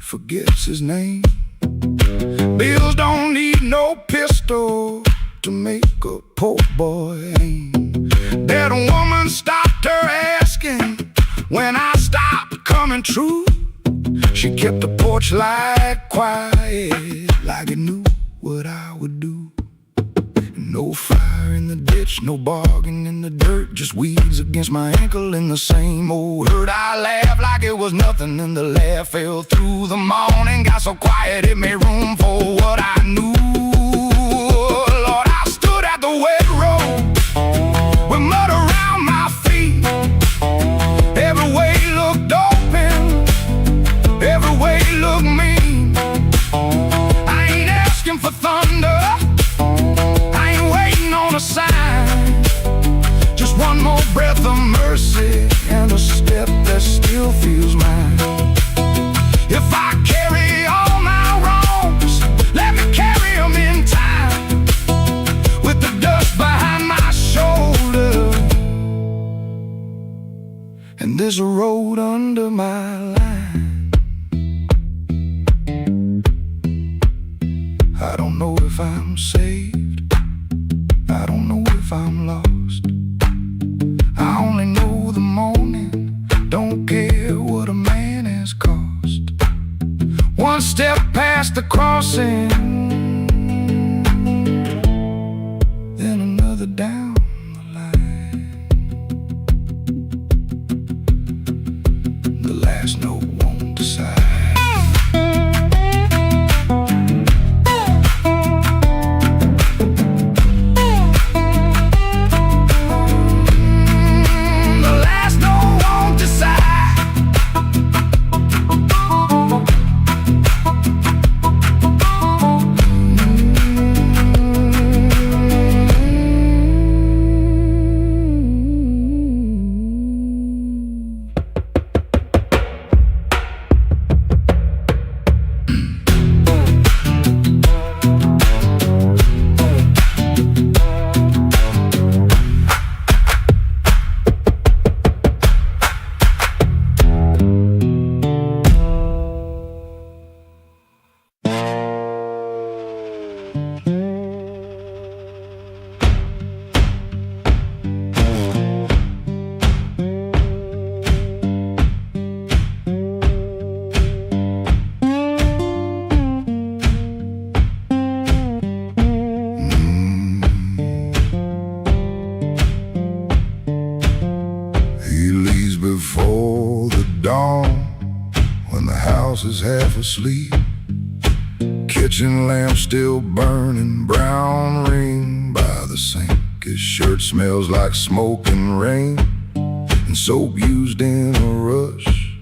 forgets his name. Bills don't need no pistol to make a poor boy aim. That woman stopped her asking when I stopped coming true. She kept the porch light quiet, like it knew what I would do. No fire in the ditch, no bargain in the dirt, just weeds against my ankle in the same old hurt. I laughed like it was nothing, and the laugh fell through the morning. Got so quiet it made room for what I knew. Lord, I stood at the wet road with mud around my feet. Every way looked open, every way looked mean. I ain't asking for thunder, a sign, just one more breath of mercy and a step that still feels mine. If I carry all my wrongs, let me carry them in time, with the dust behind my shoulder and there's a road under my line. I don't know if I'm saved, I don't know if I'm lost. I only know the morning, don't care what a man has cost. One step past the crossing, then another down the line. The last note won't decide. Before the dawn, when the house is half asleep, kitchen lamp still burning, brown ring by the sink. His shirt smells like smoke and rain, and soap used in a rush.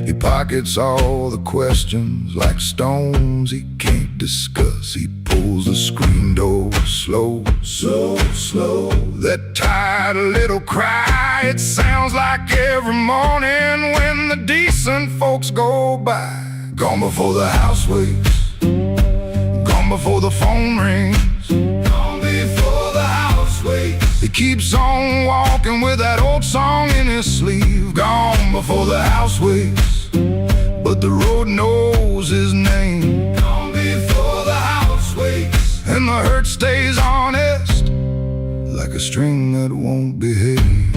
He pockets all the questions like stones he can't discuss. He pulls the screen door slow, so slow. That tired little cry, it sounds like every morning when the decent folks go by. Gone before the house wakes, gone before the phone rings, gone before the house wakes. He keeps on walking with that old song in his sleeve. Gone before the house wakes, but the road knows his name. Gone before the house wakes, and the hurt stays honest, like a string that won't behave.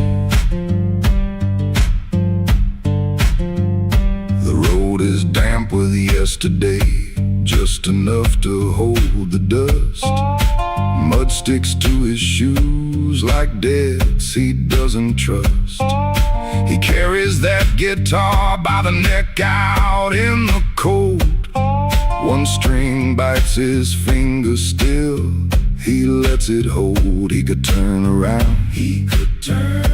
The road is damp with yesterday, just enough to hold the dust. Mud sticks to his shoes like debts he doesn't trust. He carries that guitar by the neck out in the cold. One string bites his finger still, he lets it hold. He could turn around, he could turn,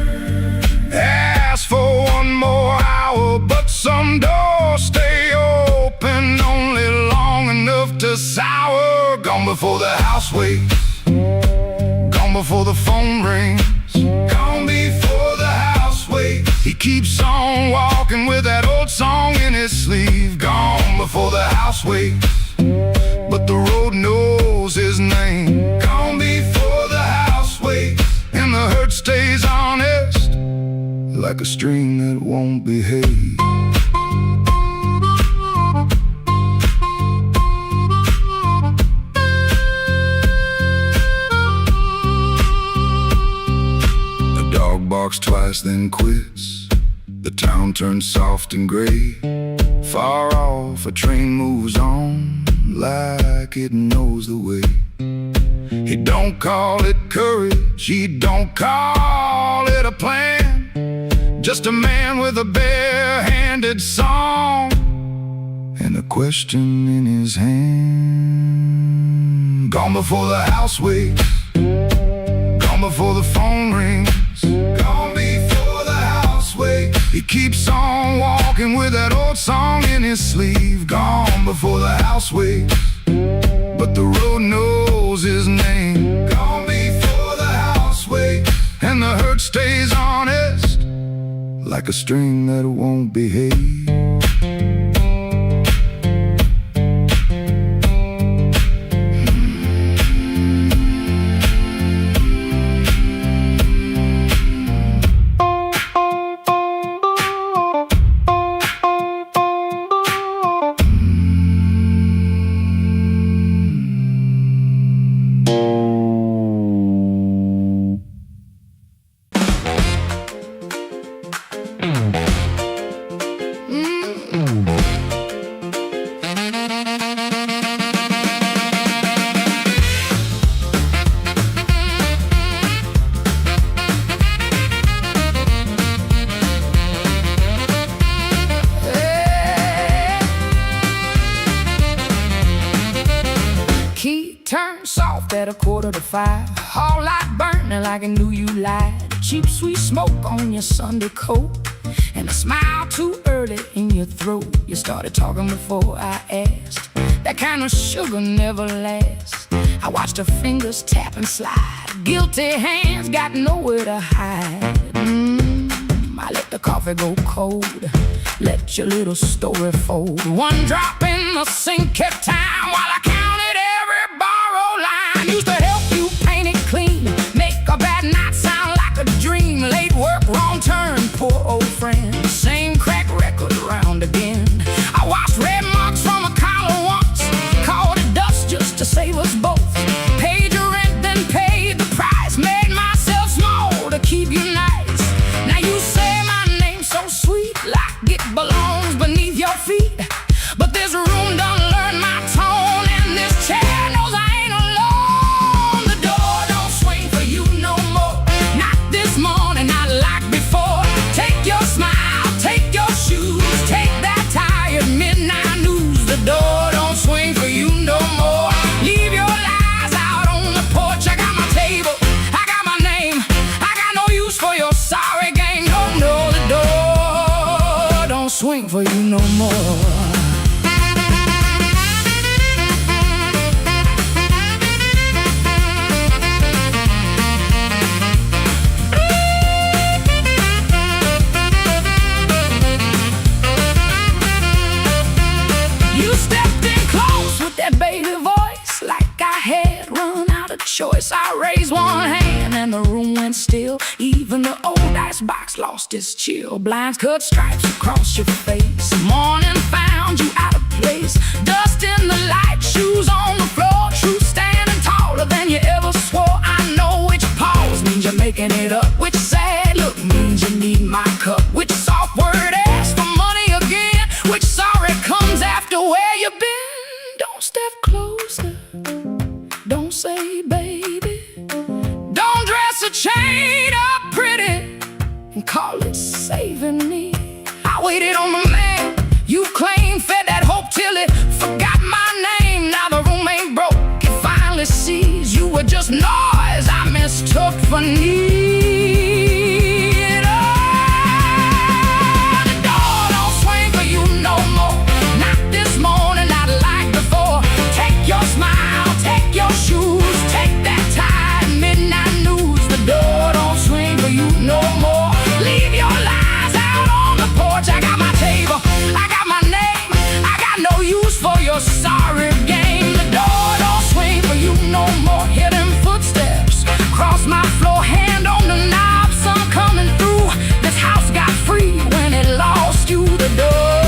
ask for one more hour, but some doors stay open only long enough to sour. Gone before the house wakes, gone before the phone rings, gone before the house wakes. He keeps on walking with that old song in his sleeve. Gone before the house wakes, but the road knows his name. Gone before the house wakes, and the hurt stays honest, like a string that won't behave. talks twice, then quits. The town turns soft and gray. Far off, a train moves on like it knows the way. He don't call it courage, he don't call it a plan. Just a man with a bare-handed song and a question in his hand. Gone before the house wakes, gone before the phone rings, gone before the house wakes. He keeps on walking with that old song in his sleeve. Gone before the house wakes, but the road knows his name. Gone before the house wakes, and the hurt stays honest, like a string that won't behave. Turn soft at 4:45. All light burning like I knew you lied. Cheap sweet smoke on your Sunday coat, and a smile too early in your throat. You started talking before I asked. That kind of sugar never lasts. I watched her fingers tap and slide. Guilty hands got nowhere to hide. I let the coffee go cold, let your little story fold. One drop in the sink at time while I counted every borrowed line. Used to help you paint it clean, make a bad night sound like a dream. Late work, wrong turn, poor old friend. Same crack record round again. I washed red marks from a collar once, called it dust just to save us both. Paid your rent, then paid the price. Made myself small to keep you nice. Now you say my name's so sweet, like it belongs beneath your feet. But this room done learn my tone, and this chair knows I ain't alone. The door don't swing for you no more, not this morning, not like before. Take your smile, take your shoes, take that tired midnight news. The door don't swing for you no more. Leave your lies out on the porch. I got my table, I got my name, I got no use for your sorry game. No, no, the door don't swing for you no more. That baby voice, like I had run out of choice. I raised one hand and the room went still. Even the old icebox lost its chill. Blinds cut stripes across your face. Morning found you out of place. Dust in the light, shoes on the floor. Truth standing taller than you ever swore. I know which pause means you're making it up, which sad look means you need my cup, which soft word asks for money again, which sorry comes after where you've been. Don't step closer, don't say baby. Don't dress a chain up pretty and call it saving me. I waited on the man you claimed, fed that hope till it forgot my name. Now the room ain't broke, it finally sees you were just noise I mistook for need. Oh, the door don't swing for you no more, not this morning, not like before. Take your smile, take your shoes, take that tired midnight news. The door don't swing for you no more. Leave your lies out on the porch. I got my table, I got my name, I got no use for your sorry game. The door don't swing for you no more. Hear them footsteps cross my floor, hand on the knob, some coming through. This house got free when it lost you. The door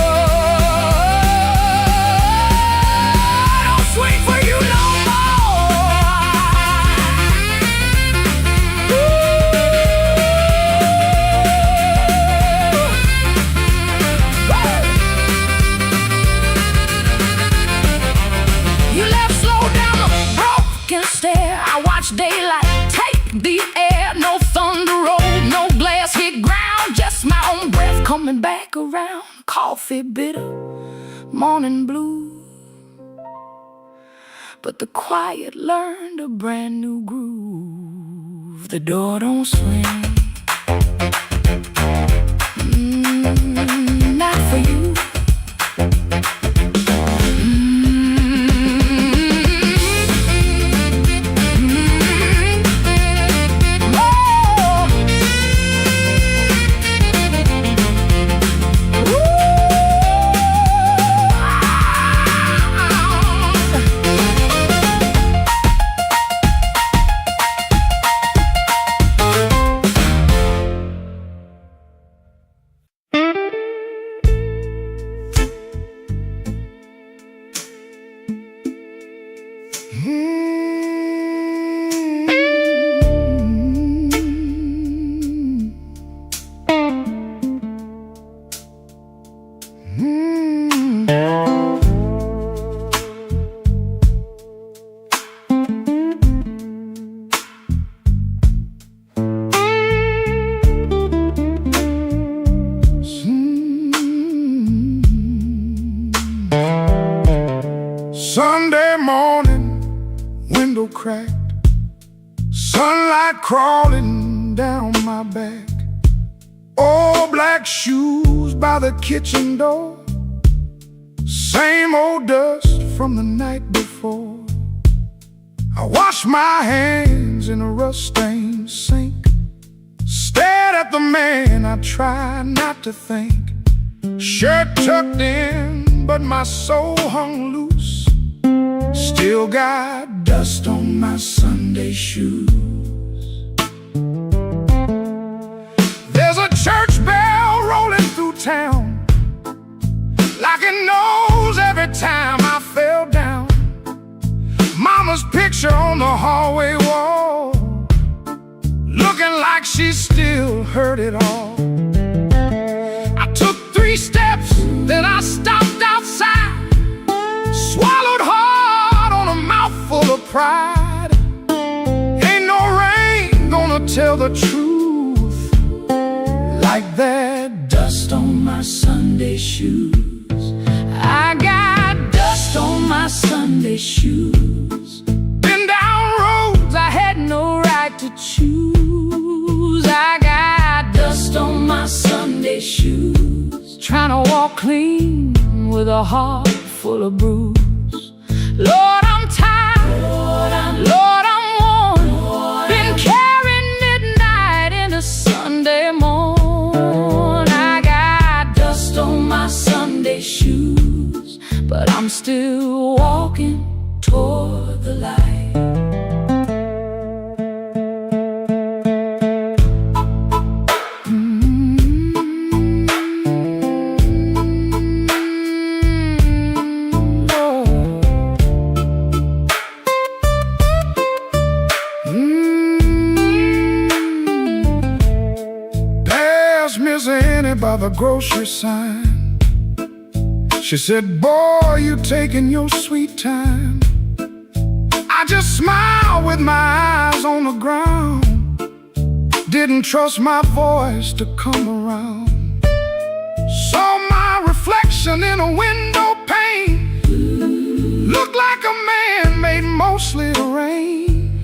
don't swing for you no more. Ooh. daylight, take the air. No thunder roll, no glass hit ground, just my own breath coming back around. Coffee bitter, morning blue, but the quiet learned a brand new groove. The door don't swing, not for you. Sunday morning, window cracked, sunlight crawling down my back. Old black shoes by the kitchen door, same old dust from the night before. I washed my hands in a rust-stained sink, stared at the man I tried not to think. Shirt tucked in, but my soul hung loose. Still got dust on my Sunday shoes. There's a church bell rolling through town, like it knows every time I fell down. Mama's picture on the hallway wall, looking like she still heard it all. I took 3 steps, then I stopped outside, swallowed hard on a mouthful of pride. Ain't no rain gonna tell the truth like that dust on my Sunday shoes. I got dust on my Sunday shoes. Been down roads I had no right to choose. I got dust on my Sunday shoes, trying to walk clean with a heart full of bruise. Lord, I'm tired, Lord, I'm worn, been carrying midnight into Sunday morn. I got dust on my Sunday shoes, but I'm still walking toward the light. Miss Annie by the grocery sign, she said, boy, you taking your sweet time. I just smiled with my eyes on the ground, didn't trust my voice to come around. Saw my reflection in a window pane, looked like a man made mostly of rain.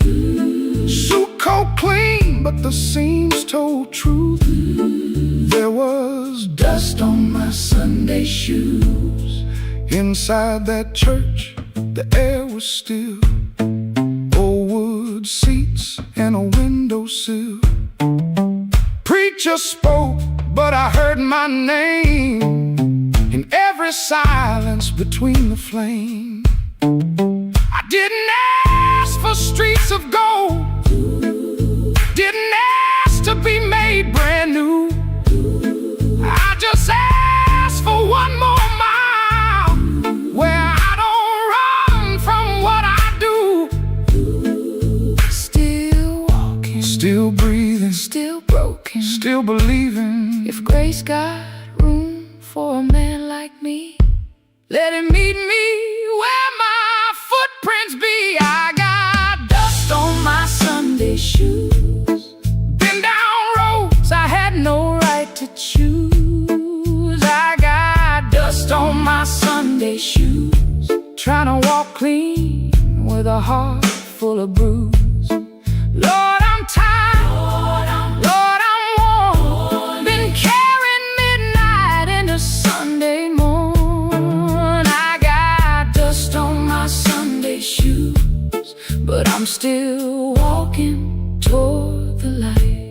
Suit coat clean, but the seams told truth. There was dust on my Sunday shoes. Inside that church, the air was still, old wood seats and a windowsill. Preacher spoke, but I heard my name in every silence between the flame. I didn't ask for streets of gold, didn't ask to be made brand new. I just asked for one more mile where I don't run from what I do. Still walking, still breathing, still broken, still believing. If grace got room for a man like me, let him meet me where my footprints be. I got dust on my trying to walk clean with a heart full of bruise. Lord, I'm tired, Lord, I'm worn. Been carrying midnight into Sunday morn. I got dust on my Sunday shoes, but I'm still walking toward the light.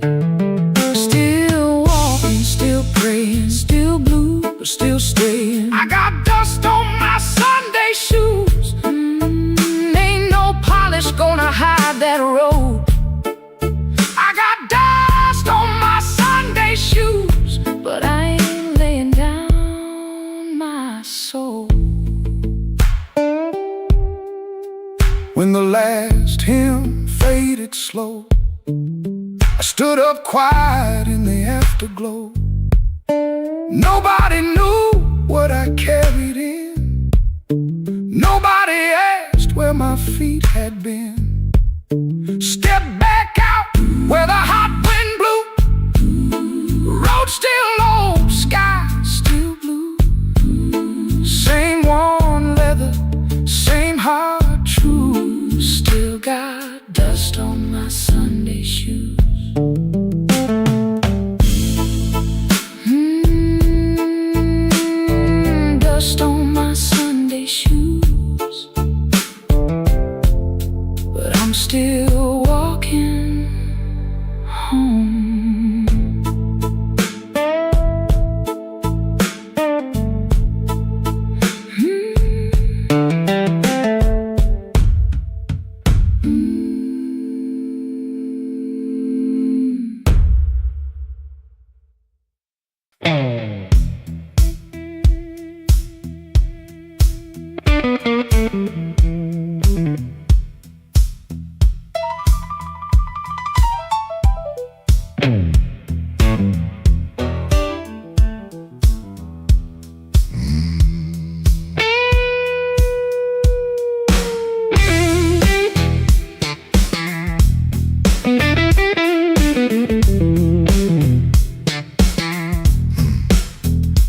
Still walking, still praying, still blue, but still staying. I got dust on my Sunday shoes. Ain't no polish gonna hide that road. I got dust on my Sunday shoes, but I ain't laying down my soul. When the last hymn faded slow, I stood up quiet in the afterglow. Nobody knew what I carried in. Nobody asked where my feet had been. Step back out where the hot wind blew. Road still low, sky still blue. Same worn leather, same heart true. Still got dust on my Sunday shoes. Dust on my Sunday shoes, but I'm still walking home.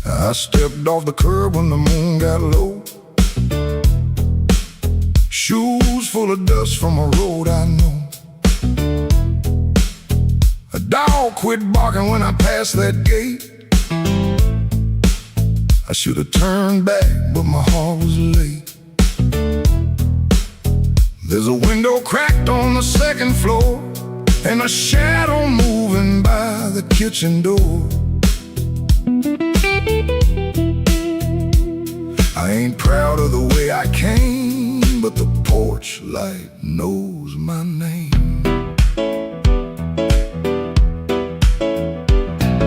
I stepped off the curb when the moon got low. Shoes full of dust from a road I know. A dog quit barking when I passed that gate. I should have turned back, but my heart was late. There's a window cracked on the second floor, and a shadow moving by the kitchen door. I ain't proud of the way I came, but the porch light knows my name.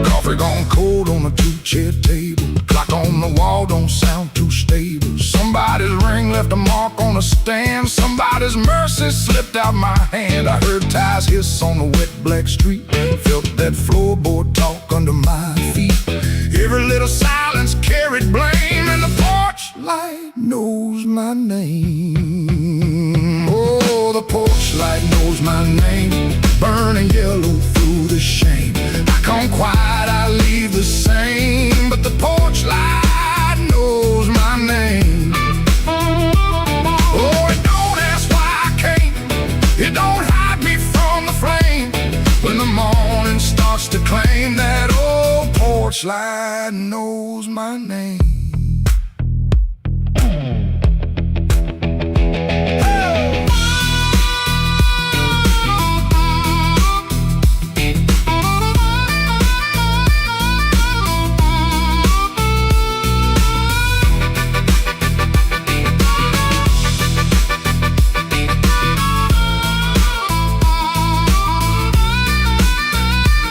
Coffee gone cold on a two-chair table. Clock on the wall don't sound too stable. Somebody's ring left a mark on a stand. Somebody's mercy slipped out my hand. I heard tires hiss on the wet black street. Felt that floorboard talk under my feet. Every little silence carried blame, and the porch light knows my name. Oh, the porch light knows my name. Burning yellow through the shame. I come quiet, I leave the same, but the porch light knows my name. Oh, it don't ask why I came. It don't hide me from the flame. When the morning starts to claim, that old porch light knows my name.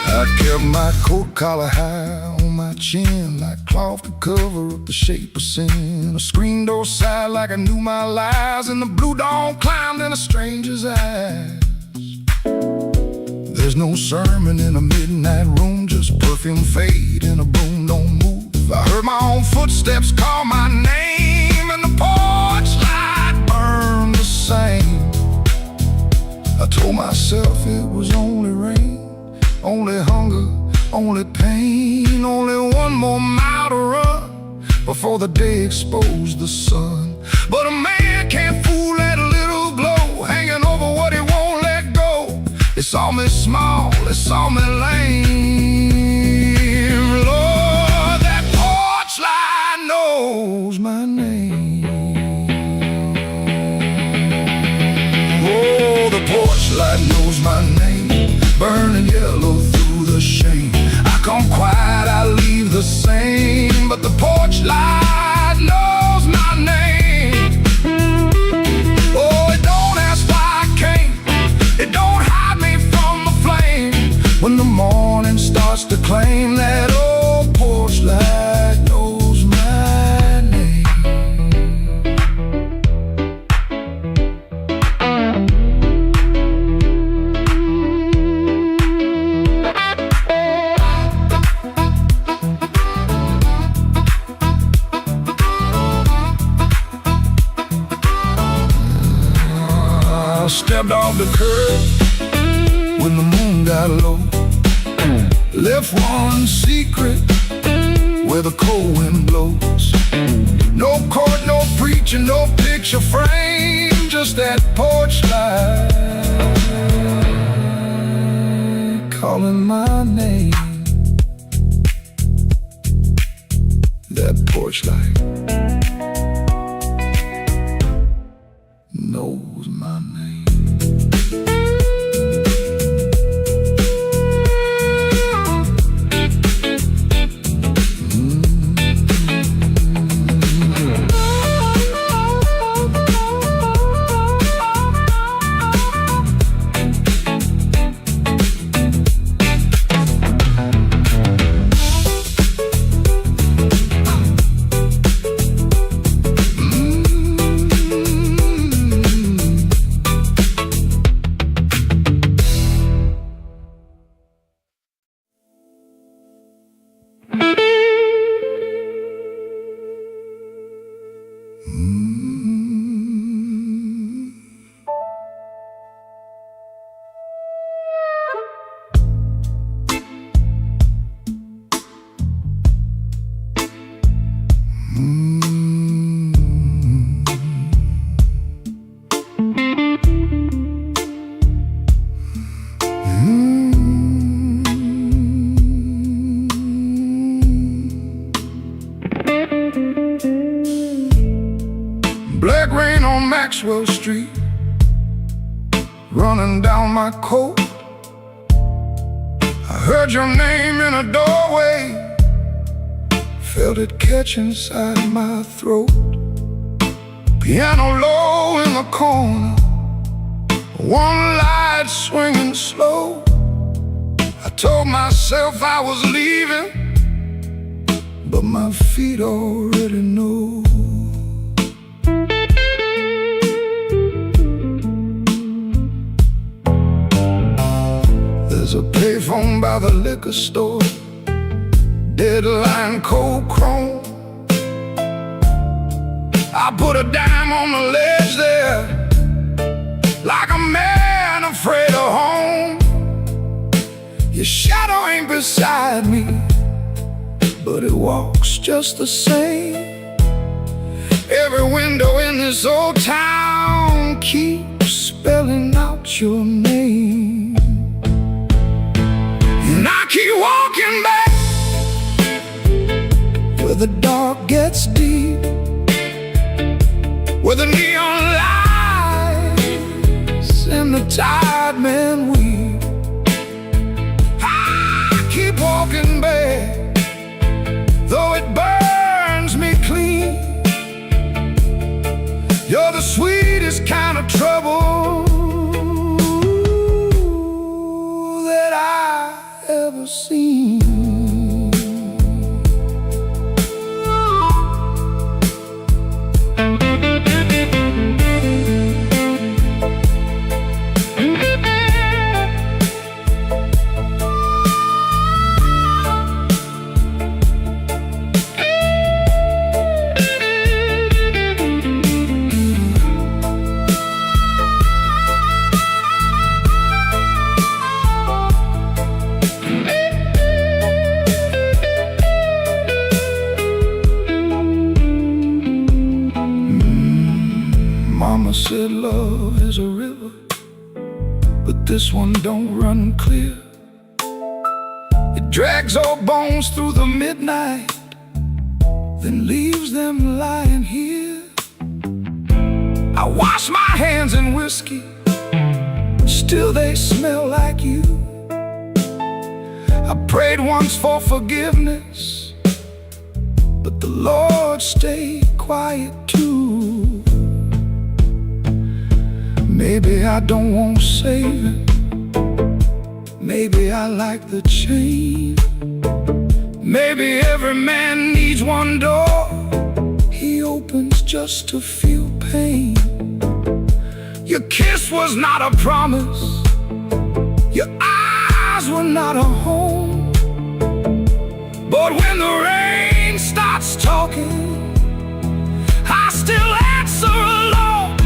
I kept my coat collar high on my chin, like cloth to cover up the shape of sin. A screen door side like I knew my lies, and the blue dawn climbed in a stranger's eyes. There's no sermon in a midnight room, just perfume fade and a broom don't move. I heard my own footsteps call my name, and the porch light burned the same. I told myself it was only rain, only hunger, only pain, only one more mile to run before the day exposed the sun. But a man They saw me small, they saw me lame. Lord, that porch light knows my name. Oh, the porch light knows my name, burning yellow through the shame. I come quiet, I leave the same, but the porch light knows my name. Oh, it don't ask why I came, it don't hide me from the flame. When the morning starts to claim, that old porch light knows my name. I stepped off the curb when the moon got low. Left one secret where the cold wind blows. No court, no preacher, no picture frame, just that porch light calling my name. That porch light knows my name. Black rain on Maxwell Street, running down my coat. I heard your name in a doorway, felt it catch inside my throat. Piano low in the corner, one light swinging slow. I told myself I was leaving, but my feet already know. There's a payphone by the liquor store, deadline cold chrome. I put a dime on the ledge there, like a man afraid of home. Your shadow ain't beside me, but it walks just the same. Every window in this old town keeps spelling out your name. And I keep walking back where the dark gets deep, where the neon lights and the tired men weep. I keep walking back, though it burns me clean. You're the sweetest kind of trouble that I ever seen. Mama said love is a river but this one don't run clear. It drags old bones through the midnight, then leaves them lying here. I wash my hands in whiskey, still they smell like you. I prayed once for forgiveness, but the Lord stayed quiet too. Maybe I don't want saving, maybe I like the chain. Maybe every man needs one door he opens just to feel pain. Your kiss was not a promise, your eyes were not a home. But when the rain starts talking, I still answer alone.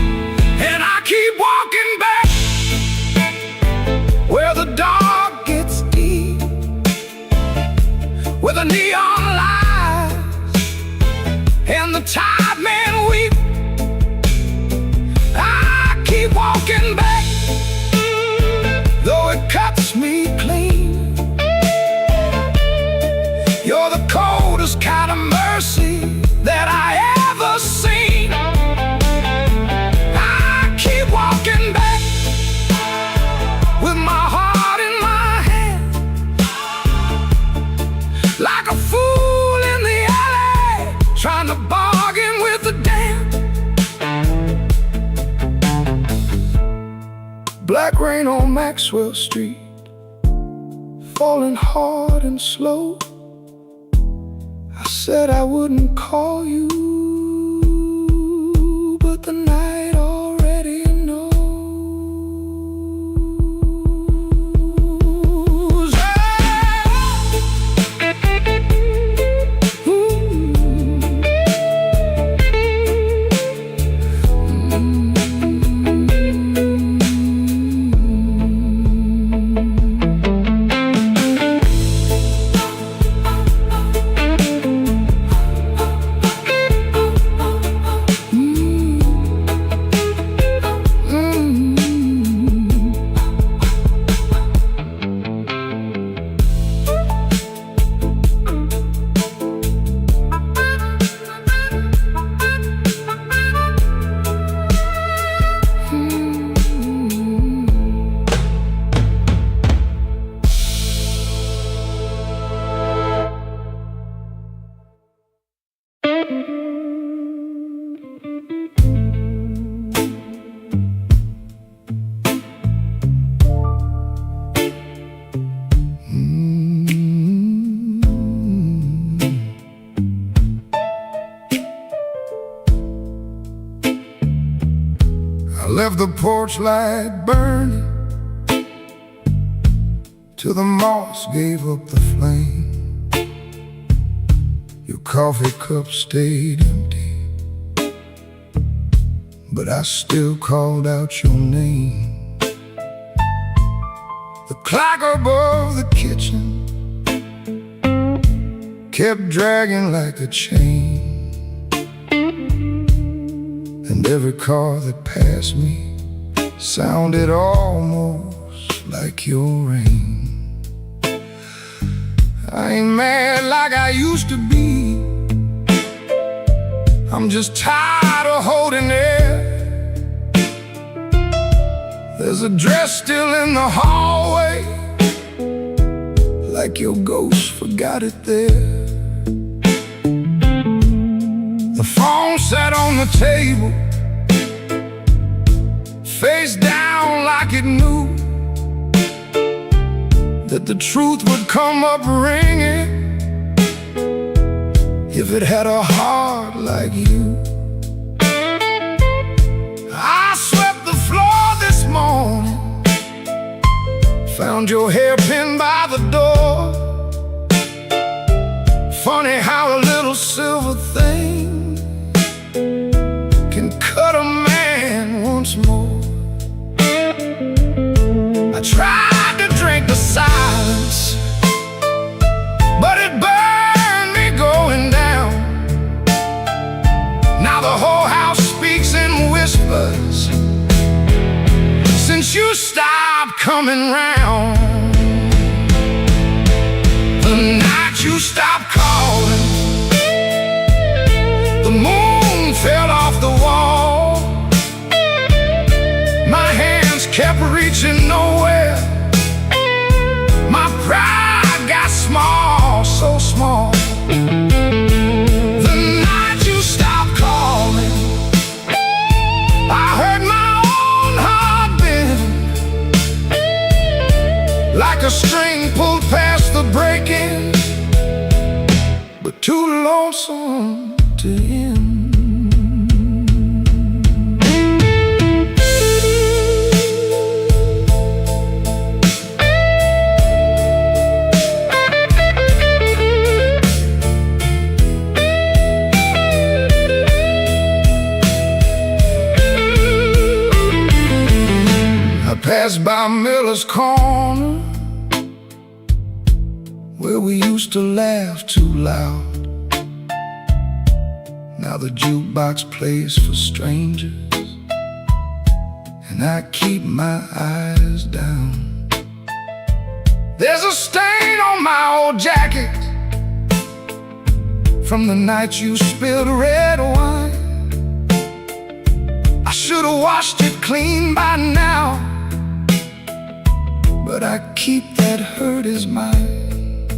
And I keep walking back where the dark gets deep, where the neon lies and the tide men weep. I keep walking back, though it cuts me clean. You're the coldest kind of mercy that I ever seen. I keep walking back with my heart in my hand, like a fool in the alley, trying to bargain with the damned. Black rain on Maxwell Street, falling hard and slow. I said I wouldn't call you, but the night already knows. Left the porch light burning till the moss gave up the flame. Your coffee cup stayed empty, but I still called out your name. The clock above the kitchen kept dragging like a chain, and every car that passed me sounded almost like your rain. I ain't mad like I used to be, I'm just tired of holding air. There's a dress still in the hallway, like your ghost forgot it there. The phone sat on the table, face down like it knew that the truth would come up ringing if it had a heart like you. I swept the floor this morning, found your hairpin by the door. Funny how a little silver thing can cut a man once more. I tried to drink the silence, but it burned me going down. Now the whole house speaks in whispers since you stopped coming round. The night you stopped calling, the moon fell off the wall. My hands kept reaching nowhere. My pride got small, so small. The night you stopped calling, I heard my own heart bend, like a string pulled past the breaking, but too lonesome to end. Passed by Miller's Corner, where we used to laugh too loud. Now the jukebox plays for strangers, and I keep my eyes down. There's a stain on my old jacket from the night you spilled red wine. I should have washed it clean by now, but I keep that hurt as mine.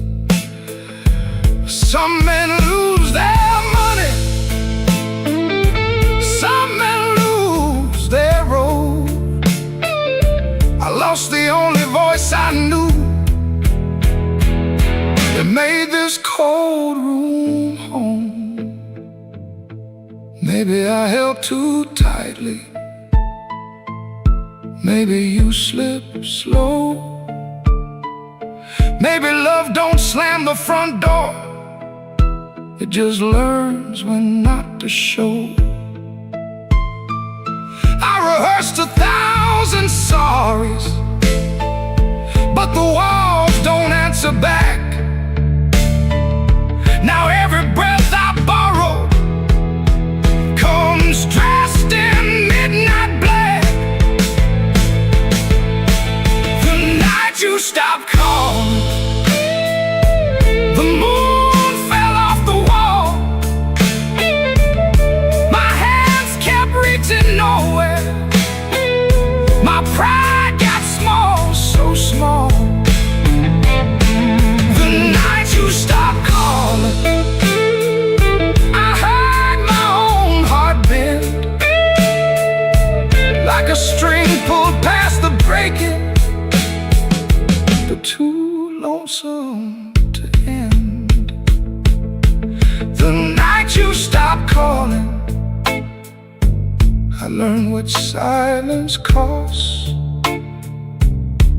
Some men lose their money, some men lose their road. I lost the only voice I knew that made this cold room home. Maybe I held too tightly, maybe you slip slow. Maybe love don't slam the front door, it just learns when not to show. I rehearsed 1,000 sorries, but the walls don't answer back. Now every breath I borrow comes dressed in midnight black. The night you stopped calling, the moon fell off the wall. My hands kept reaching nowhere. My pride got small, so small. The night you stopped calling, I heard my own heart bend, like a string pulled past the breaking, but too lonesome to end. The night you stopped calling, I learned what silence costs.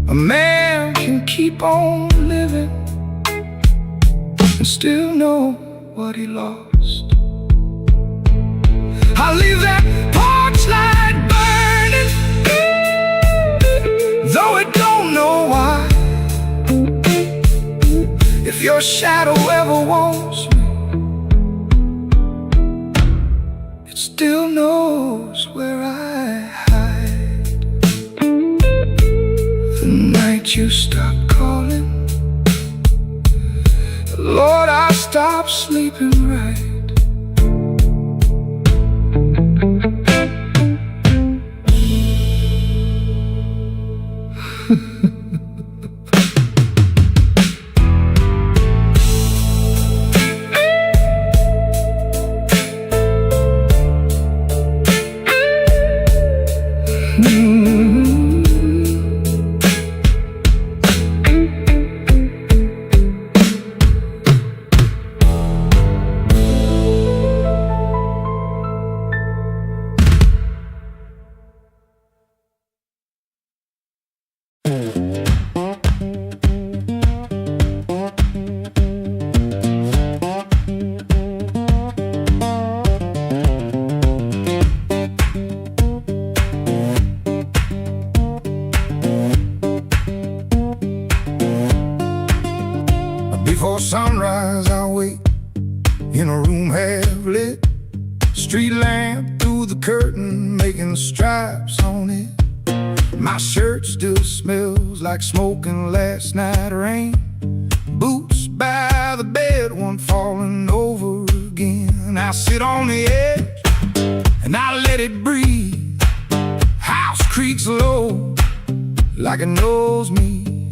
A man can keep on living and still know what he lost. I leave that porch light burning, though it don't know why. If your shadow ever wants me, it still knows where I hide. The night you stopped calling, Lord, I stopped sleeping right. Before sunrise I'll wait in a room half lit, street lamp through the curtain making stripes on it. My shirt still smells like smoking last night rain. Boots by the bed, one falling over again. I sit on the edge and I let it breathe. House creaks low like it knows me.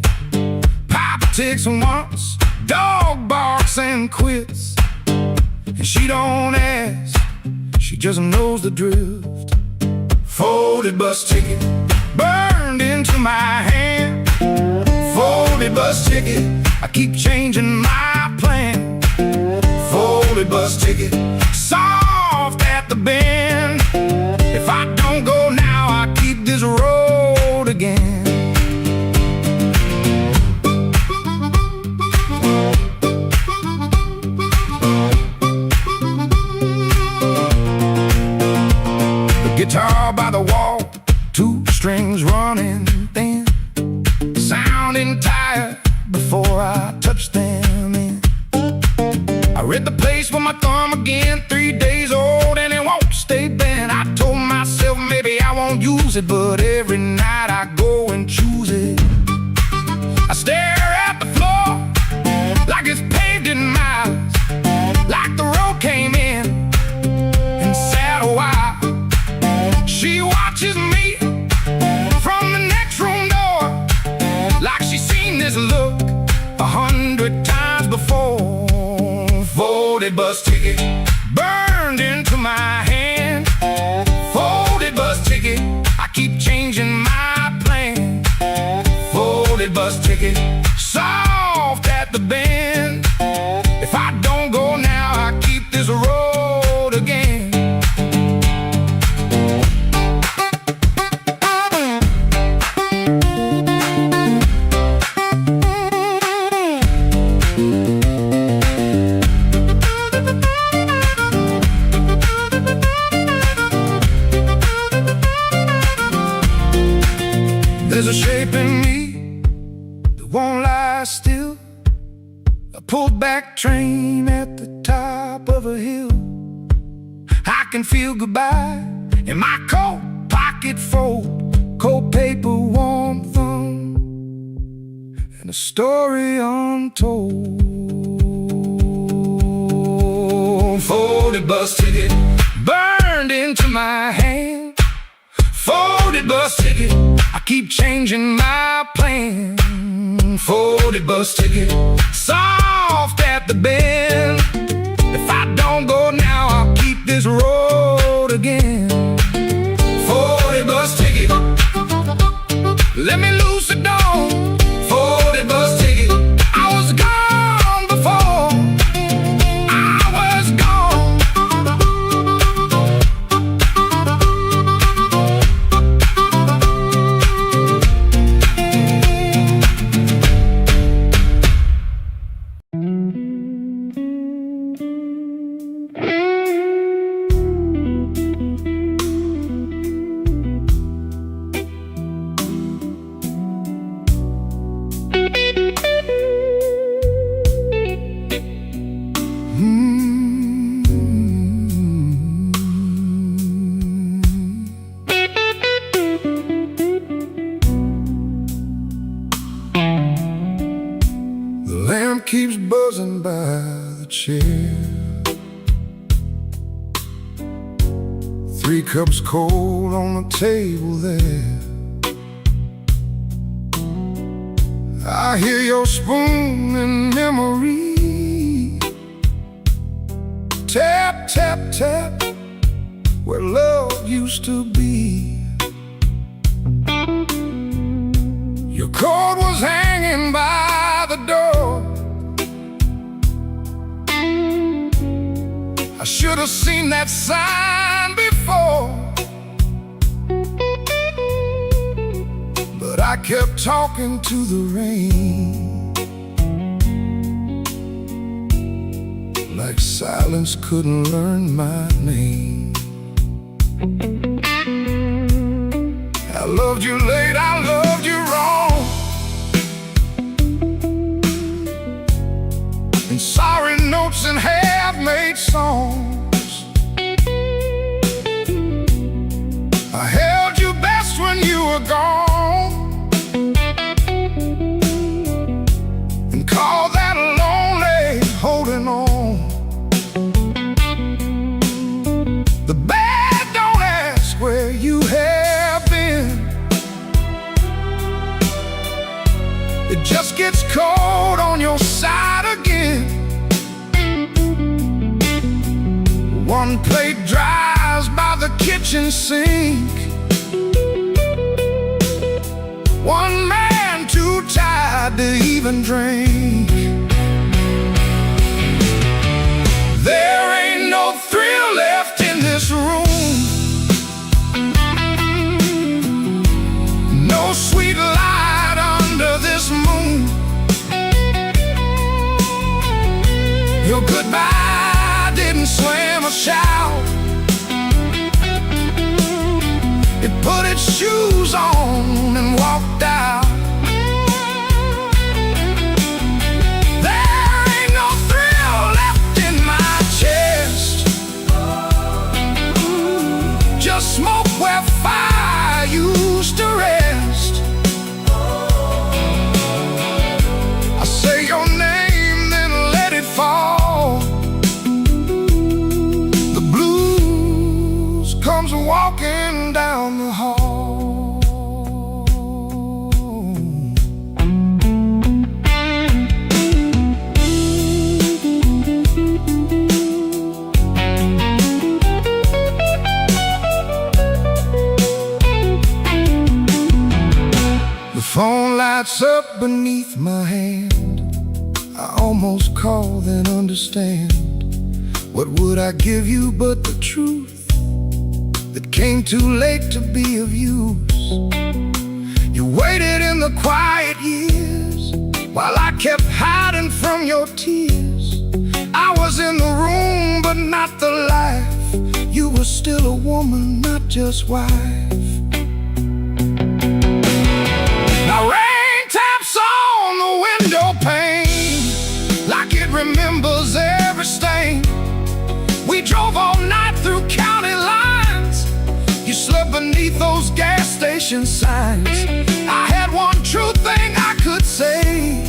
Papa takes once, dog barks and quits. And she don't ask, she just knows the drift. Folded bus ticket burned into my hand. Folded bus ticket, I keep changing my plan. Folded bus ticket, soft at the bend. If I don't go now, I keep this road again. The guitar by the wall, two strings running thin, sounding tired before I touch them in. I read the place with my thumb again, 3 days old and it won't stay bent. I told myself maybe I won't use it, but every night I go and choose it. I stare at the floor like it's paved in miles, like the road came in and sat a while. She watches me from the next room door, like she's seen this look 100 times before. Folded bus ticket burned into my hand. Folded bus ticket, I keep changing my plan. Folded bus ticket, soft at the bend. If I don't go now, I keep this road again. There's a shape in me that won't lie still. A pulled back train at the top of a hill. I can feel goodbye in my coat pocket fold, cold paper, warm thumb, and a story untold. Folded bus ticket burned into my hand. Folded bus ticket, I keep changing my plan. Folded bus ticket, soft at the bend. If I don't go now, I'll keep this road again. Folded bus ticket, let me loose the door. Folded bus ticket, I was gone before. I was gone. The lamp keeps buzzing by the chair. 3 cups cold on the table there. I hear your spoon in memory. Tap, tap, tap, where love used to be. Your coat was hanging by the door. I should have seen that sign before, but I kept talking to the rain, like silence couldn't learn my name. I loved you late, I loved you wrong, and sorry notes and half-made songs. I held you best when you were gone. gets cold on your side again. One plate dries by the kitchen sink. One man too tired to even drink. There ain't no thrill left in this room. No sweet light under this moon. Your goodbye didn't slam or shout. It put its shoes on and walked out. There ain't no thrill left in my chest. Just smoke where fire used to rest. I say your name, then let it fall. The blues comes walking down the hall. The phone lights up beneath my hand. I almost call, then understand. What would I give you but the truth that came too late to be of use? You waited in the quiet years while I kept hiding from your tears. I was in the room but not the life. You were still a woman, not just wife. Now rain taps on the window pane like it remembers every stain. We drove all night through county lines. You slept beneath those gas station signs. I had one true thing I could say,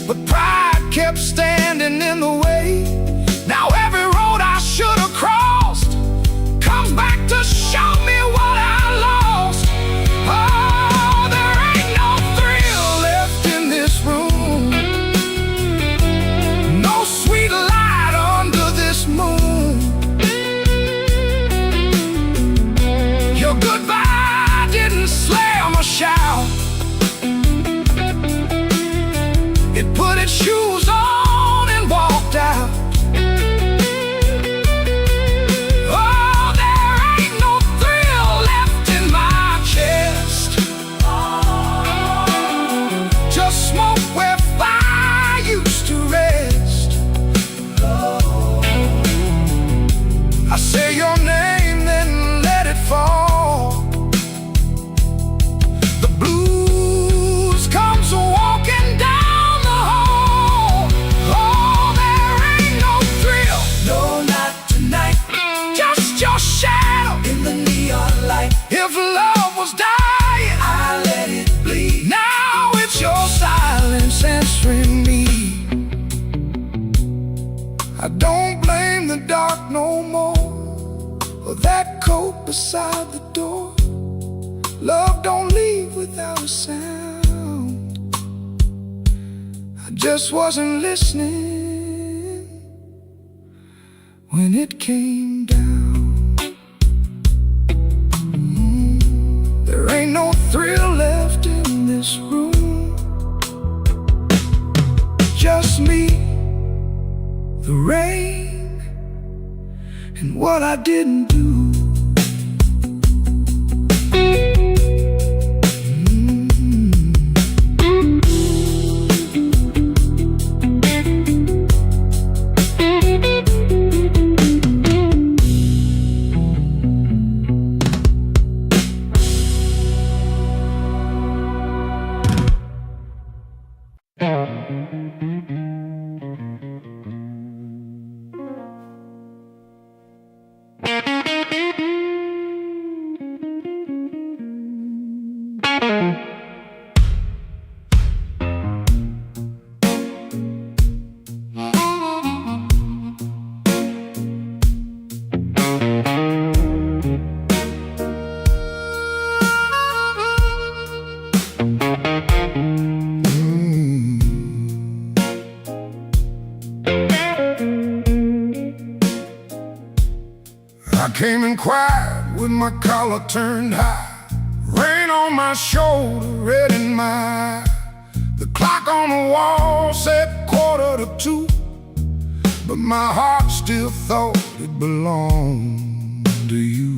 but pride kept standing in the way. Now every road I should have crossed comes back to show me what I lost. Oh, there ain't no thrill left in this room. No sweet light under this moon. Your goodbye didn't slam or shout. It put its shoes on and walked out. Oh, there ain't no thrill left in my chest. Just smoke where fire used to rest. I say your name, then let it fall. The blues comes walking down the hall. Oh, there ain't no thrill, no, not tonight. Just your shadow in the neon light. If love was dying, I let it bleed. Now it's your silence answering me. I don't blame the dark no more, or that coat beside the door. Love don't leave without a sound. I just wasn't listening when it came down. There ain't no thrill left in this room. Just me, the rain, and what I didn't do. quiet with my collar turned high. Rain on my shoulder, red in my eye. The clock on the wall said 1:45, but my heart still thought it belonged to you.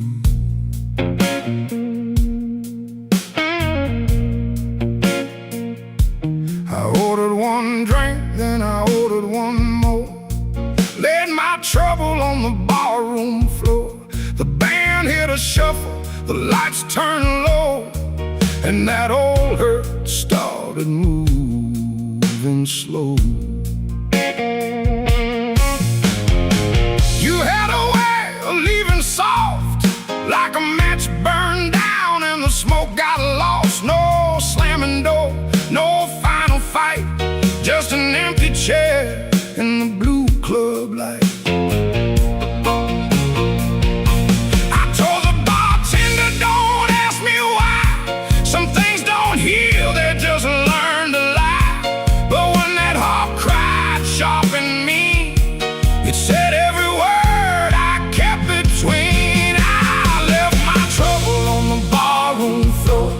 I ordered one drink, then I ordered one more. Laid my trouble on the barroom floor. The band hit a shuffle, the lights turned low, and that old hurt started moving slow. You had a way of leaving soft, like a match burned down and the smoke got lost. No slamming door, no final fight, just an empty chair in the blue club light. I told the bartender, don't ask me why. Some things don't heal, they just learn to lie. But when that heart cried sharp in me, it said every word I kept between. I left my trouble on the barroom floor.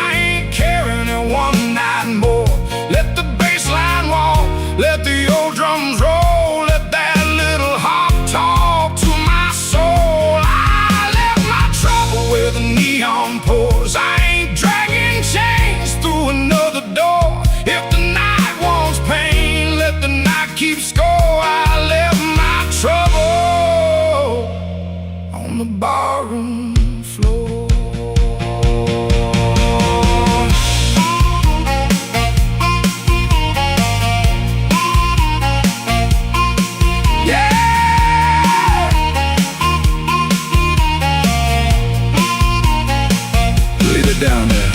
I ain't carrying it one night more. Let the bass line walk, let the old drums roll, let that little harp talk to my soul. I left my trouble where the neon pours. I ain't dragging chains through another door. If the night wants pain, let the night keep score. I left my trouble on the barroom floor. Leave it down there.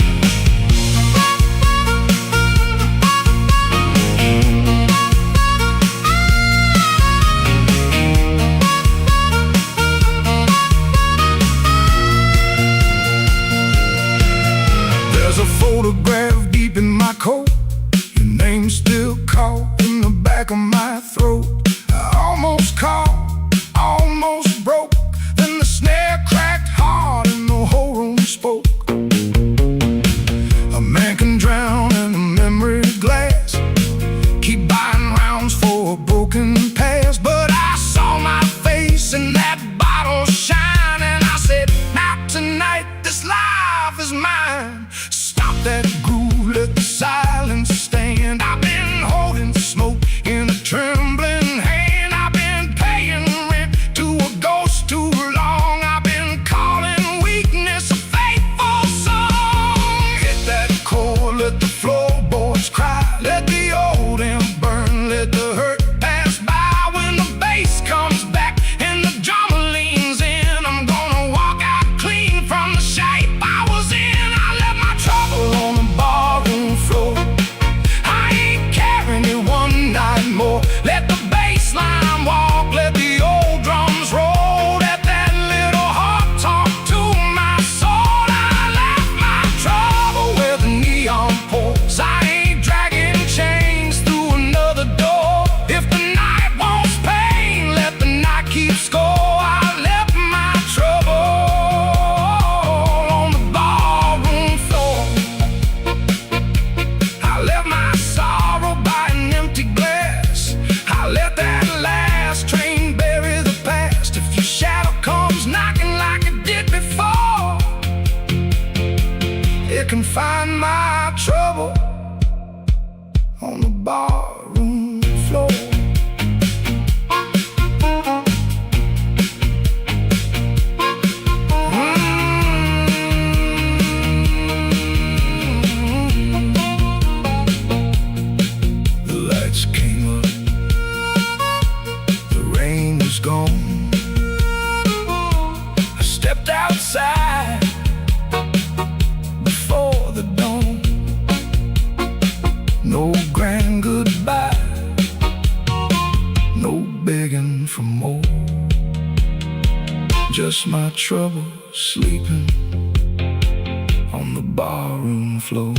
There's a photograph deep in my coat. Your name's still caught in the back of my throat. I almost caught, almost broke. Then the snare cracked hard and the whole room spoke. A man can drown in a memory glass, keep buying rounds for a broken past. But I saw my face in that bottle shine, and I said, not tonight, this life is mine. Stop that groove, let the silence stand. I've been holding smoke in a trembling hand. I've been paying rent to a ghost too long. I've been calling weakness a faithful song. Hit that chord, let the floorboards cry. Let the old amp burn, let the hurt pass by. When the bass comes back and the drummer leans in, I'm gonna walk out clean from the shape I was in. I left my trouble on the barroom floor. I ain't carrying it one night more. Let the bass line walk, let the old drums roll, let that little heart talk to my soul. I left my trouble where the neon pours. I ain't dragging chains through another door. If the night wants pain, let the night keep score. I left my trouble on the barroom floor. I left my sorrow by an empty glass. I let that last train bury the past. If your shadow comes knocking like it did before, it can find my trouble on the barroom floor. The lights came up, the rain was gone. I stepped outside before the dawn. No grand goodbye, no begging for more. Just my trouble sleeping on the barroom floor.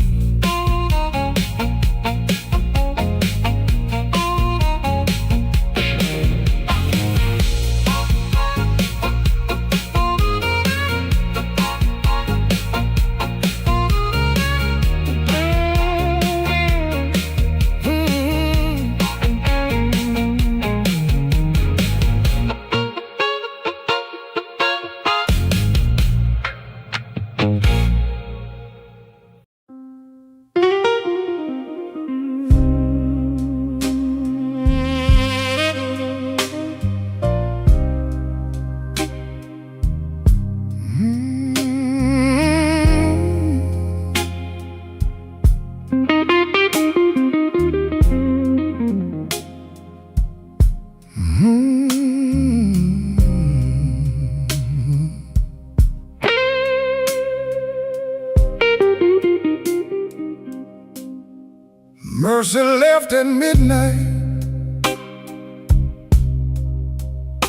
Mercy left at midnight.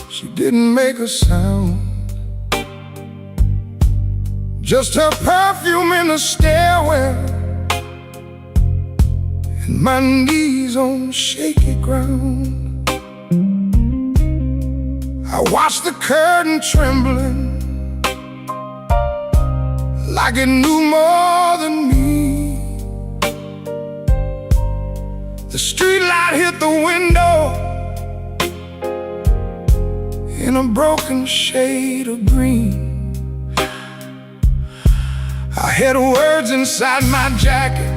She didn't make a sound, just her perfume in the stairwell and my knees on shaky ground. I watched the curtain trembling like it knew more than me. The streetlight hit the window in a broken shade of green. I had words inside my jacket,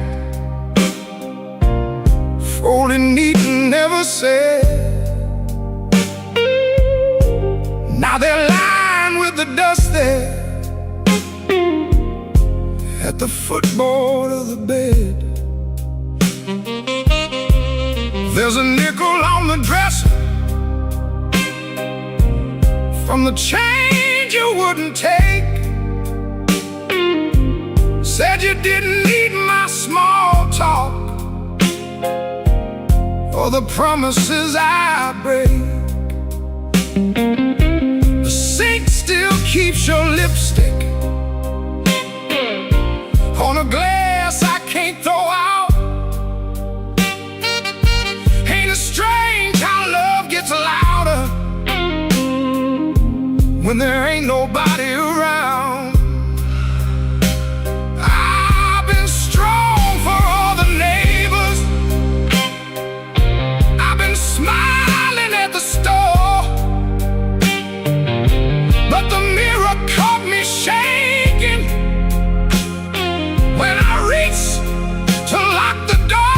folded neat and never said. Now they're lying with the dust there at the footboard of the bed. There's a nickel on the dresser from the change you wouldn't take. Said you didn't need my small talk or the promises I break. The sink still keeps your lipstick on a glass I can't throw out. Ain't it strange how love gets louder when there ain't nobody around? I've been strong for all the neighbors, I've been smiling at the store, but the mirror caught me shaking when I reached to lock the door.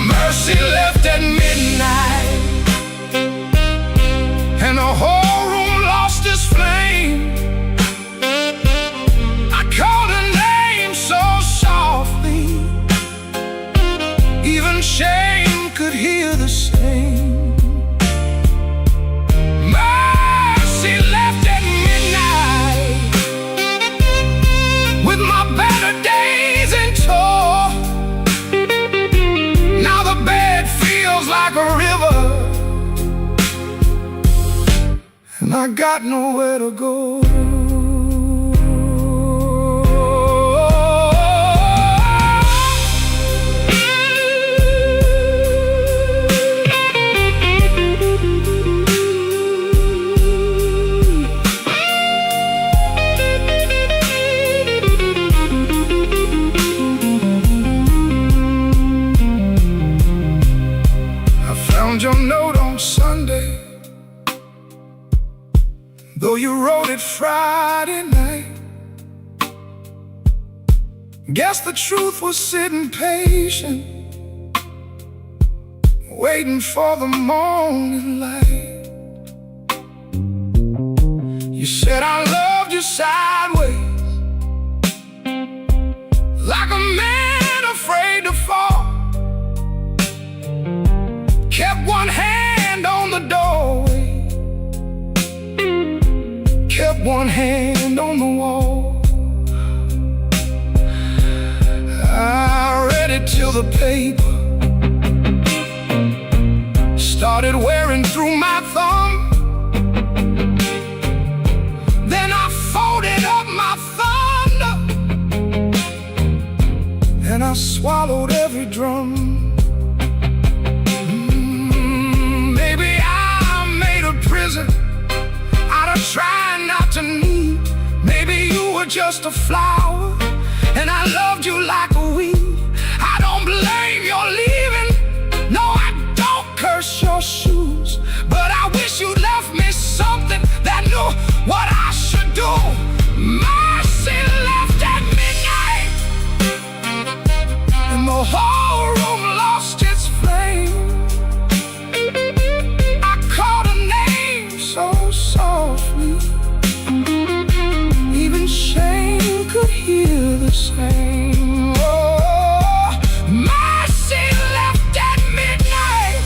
Mercy left at midnight, and the whole room lost its flame. I called her name so softly, even shame could hear the same. Mercy left at midnight, with my better days in tow. Now the bed feels like a river, and I got nowhere to go. I found your note on Sunday, though you wrote it Friday night. Guess the truth was sitting patient, waiting for the morning light. You said I loved you sideways, like a man afraid to fall. Kept one hand on the doorway, kept one hand on the wall. I read it till the paper started wearing through my thumb. Then I folded up my thunder, and I swallowed every drum. Maybe I made a prison out of trying not to need. Maybe you were just a flower, and I loved you like a weed. I don't blame your leaving, no, I don't curse your shoes, but I wish you left me something that knew what I should do. Mercy left at midnight, and the whole room lost its flame. I called her name so softly, even shame could hear the same. Oh, mercy left at midnight,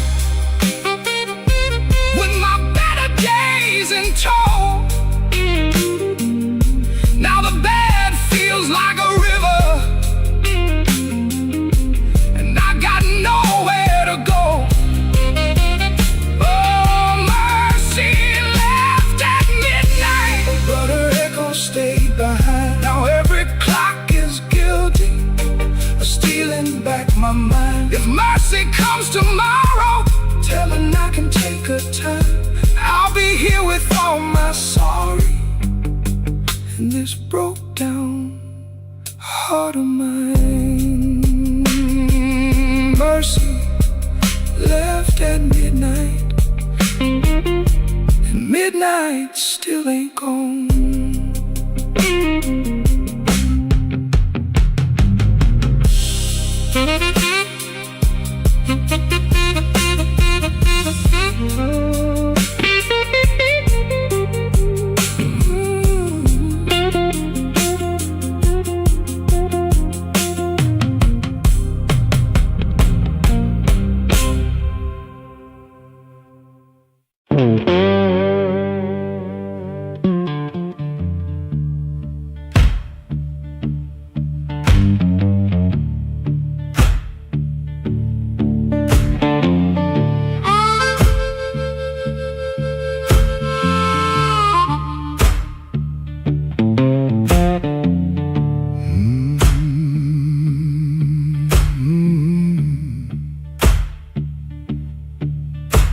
in this broke down heart of mine. Mercy left at midnight, and midnight still ain't gone.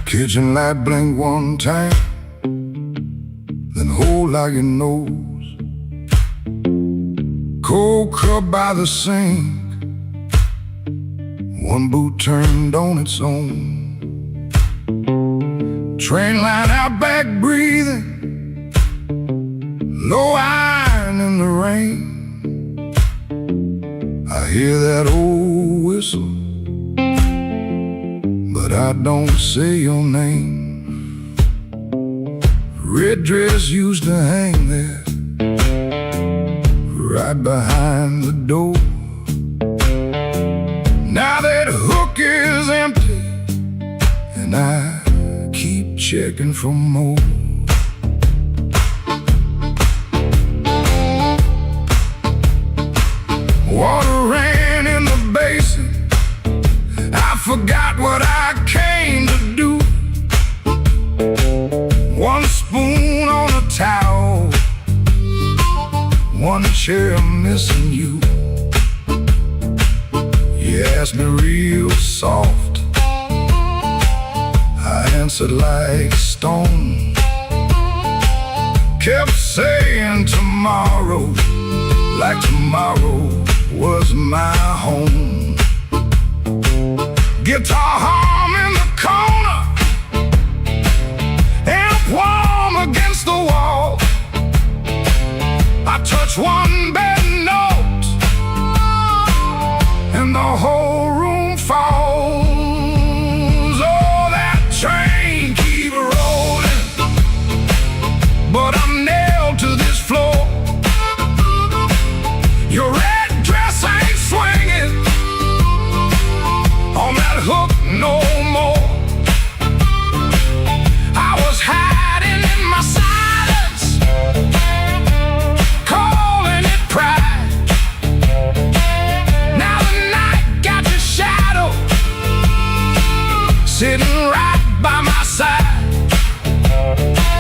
Kitchen light blink one time, then hold like your nose. Cold cup by the sink, one boot turned on its own. Train line out back breathing, low iron in the rain. I hear that old whistle, but I don't say your name. Red dress used to hang there, right behind the door. Now that hook is empty, and I keep checking for more. Water ran in the basin, I forgot what I came to do. One spoon on a towel, one chair missing you. You asked me real soft, I answered like stone. Kept saying tomorrow, like tomorrow was my home. Guitar hum in the corner, amp warm against the wall. I touch one bad note, and the whole room falls. Oh, that train keep rolling, but I'm nailed to this floor. Your red dress ain't swinging on that hook no more. I was hiding in my silence, calling it pride. Now the night got your shadow sitting right by my side.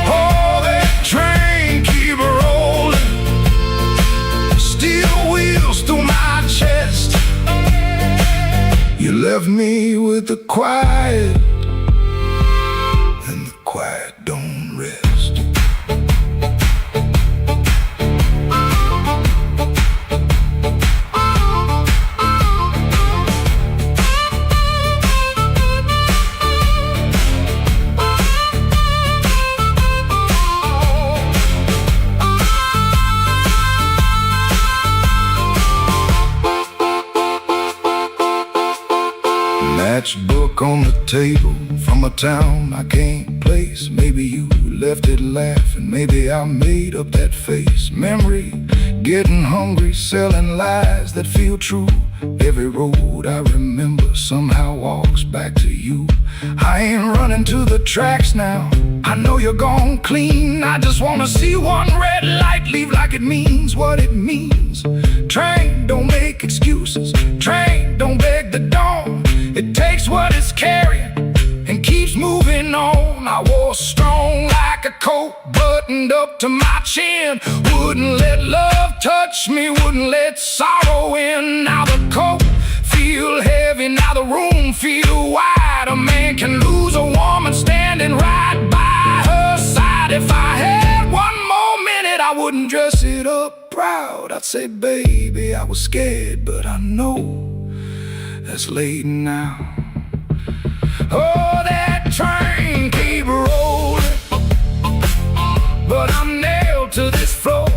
Oh, that train keep rolling, steel wheels through my chest. You left me with the quiet, and the quiet don't rest. Matchbook on the table from a town I can't place. Maybe you left it laughing, maybe I made up that face. Memory getting hungry, selling lies that feel true. Every road I remember somehow walks back to you. I ain't running to the tracks now, I know you're gone clean. I just wanna see one red light leave like it means what it means. Train don't make excuses, train don't beg the dawn. It takes what it's carrying and keeps moving on. I wore strong like a coat, buttoned up to my chin. Wouldn't let love touch me, wouldn't let sorrow in. Now the coat feel heavy, now the room feel wide. A man can lose a woman standing right by her side. If I had one more minute, I would wouldn't dress it up proud. I'd say, baby, I was scared, but I know that's late now. Oh, that train keep rolling, but I'm nailed to this floor.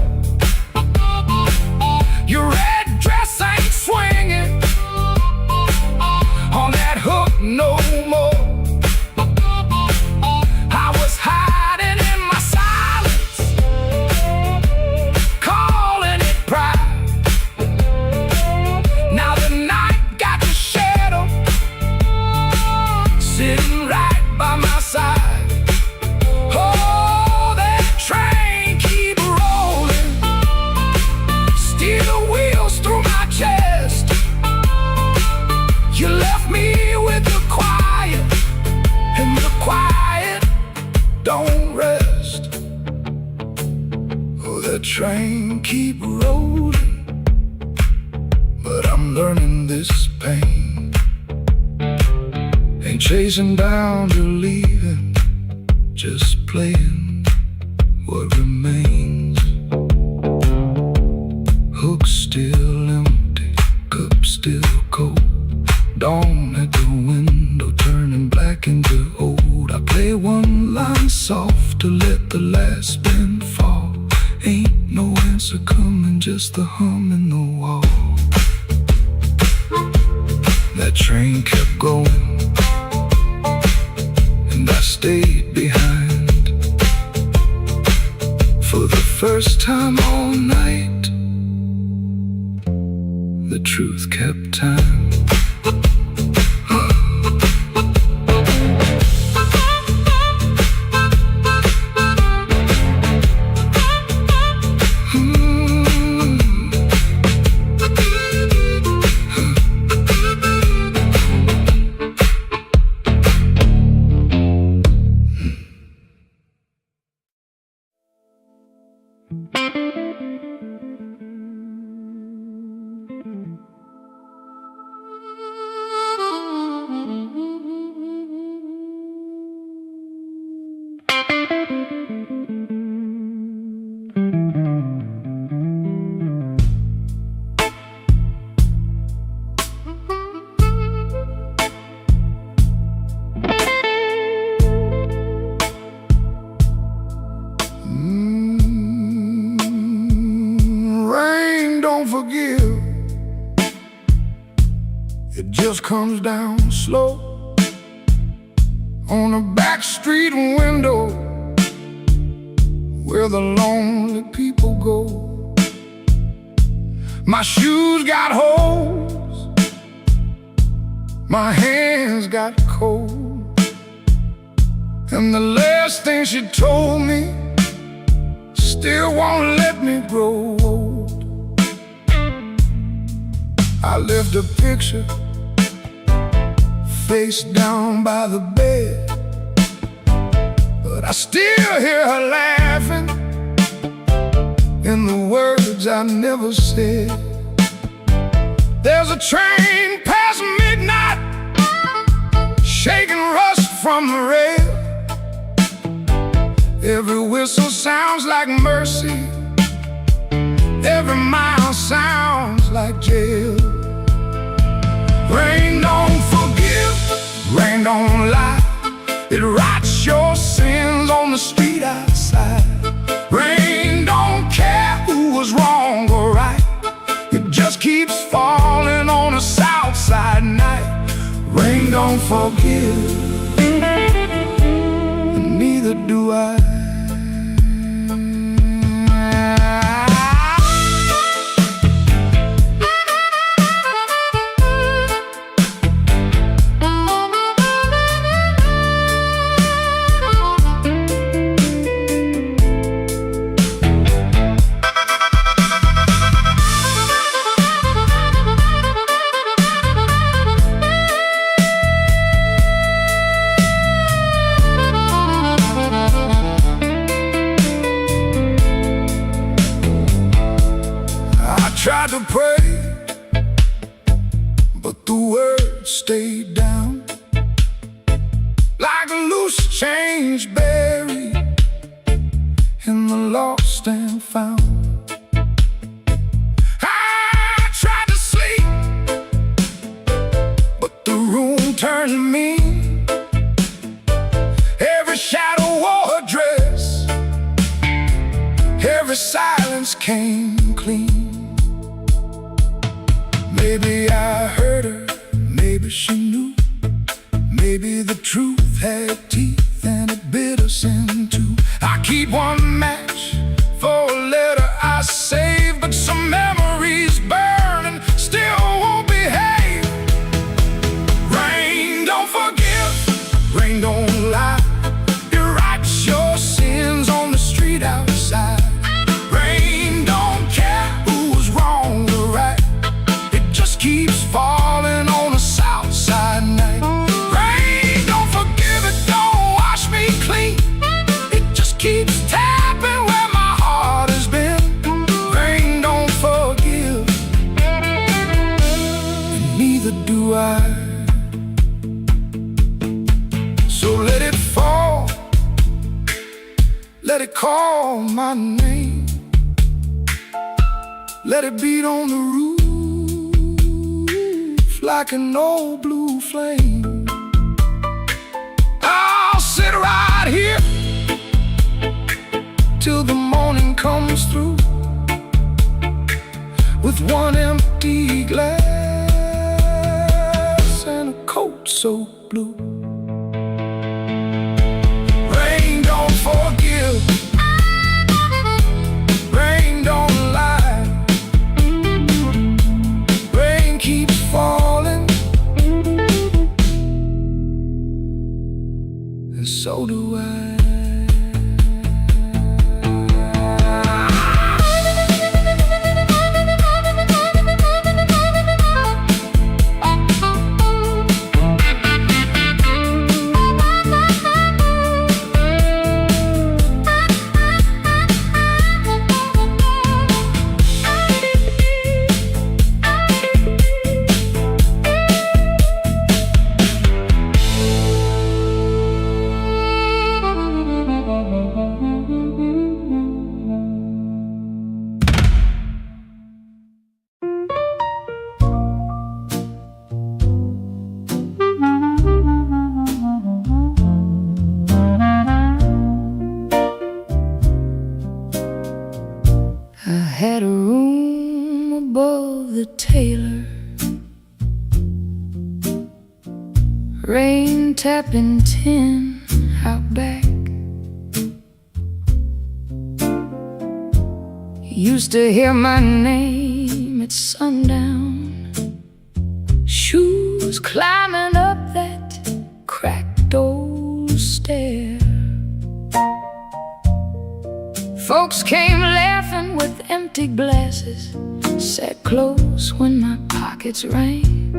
Your red dress ain't swinging on that hook no more. I was hiding in my silence, calling it pride. Now the night got the shadow sitting right by my side. Oh, that train keep rolling, steer the wheels through my chest. You left me with the quiet, and the quiet don't rest. Oh, that train keep rolling, but I'm learning this pain ain't chasing down to leaving, just playing what remains. Hook still empty, cup still cold. Dawn at the window turning black into old. I play one line soft to let the last spin fall. Ain't no answer coming, just the hum in the wall. That train kept going, and I stayed behind. For the first time all night, the truth kept time. Rain don't forgive, it just comes down slow on a back street window where the lonely people go. My shoes got holes, my hands got cold, and the last thing she told me still won't let me grow old. I left a picture face down by the bed, but I still hear her laughing in the words I never said. There's a train past midnight, shaking rust from the rail. Every whistle sounds like mercy, every mile sounds like jail. Rain don't forgive, rain don't lie, it writes your sins on the street outside. Rain don't care who was wrong or right, it just keeps falling on a south side night. Rain don't forgive, and neither do I. Tried to pray, but the words stayed down like a loose change buried in the lost and found. I tried to sleep, but the room turned mean. Every shadow wore a dress, every silence came clean. Maybe I hurt her, maybe she knew. Maybe the truth had teeth and it bit us in two. I keep one match for a letter I saved, but some memories burn and still won't behave. Rain don't forgive, rain don't lie. It writes your sins on the street outside. Rain don't care who's wrong or right. It just keeps falling on a south side night. Rain don't forgive, it don't wash me clean. It just keeps tapping where my heart has been. Rain don't forgive, and neither do I. So let it fall, let it call my name. Let it beat on the roof like an old blue flame. I'll sit right here till the morning comes through, with one empty glass and a coat so blue. Rain don't forgive, rain don't lie. Rain keeps falling, and so do I. Had a room above the tailor, rain tapping tin out back. Used to hear my name at sundown, shoes climbing up that cracked old stair. Folks came laughing with empty glasses, sat close when my pockets rang.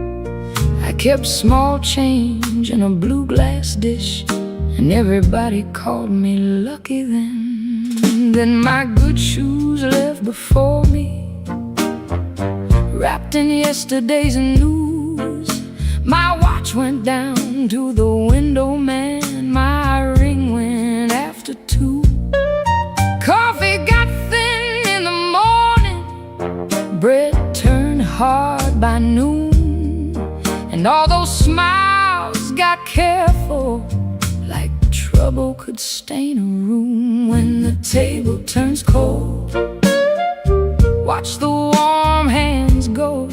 I kept small change in a blue glass dish, and everybody called me lucky then. Then my good shoes left before me, wrapped in yesterday's news. My watch went down to the window man, my ring went after 2. Coffee got thin in the morning, bread turned hard by noon, and all those smiles got careful, like trouble could stain a room. When the table turns cold, watch the warm hands go.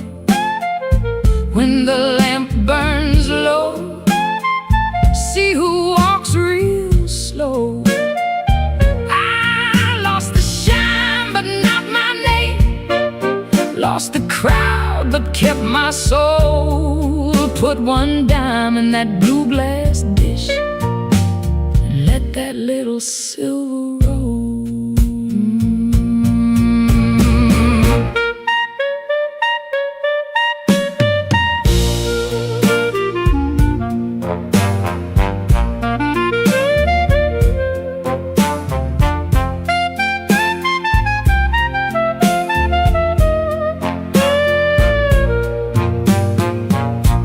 When the lamp burns low, see who walks real slow. Lost the crowd but kept my soul. Put one dime in that blue glass dish and let that little silver roll.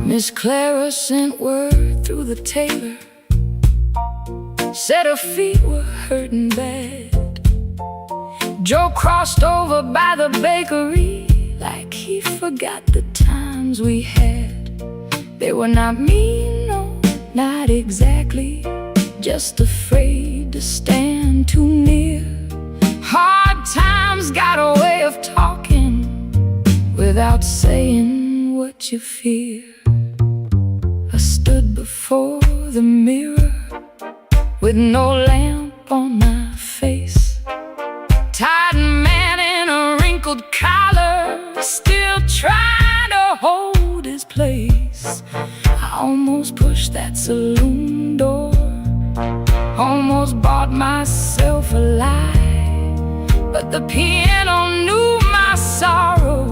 Miss Clara sent word through the tailor, said her feet were hurting bad. Joe crossed over by the bakery like he forgot the times we had. They were not mean, no, not exactly, just afraid to stand too near. Hard times got a way of talking without saying what you fear. I stood before the mirror with no lamp on my face, tired man in a wrinkled collar, still trying to hold his place. I almost pushed that saloon door, almost bought myself a lie, but the piano knew my sorrow,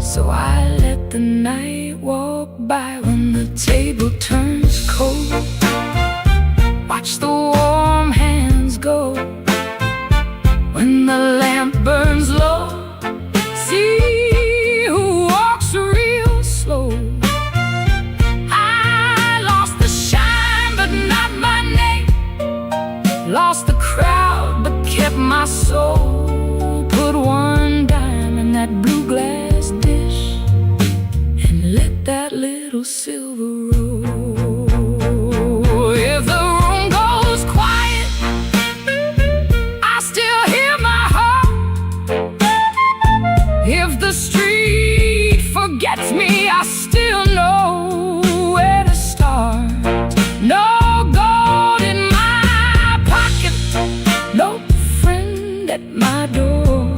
so I let the night walk by. When the table turns cold, watch the warm hands go. When the lamp burns low, see who walks real slow. I lost the shine but not my name, lost the crowd but kept my soul. Put one dime in that blue glass dish and let that little silver roll. If the room goes quiet, I still hear my heart. If the street forgets me, I still know where to start. No gold in my pocket, no friend at my door,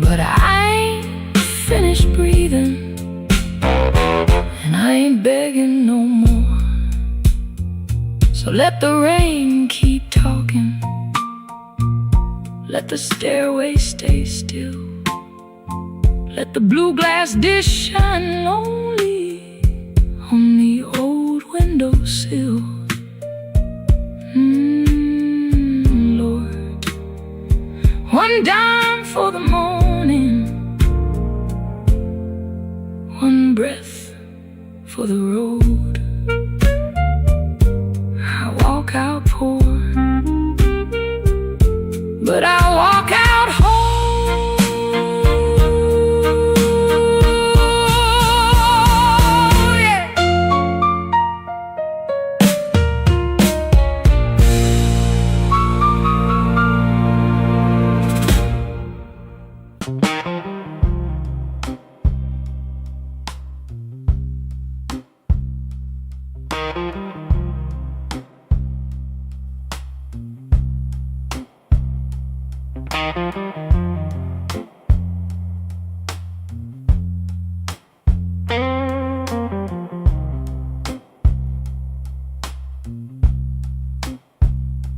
but I ain't finished breathing, and I ain't begging no more. So let the rain keep talking, let the stairway stay still, let the blue glass dish shine lonely on the old windowsill. Lord, one dime for the morning, one breath for the road. I walk out poor, but I walk out whole. Yeah.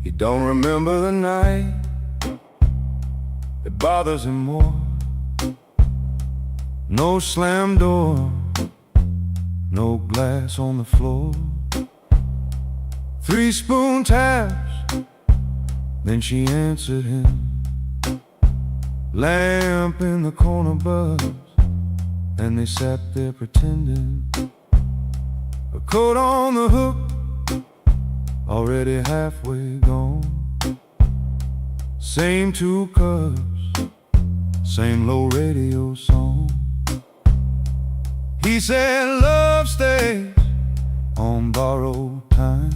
He don't remember the night that bothers him more. No slam door, no glass on the floor. 3 spoon taps, then she answered him. Lamp in the corner buzzed, and they sat there pretending. A coat on the hook, already halfway gone. Same 2 cups, same low radio song. He said love stays on borrowed time,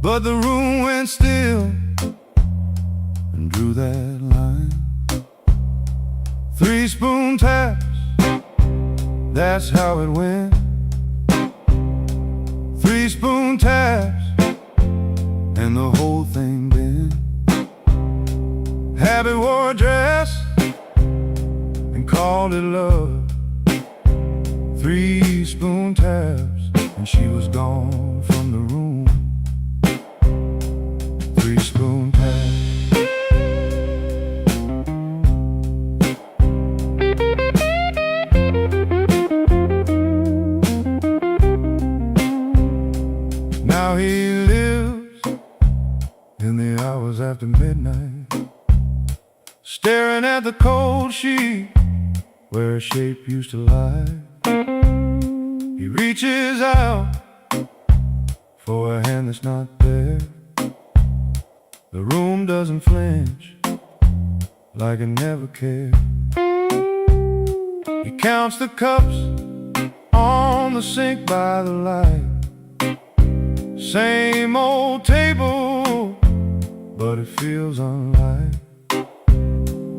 but the room went still and drew that line. 3 spoon taps, that's how it went. 3 spoon taps, and the whole thing bent. Habit wore a dress and called it love. 3 spoon taps, and she was gone from the room. 3 spoon taps. Now he lives in the hours after midnight, staring at the cold sheet where a shape used to lie. He reaches out for a hand that's not there, The room doesn't flinch, like it never cared. He counts the cups on the sink by the light. Same old table, but it feels unlike.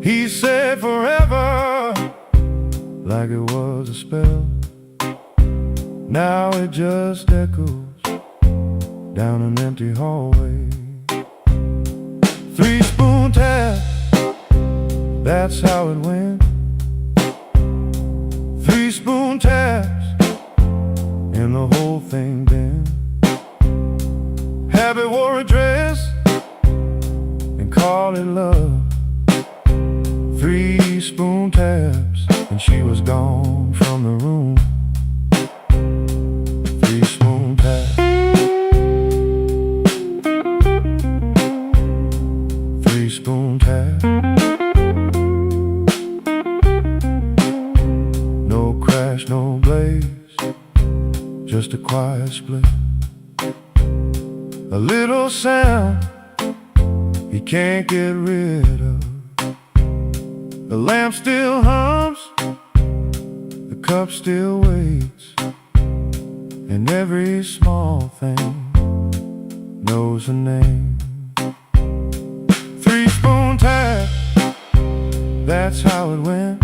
He said forever, like it was a spell. Now it just echoes down an empty hallway. 3-spoon tap, that's how it went. 3-spoon taps, and the whole thing bent. Habit wore a dress and called it love. 3-spoon taps, and she was gone from the room. 3-spoon taps. 3-spoon taps. No crash, no blaze, just a quiet split. A little sound he can't get rid of. The lamp still hums, the cup still waits, and every small thing knows a name. 3-spoon tap, that's how it went.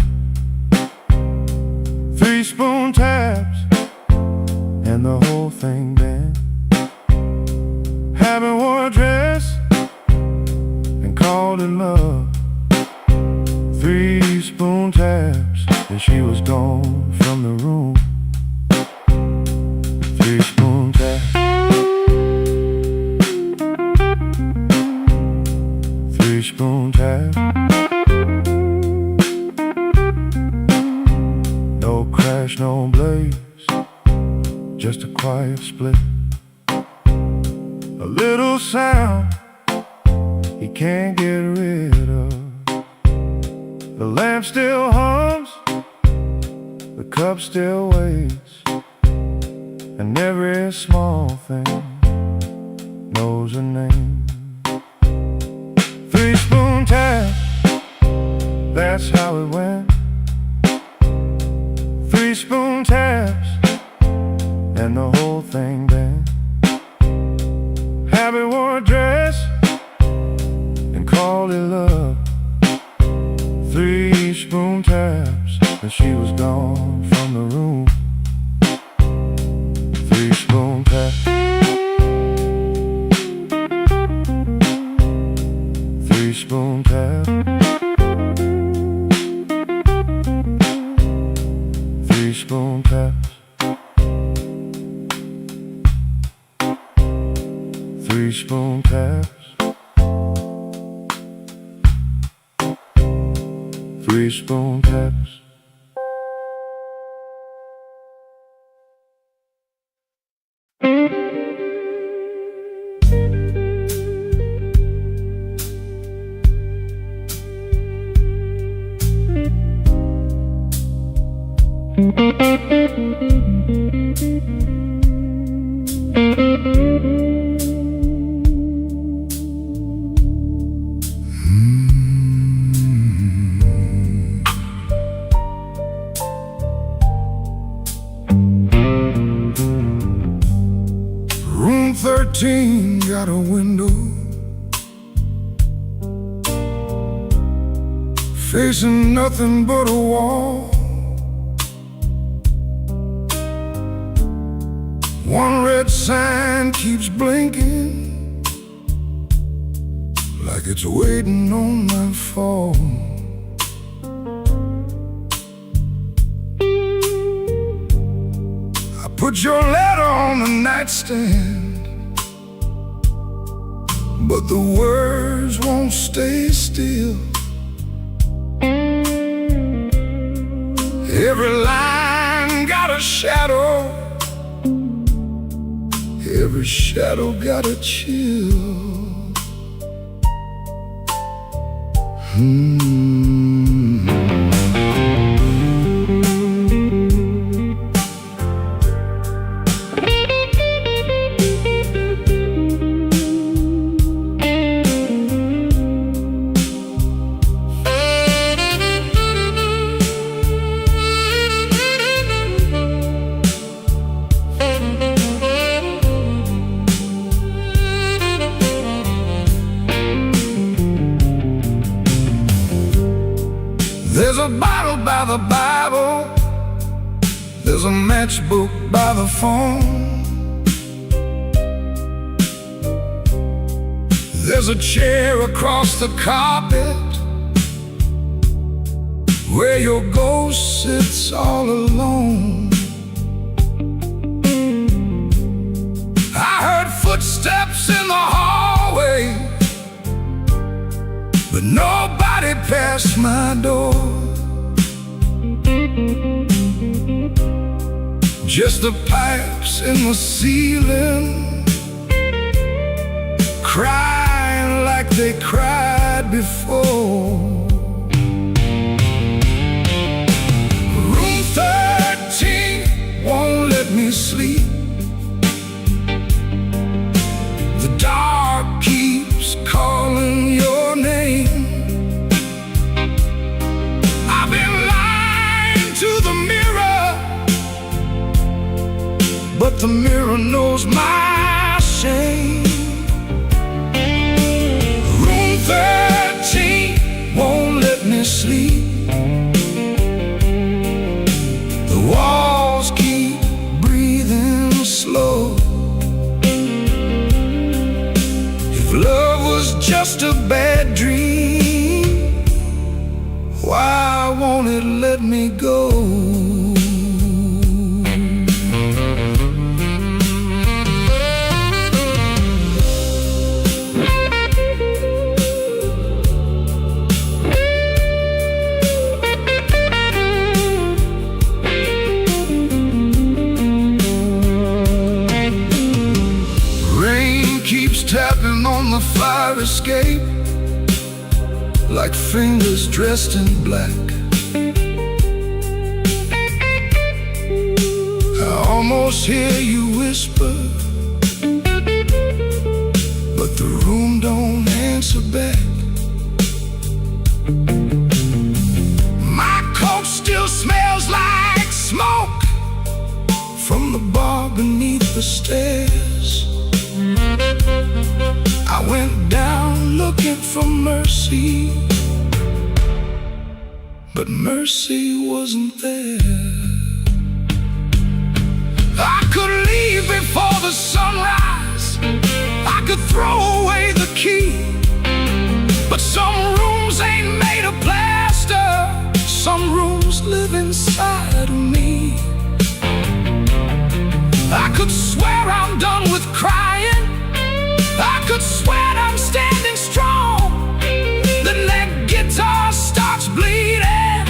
3-spoon taps, and the whole thing bent. Habit wore a dress and called it love. 3-spoon taps, and she was gone from the room. 3-spoon taps. 3-spoon taps. No crash, no blaze, just a quiet split. A little sound he can't get rid of. The lamp still hums, the cup still waits, and every small thing knows a name. 3-spoon tap, that's how it went. 3-spoon taps, and the whole thing bent. Habit wore a dress and called it love. 3-spoon taps, and she was gone from the room. 3-spoon taps. 3-spoon taps. 3-spoon taps. 3-spoon taps. 3-spoon taps. Room 13 got a window facing nothing but a wall. One red sign keeps blinking like it's waiting on my fall. I put your letter on the nightstand, but the words won't stay still. Every line got a shadow, every shadow got a chill. There's a bottle by the Bible, there's a matchbook by the phone, there's a chair across the carpet where your ghost sits all alone. I heard footsteps in the hallway, but nobody passed my door. Just the pipes in the ceiling, crying like they cried before. Room 13 won't let me sleep. The dark keeps calling your name. I've been lying to the mirror, but the mirror knows my shame. Room 13 won't let me sleep. The walls keep breathing slow. If love was just a bad dream, why won't it let me go? Tapping on the fire escape like fingers dressed in black. I almost hear you whisper, but the room don't answer back. My coat still smells like smoke from the bar beneath the stairs. I went down looking for mercy, but mercy wasn't there. I could leave before the sunrise, I could throw away the key, but some rooms ain't made of plaster, some rooms live inside of me. I could swear I'm done with crying, I could swear I'm standing strong. Then that guitar starts bleeding,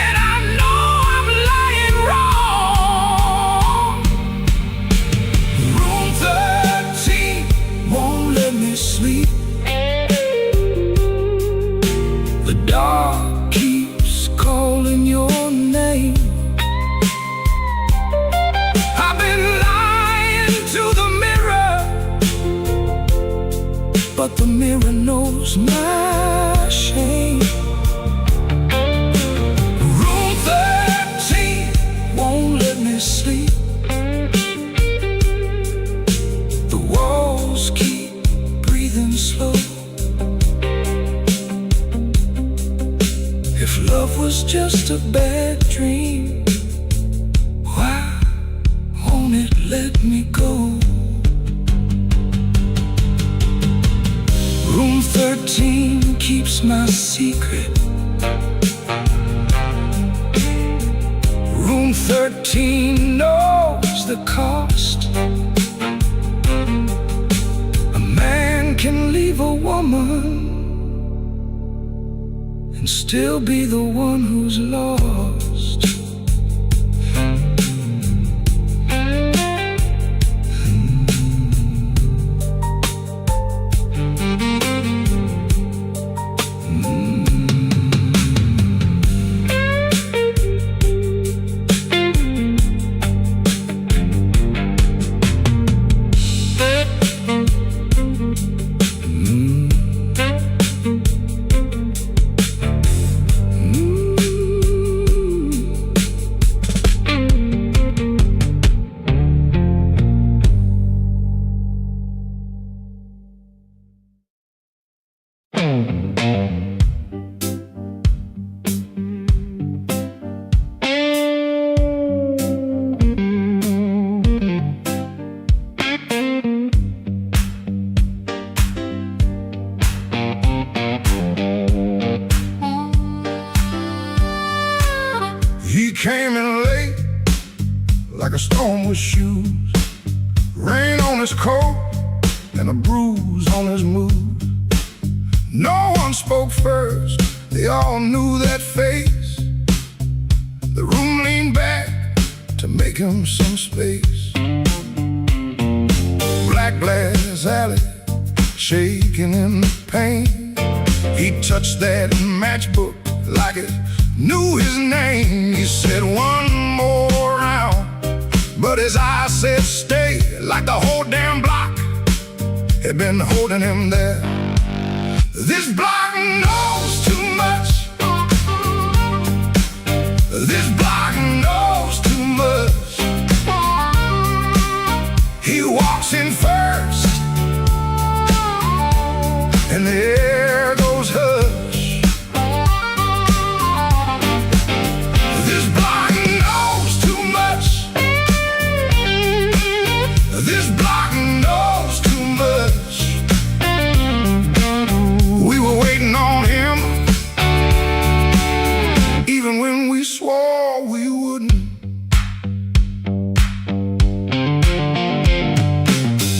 and I know I'm lying wrong. Room 13 won't let me sleep. The dark keeps calling your name. I've been lying to the mirror, but the mirror knows my shame. Room 13 won't let me sleep. The walls keep breathing slow. If love was just a bad dream, why won't it let me go? Room 13 keeps my secret. Room 13 knows the cost. A man can leave a woman and still be the one who's lost. came in late, like a storm with shoes, rain on his coat and a bruise on his mood. No one spoke first, they all knew that face. The room leaned back to make him some space. Black glass alley, shaking in the pain. He touched that matchbook like it knew his name. He said one more round, but his eyes said stay, like the whole damn block had been holding him there. This block knows too much. This block knows too much. He walks in first, and the air goes hush. This block knows too much. This block knows too much. We were waiting on him, even when we swore we wouldn't.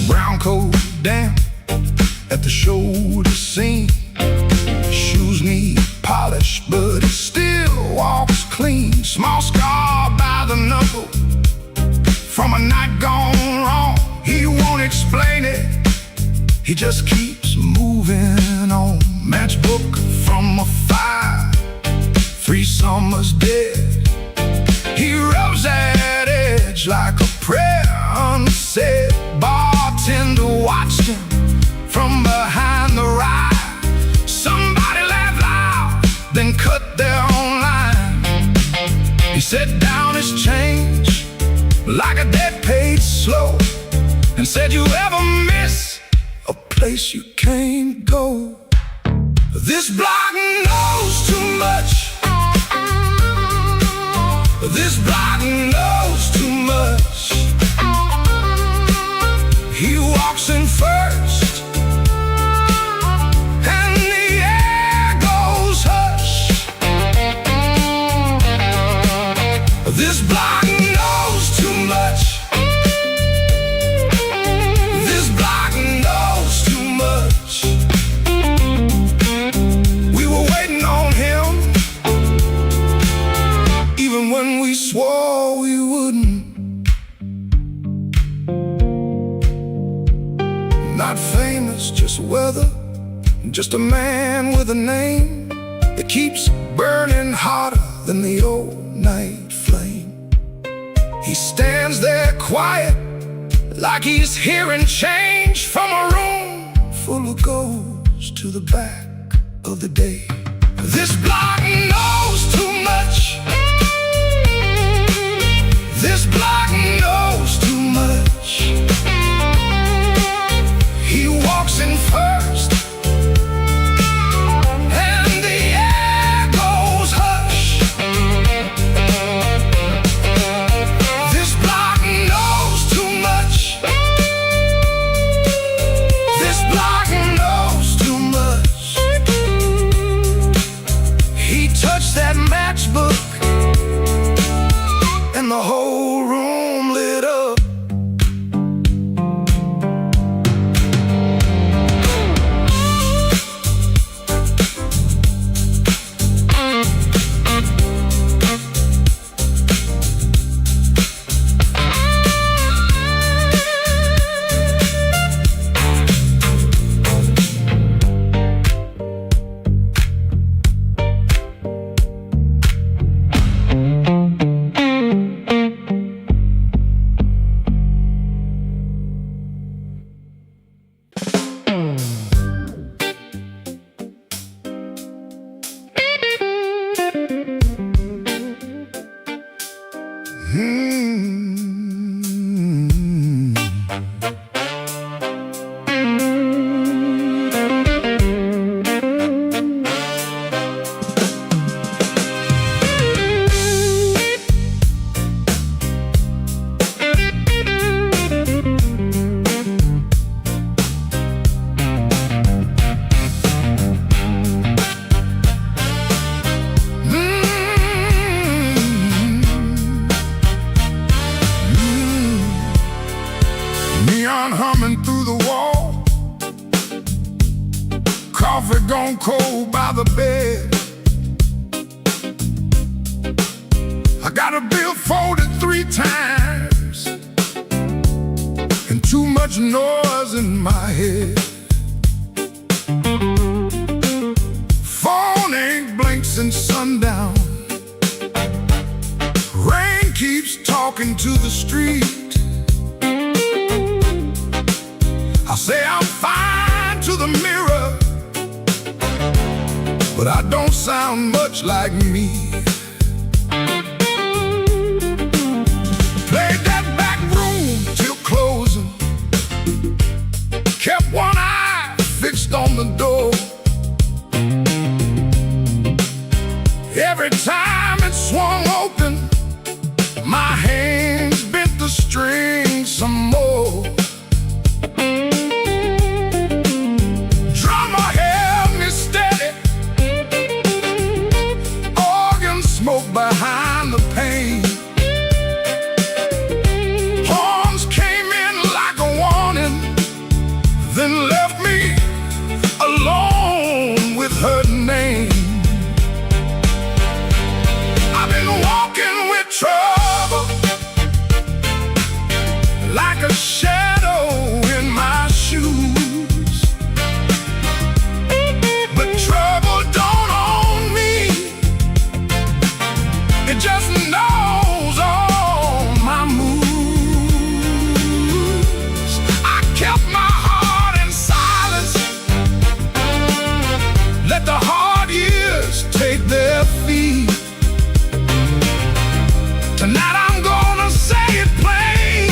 Brown coat damp at the shoulder seam, shoes need polish, but he still walks clean. Small scar by the knuckle from a night gone wrong. He won't explain it, he just keeps moving on. Matchbook from a fire, 3 summers dead. He rubs that edge like a prayer unsaid. Bartender watched him from behind the ride. Somebody laughed loud, then cut their own line. He set down his change like a debt paid slow, and said, you ever miss a place you can't go? This block knows too much. This block knows too much. He walks in first, and the air goes hush. This block knows too much. This block knows too much. We were waiting on him, even when we swore we wouldn't. Not famous, just weather, just a man with a name that keeps burning hotter than the old night flame. He stands there quiet, like he's hearing change from a room full of ghosts to the back of the day. This block knows too much. This block knows too much. He walks in first, and the air goes hush. This block knows too much. This block knows too much. He touched stone cold by the bed. I got a bill folded 3 times and too much noise in my head. Phone ain't blinked since sundown. Rain keeps talking to the street. I say I'm fine to the mirror, but I don't sound much like me. Played that back room till closing, kept one eye fixed on the door. Every time it swung open, my hands bent the strings some more. Drummer held me steady, organ smoke behind the pane. Horns came in like a warning, then left me alone with her name. I've been walking with trouble, like a shadow in my shoes. But trouble don't own me, it just knows all my moves. I kept my heart in silence, let the hard years take their feet. Tonight I'm gonna say it plain,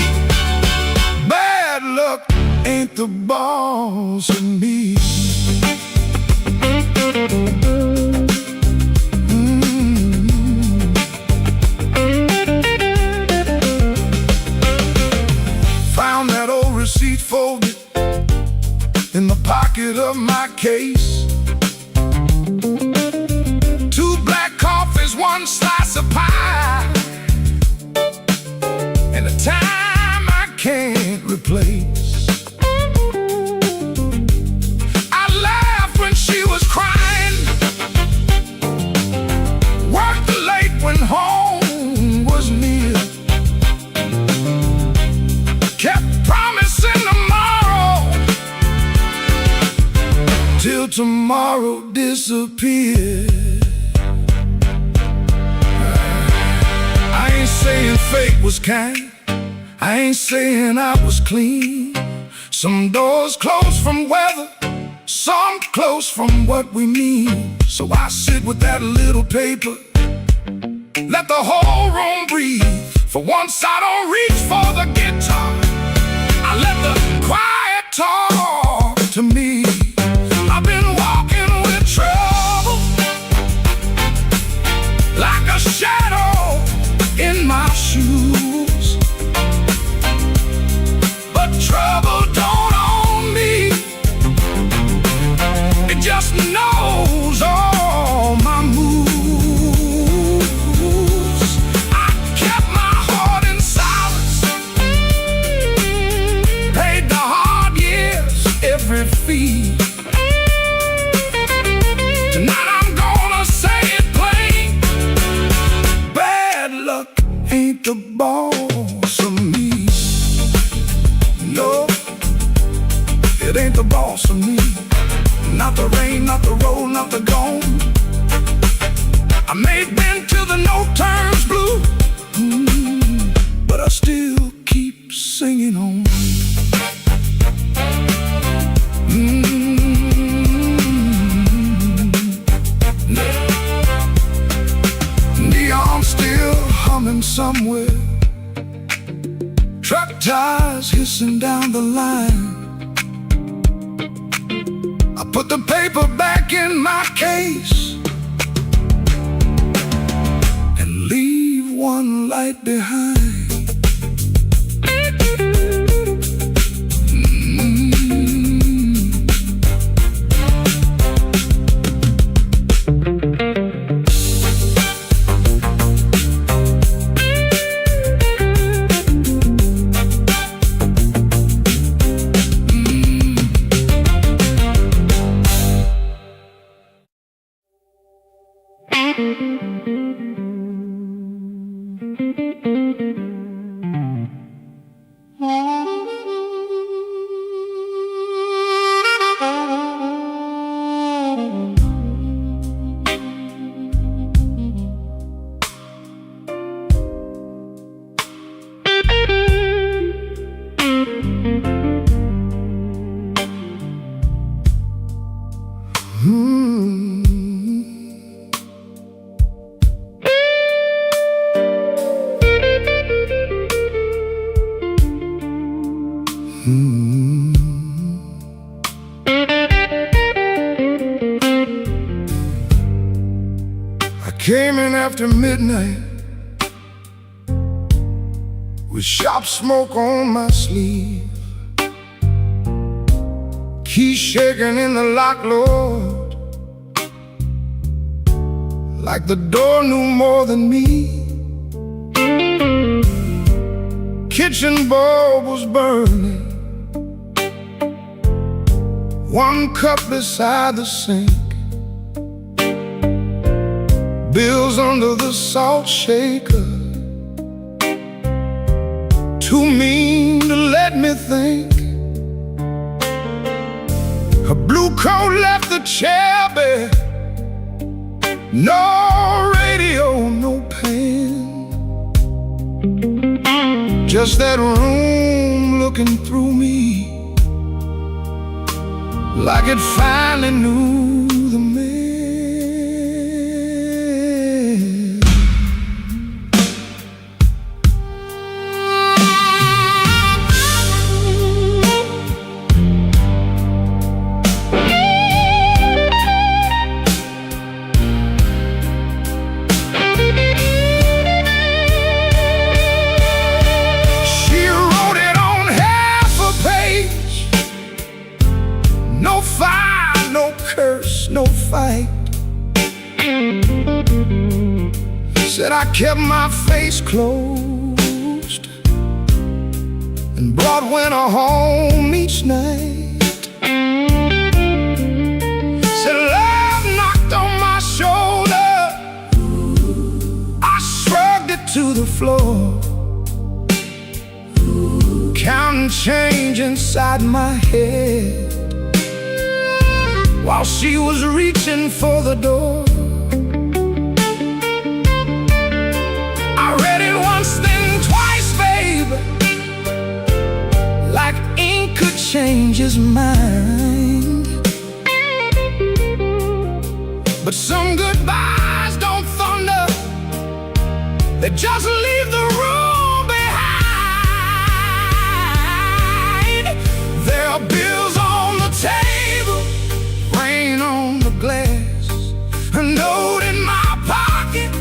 bad luck ain't the boss of me. Found that old receipt folded in the pocket of my case. 2 black coffees, 1 slice of pie, and a time I can't replace. I laughed when she was crying, worked late when home was near, kept promising tomorrow till tomorrow disappeared. I ain't saying fate was kind, I ain't saying I was clean. Some doors close from weather, some close from what we mean. So I sit with that little paper, let the whole room breathe. For once I don't reach for the guitar, I let the quiet talk to me. I've been walking with trouble, like a shadow in my shoes. But trouble don't own me, it just knows all my moves. I kept my heart in silence, paid the hard years every fee. Tonight I'm gonna say it plain, bad luck ain't the boss of me. No, it ain't the boss of me. Not the rain, not the road, not the gone. I may bend till the note turns blue, but I still keep singing on. Neon still humming somewhere, truck tires hissing down the line. I put the paper back in my case and leave one light behind. I came in after midnight with shop smoke on my sleeve, keys shaking in the lock, Lord, like the door knew more than me. Kitchen bulb was burning, one cup beside the sink, bills under the salt shaker, too mean to let me think. Her blue coat left the chair bare, no radio, no pen, just that room looking through me like it finally knew the man. No fire, no curse, no fight. Said I kept my face closed and brought winter home each night. Said love knocked on my shoulder, I shrugged it to the floor, counting change inside my head while she was reaching for the door. I read it once, then twice, babe, like ink could change his mind. But some goodbyes don't thunder, they just leave the room behind. There are bills on the table, rain on the glass, a note in my pocket,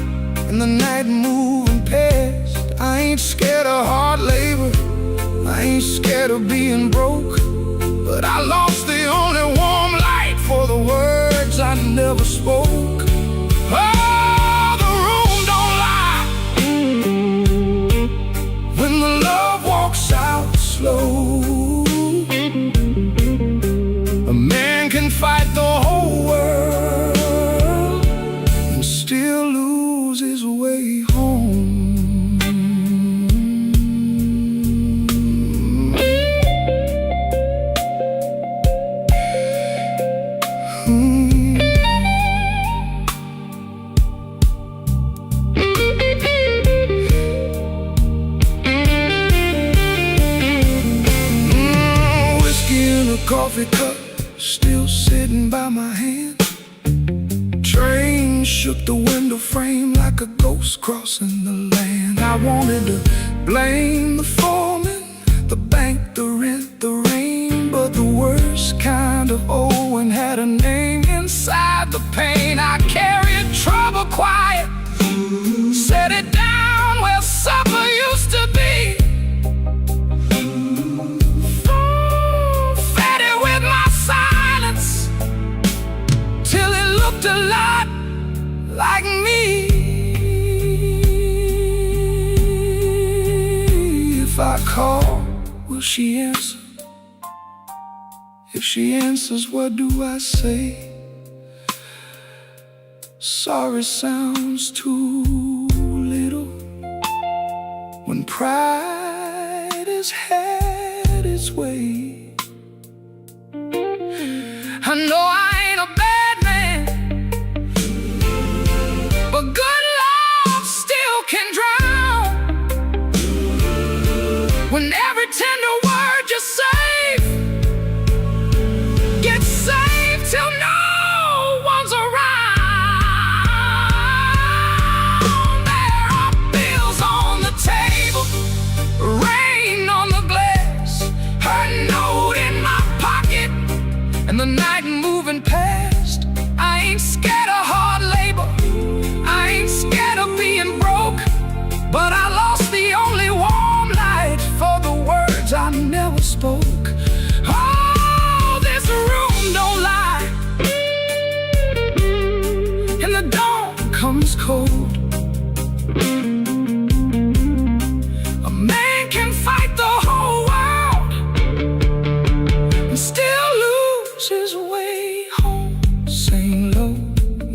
and the night moving past. I ain't scared of hard labor, I ain't scared of being broke, but I lost the only warm light for the words I never spoke. Oh, the room don't lie when the love walks out slow. A man can fight the whole world and still lose his way home. Whiskey in a coffee cup, still sitting by my hand. Train shook the window frame like a ghost crossing the land. I wanted to blame the foreman, the bank, the rent, the rain, but the worst kind of Owen had a name inside the pain. I carried trouble quiet, set it down where supper used to be. Fed it with my silence till it looked a lot like me. If I call, will she answer? If she answers, what do I say? Sorry sounds too little when pride has had its way. I know I ain't a bad man, but good love still can drown. When every tender word you save gets saved till no one's around. There are bills on the table, rain on the glass, her note in my pocket, and the night moving past. I ain't scared of hard labor, I ain't scared of being broke, but I lost the only warm light for the words I never spoke. Oh, this room don't lie, and the dawn comes cold. A man can fight the whole world and still lose his way home. Sing low,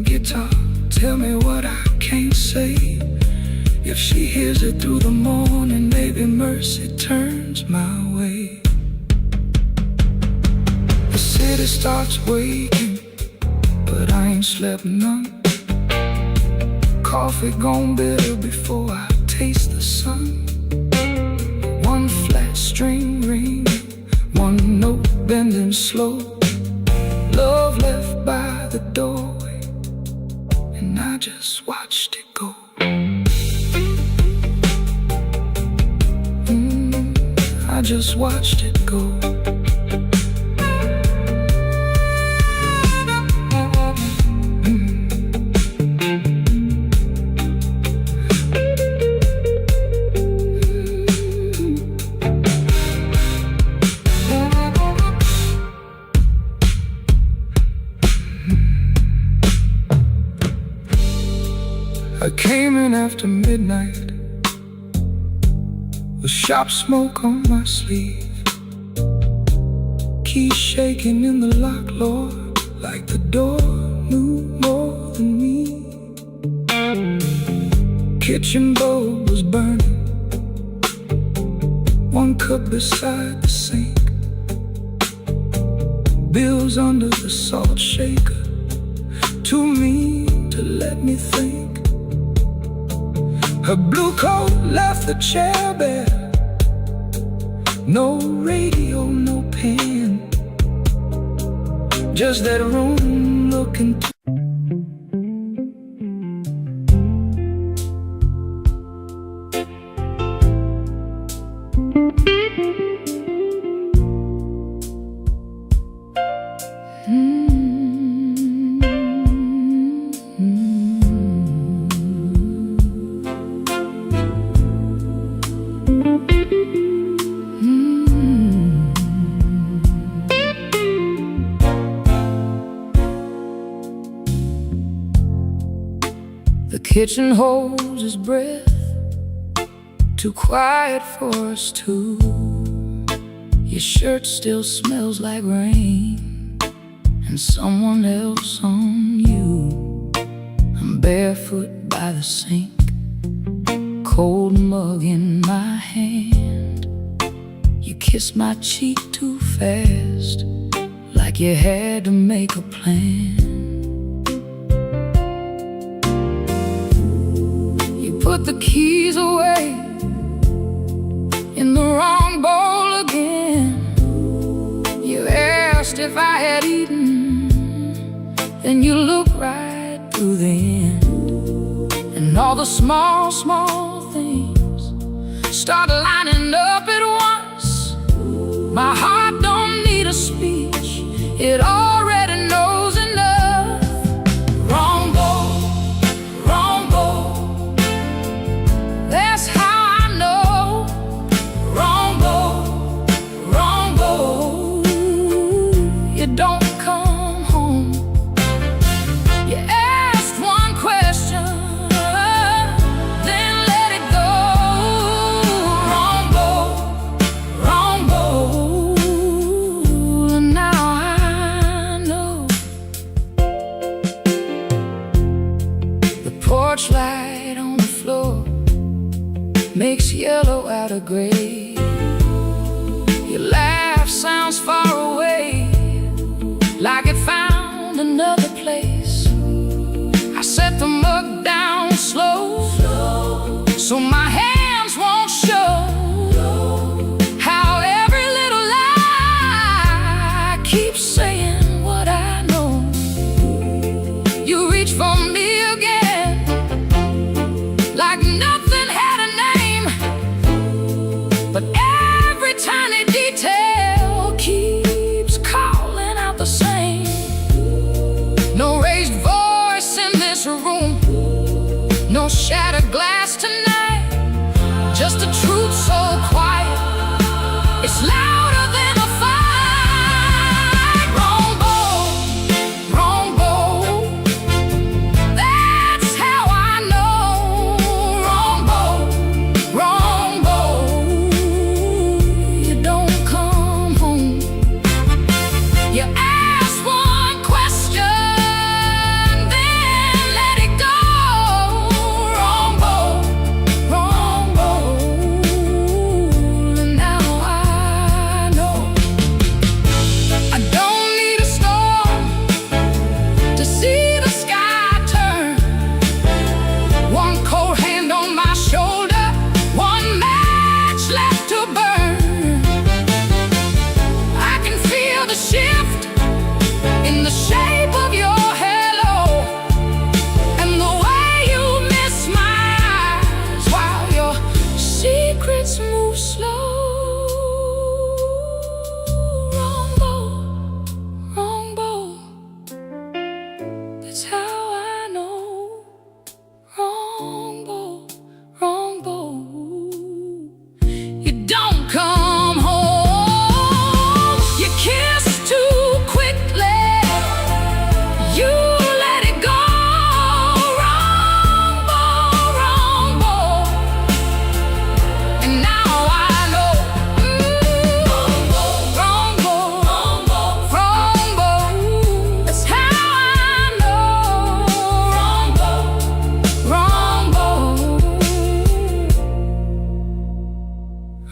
guitar, tell me what I can't say. If she hears it through the morning, maybe mercy turns my way. The city starts waking, but I ain't slept none. Coffee gone bitter before I taste the sun. One flat string ring, one note bending slow. Love left by the doorway, and I just watched it go. I just watched it go. I came in after midnight with sharp smoke on my sleeve, keys shaking in the lock, Lord, like the door knew more than me. Kitchen bulb was burning, one cup beside the sink, bills under the salt shaker, too mean to let me think. Her blue coat left the chair bare, no radio, no pen, just that room looking The kitchen holds his breath, too quiet for us two. Your shirt still smells like rain and someone else on you. I'm barefoot by the sink, cold mug in my hand. You kissed my cheek too fast, like you had to make a plan. Put the keys away in the wrong bowl again. You asked if I had eaten, then you looked right through the end. And all the small, small things start lining up at once. My heart don't need a speech, it already knows enough. Wrong bowl, wrong bowl, that's how I know. Wrong bowl, wrong bowl, you don't come home. You asked one question, then let it go. Wrong bowl, and now I'm porch light on the floor makes yellow out of gray. Your laugh sounds far away, like it found another place. I set the mug down slow, so my hands won't show how every little lie keeps saying what I know. You reach for me again, like nothing had a name, but every tiny detail keeps calling out the same. No raised voice in this room, no shattered glass tonight, just a truth so quiet, it's louder than a fight. Wrong bow, wrong bow, that's how I know. Wrong bow, you don't come home. You ask one question, then let it go. Wrong bow, and now I know. I don't need a storm to see the sky turn. One cold hand on my shoulder, one match left to burn. I can feel the shift in the shape of your halo, and the way you miss my eyes while your secrets move slow. Wrong bow, that's how I know. Wrong bow, you don't come home. You kiss too quickly, you let it go. Wrong bow, and now I know. Wrong bow, that's how I know. Wrong bow,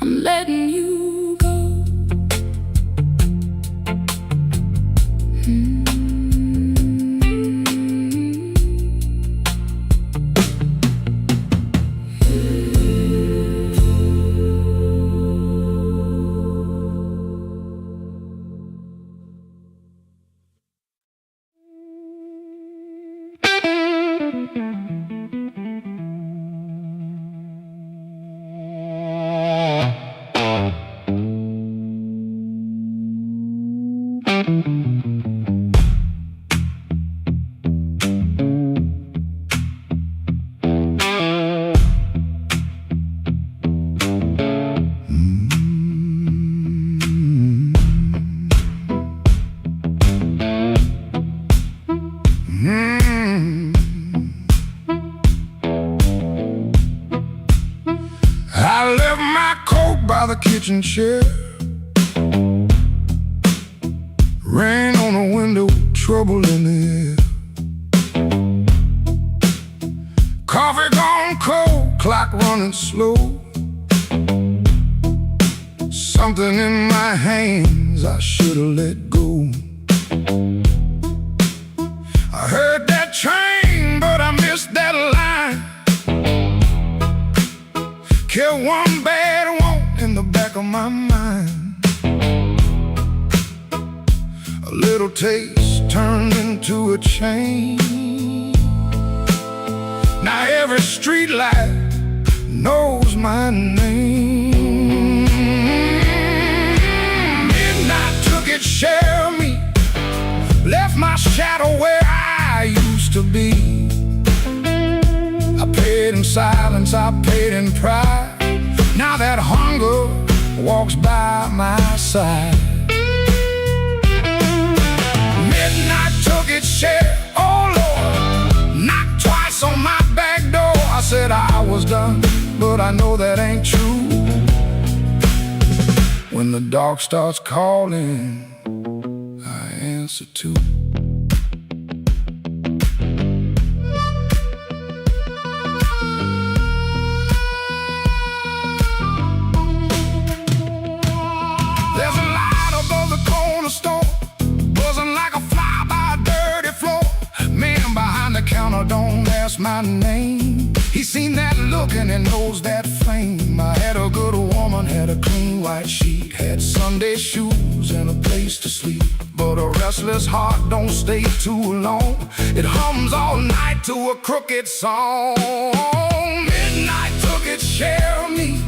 I'm letting you go. I left my coat by the kitchen chair. Rain on the window, trouble in the air. Coffee gone cold, clock running slow. Something in my hands I should've let go. I heard that train, but I missed that line. Kept one bad want in the back of my mind. A little taste turned into a chain. Now every street light knows my name. Midnight took its share of me, left my shadow where I used to be. I paid in silence, I paid in pride. Now that hunger walks by my side. Midnight took its share, oh Lord, knocked twice on my back door. I said I was done, but I know that ain't true. When the dark starts calling, I answer too. That's my name. He seen that look and he knows that flame. I had a good woman, had a clean white sheet, had Sunday shoes and a place to sleep. But a restless heart don't stay too long. It hums all night to a crooked song. Midnight took its share of me,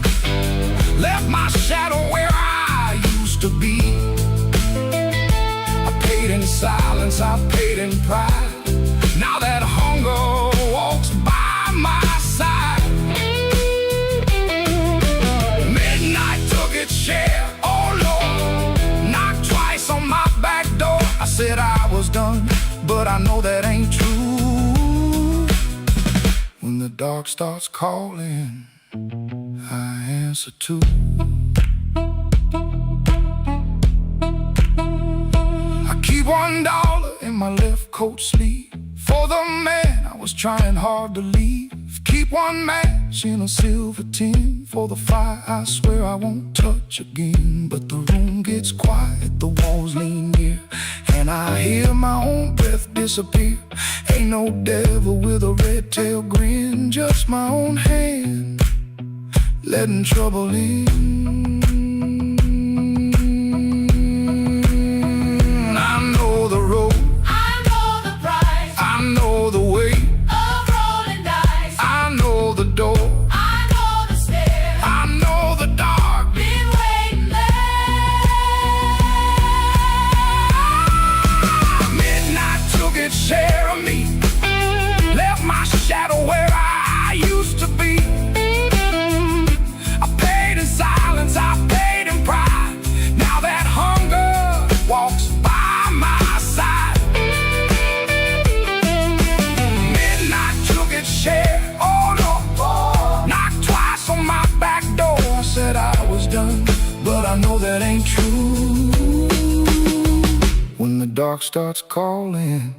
left my shadow where I used to be. I paid in silence, I paid in pride. Now that hunger walks by my side. Midnight took its share, oh Lord, knocked twice on my back door. I said I was done, but I know that ain't true. When the dark starts calling, I answer too. I keep $1 in my left coat sleeve for the man I was trying hard to leave. Keep one match in a silver tin for the fire I swear I won't touch again. But the room gets quiet, the walls lean near, and I hear my own breath disappear. Ain't no devil with a red tail grin, just my own hand letting trouble in. I know the road, I know the price I know the way, of rolling dice. I know the door, I know the stairs, I know the dark. been waiting there. Midnight took its share of me, left my shadow where I used to be. I paid in silence, I paid in pride. Now that hunger walks by my side. Midnight took its share, oh no, knocked twice on my back door. I said I was done, but I know that ain't true. When the dark starts calling,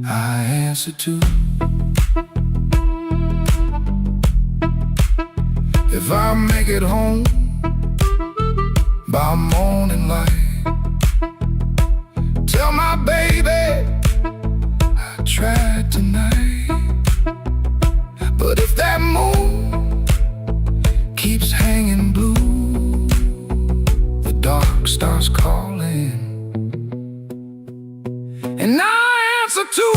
I answer too. If I make it home by morning light, tell my baby I tried tonight. But if that moon keeps hanging blue, the dark starts calling, and I answer too.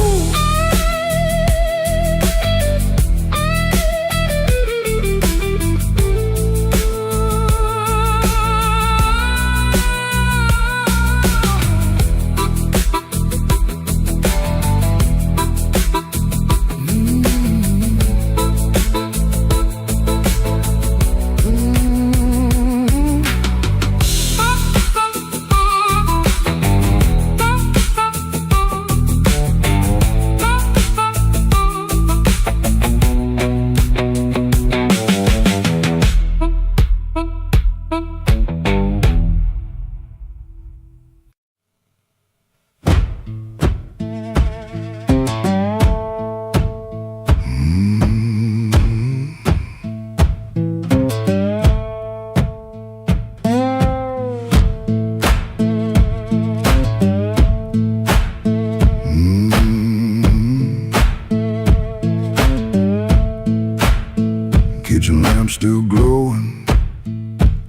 Kitchen lamp still glowing,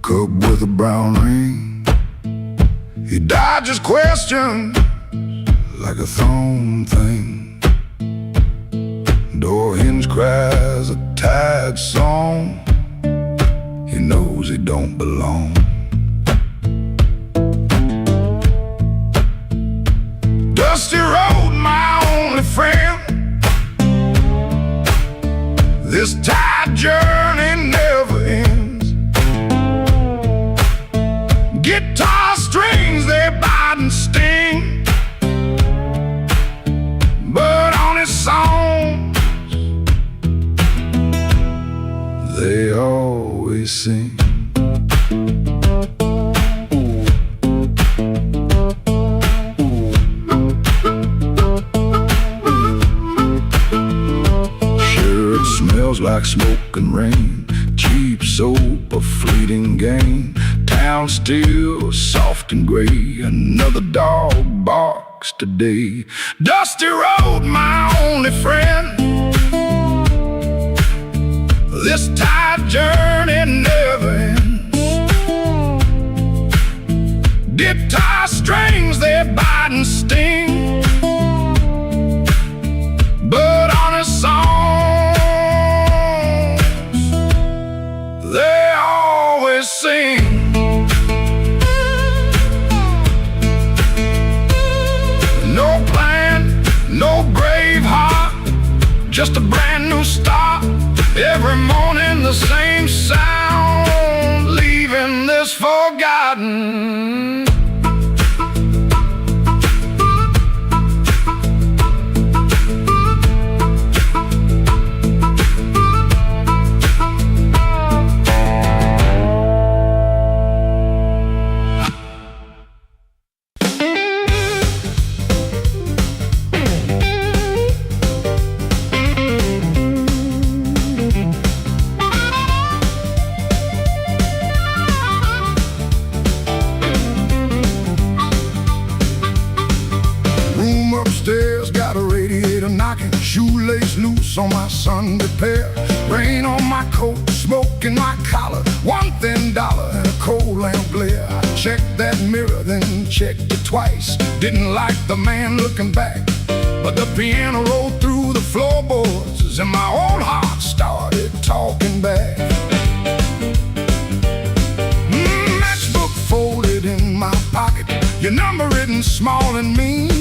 cup with a brown ring. He dodges questions like a thrown thing. Door hinge cries a tired song. He knows he don't belong. Dusty road, my only friend. This tide journey never ends. Guitar strings, they bite and sting, but on his songs they always sing. Smells like smoke and rain, cheap soap, a fleeting gain. Town still soft and gray, another dog barks today. Dusty road, my only friend. new start. Every morning the same sound, leaving this forgotten. Upstairs got a radiator knocking, shoelace loose on my Sunday pair, rain on my coat, smoke in my collar, one thin dollar and a cold lamp glare. I checked that mirror, then checked it twice. Didn't like the man looking back, but the piano rolled through the floorboards and my old heart started talking back. Matchbook folded in my pocket, your number written small and mean.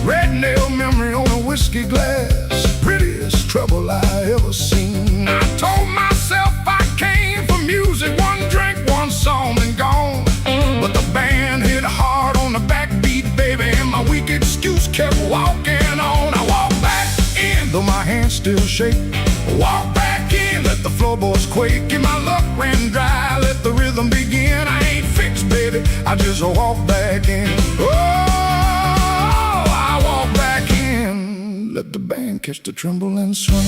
Red nail memory on a whiskey glass, prettiest trouble I ever seen. I told myself I came for music, one drink, one song and gone. But the band hit hard on the backbeat, baby, and my weak excuse kept walking on. I walked back in, though my hands still shake. Walk back in, let the floorboards quake, and my luck ran dry, let the rhythm begin. I ain't fixed, baby, I just walk back in. Let the band catch the tremble and swing.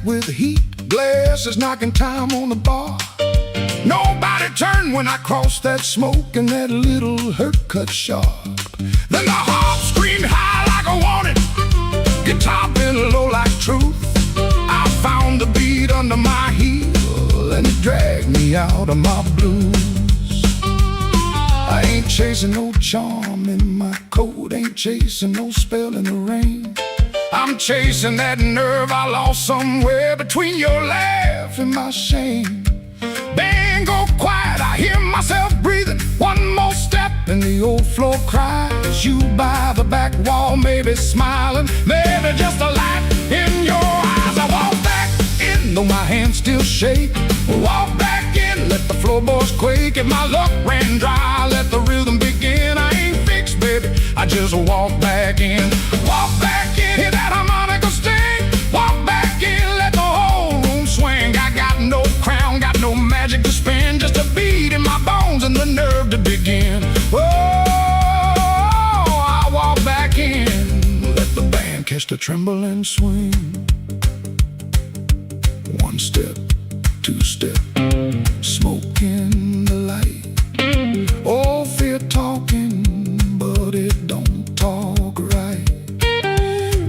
With heat, glasses knocking time on the bar. Nobody turned when I crossed that smoke, and that little hurt cut sharp. Then the harp screamed high like a warning, guitar bent low like truth. I found the beat under my heel, and it dragged me out of my blues. I ain't chasing no charm in my coat, ain't chasing no spell in the rain. I'm chasing that nerve I lost somewhere between your laugh and my shame. Band go quiet, I hear myself breathing. One more step and the old floor cries. You by the back wall, maybe smiling, maybe just a light in your eyes. I walk back in, though my hands still shake. Walk back in, let the floorboards quake. If my luck ran dry, let the rhythm begin. I ain't fixed, baby, I just walk back in. Walk back in, hear that harmonica sting. Walk back in, let the whole room swing. I got no crown, got no magic to spin, just a beat in my bones and the nerve to begin. Oh, I walk back in, let the band catch the tremble and swing. One step, two step, smoke in the light. Oh, fear talking, but it don't talk right.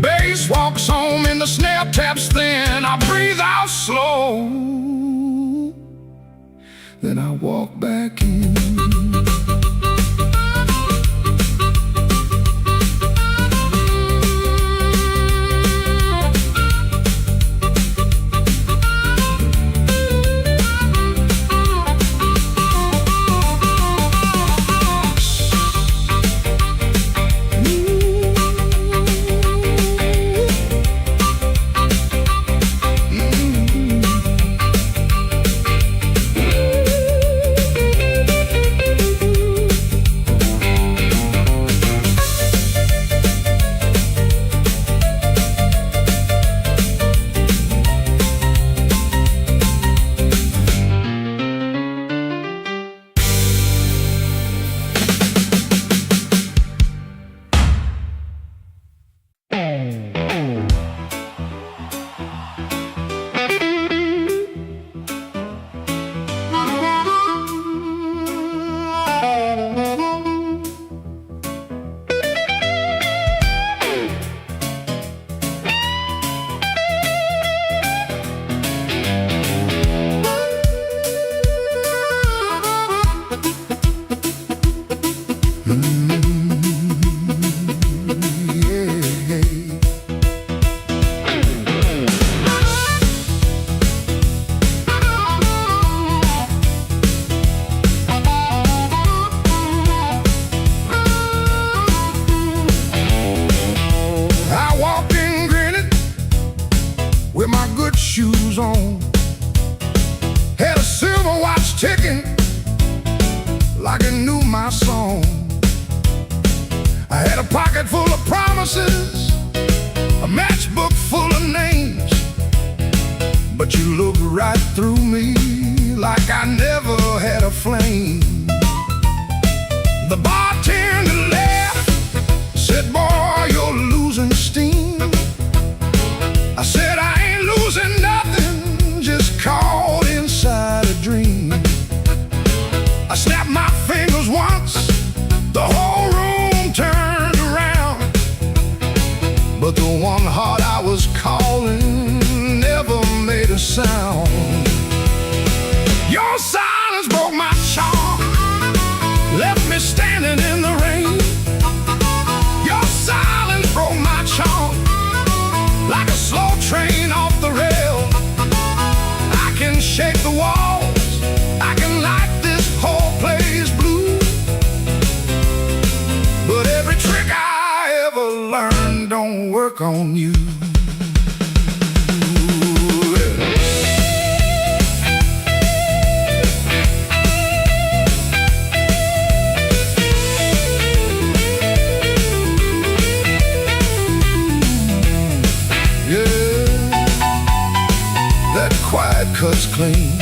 Bass walks home and the snare taps thin. I breathe out slow, then I walk back in. promises, a matchbook full of names, but you look right through me like I never had a flame. The bartender laughed, said, boy, you're losing steam. I said, I ain't losing nothing, just caught inside a dream. I snapped my fingers once, the whole room turned around, but the one heart I was calling never made a sound. Your silence broke my charm, left me standing in the rain. Your silence broke my charm, like a slow train off the rail. I can shake the walls, I can light this whole place blue, but every trick I ever learned don't work on you. Quiet cuts clean.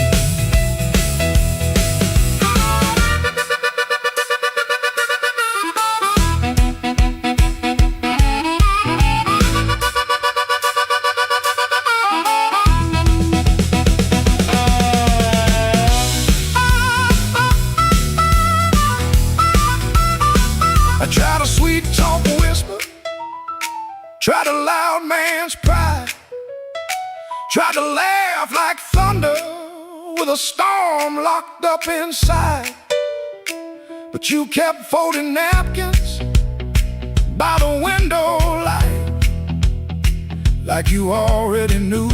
I tried a sweet talk whisper, tried a loud man's pride, tried to laugh like thunder with a storm locked up inside, but you kept folding napkins by the window light, like you already knew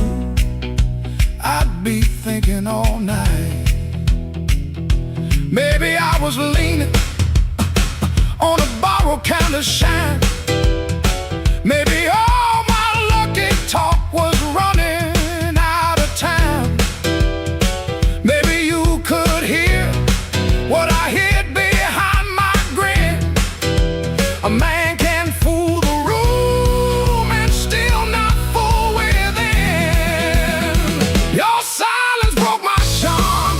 I'd be thinking all night. Maybe I was leaning on a borrowed kind of shine. Maybe all my lucky talk was running out of time. Maybe you could hear what I hid behind my grin. A man can fool the room and still not fool within. Your silence broke my charm,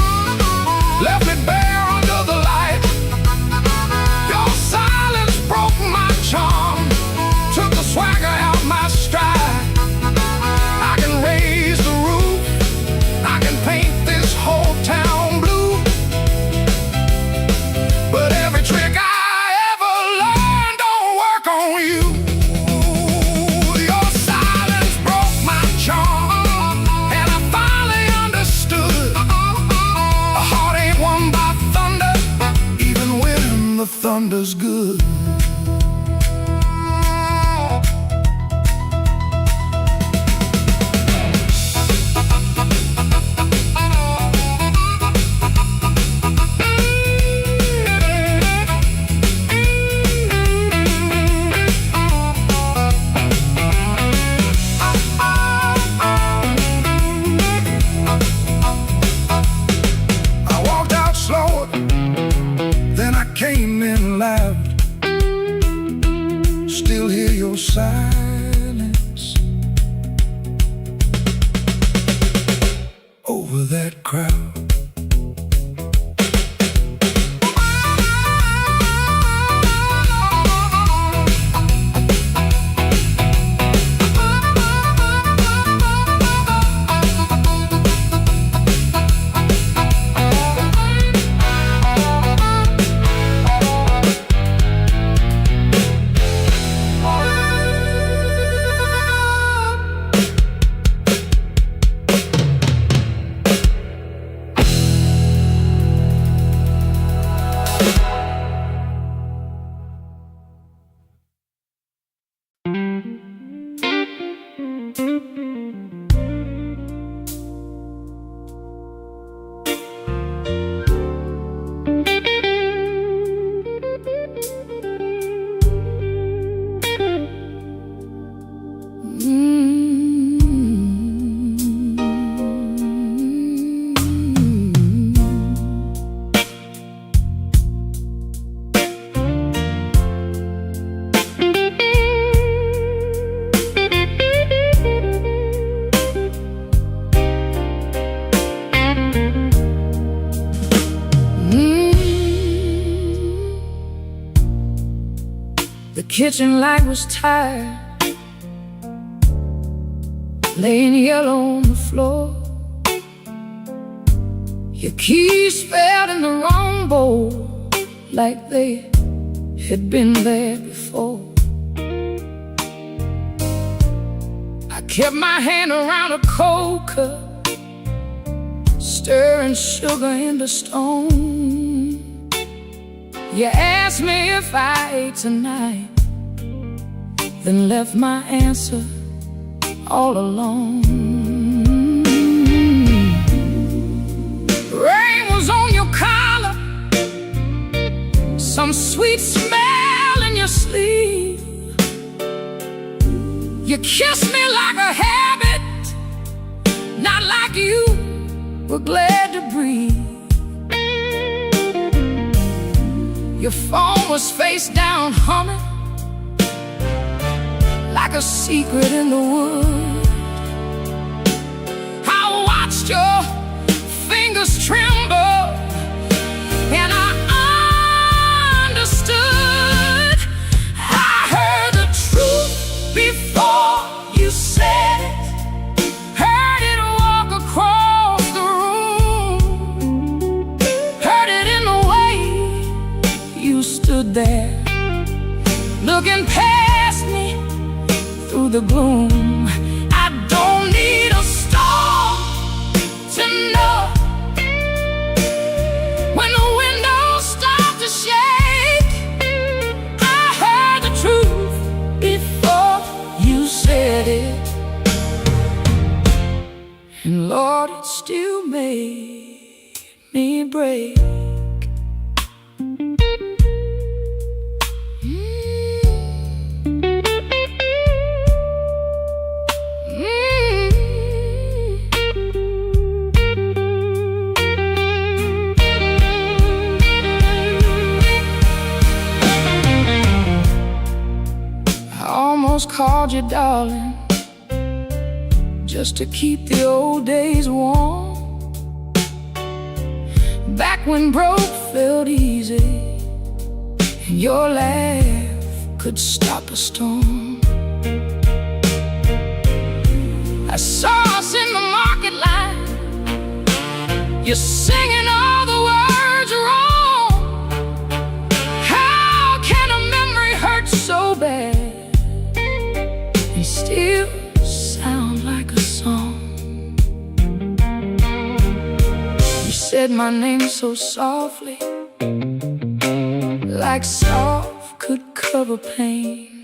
left me bare under the light. Your silence broke my charm, took the swagger out my stride. I can raise the roof, I can paint this whole town blue, but every trick I ever learned don't work on you. Your silence broke my charm, and I finally understood a heart ain't won by thunder, even when the thunder's good. I walked out slower, then I came in loud. Still hear your silence over that crowd. kitchen light was tired, laying yellow on the floor. Your keys spelled in the wrong bowl, like they had been there before. I kept my hand around a cold cup, stirring sugar into stone. You asked me if I ate tonight, then left my answer all alone. Rain was on your collar, some sweet smell in your sleeve. You kissed me like a habit, not like you were glad to breathe. Your phone was face down humming, like a secret in the woods. I watched your fingers tremble, and I understood. I heard the truth before you said it, heard it walk across the room, heard it in the way you stood there, looking past me through the gloom. I don't need a storm to know when the windows start to shake. I heard the truth before you said it, and Lord, it still made me break. Called you darling, just to keep the old days warm, back when broke felt easy and your laugh could stop a storm. I saw us in the market line, you're singing all the words wrong. How can a memory hurt so bad, still sound like a song? You said my name so softly, like soft could cover pain,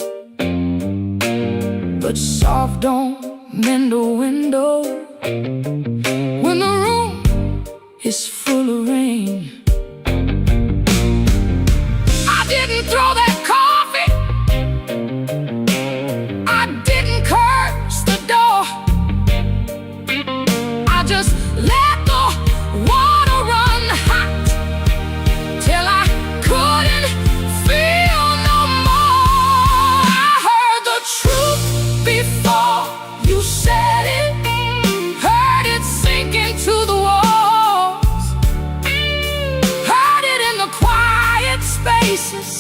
but soft don't mend a window when the room is full of rain. I didn't throw that coffee, just let the water run hot till I couldn't feel no more. I heard the truth before you said it, heard it sink into the walls, heard it in the quiet spaces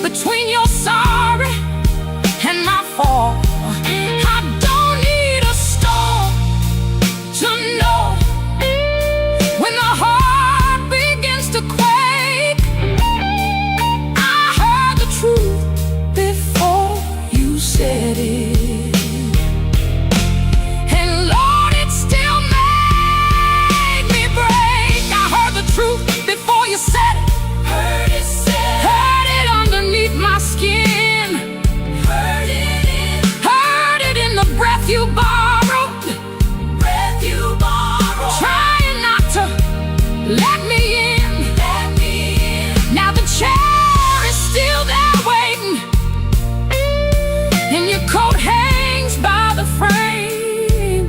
between your sorry and my fall. To know when the heart begins to quake. I heard the truth before you said it, and Lord, it still made me break. I heard the truth before you said it, heard it underneath my skin, heard it in the breath you borrowed, trying not to let me in. Now the chair is still there waiting, and your coat hangs by the frame,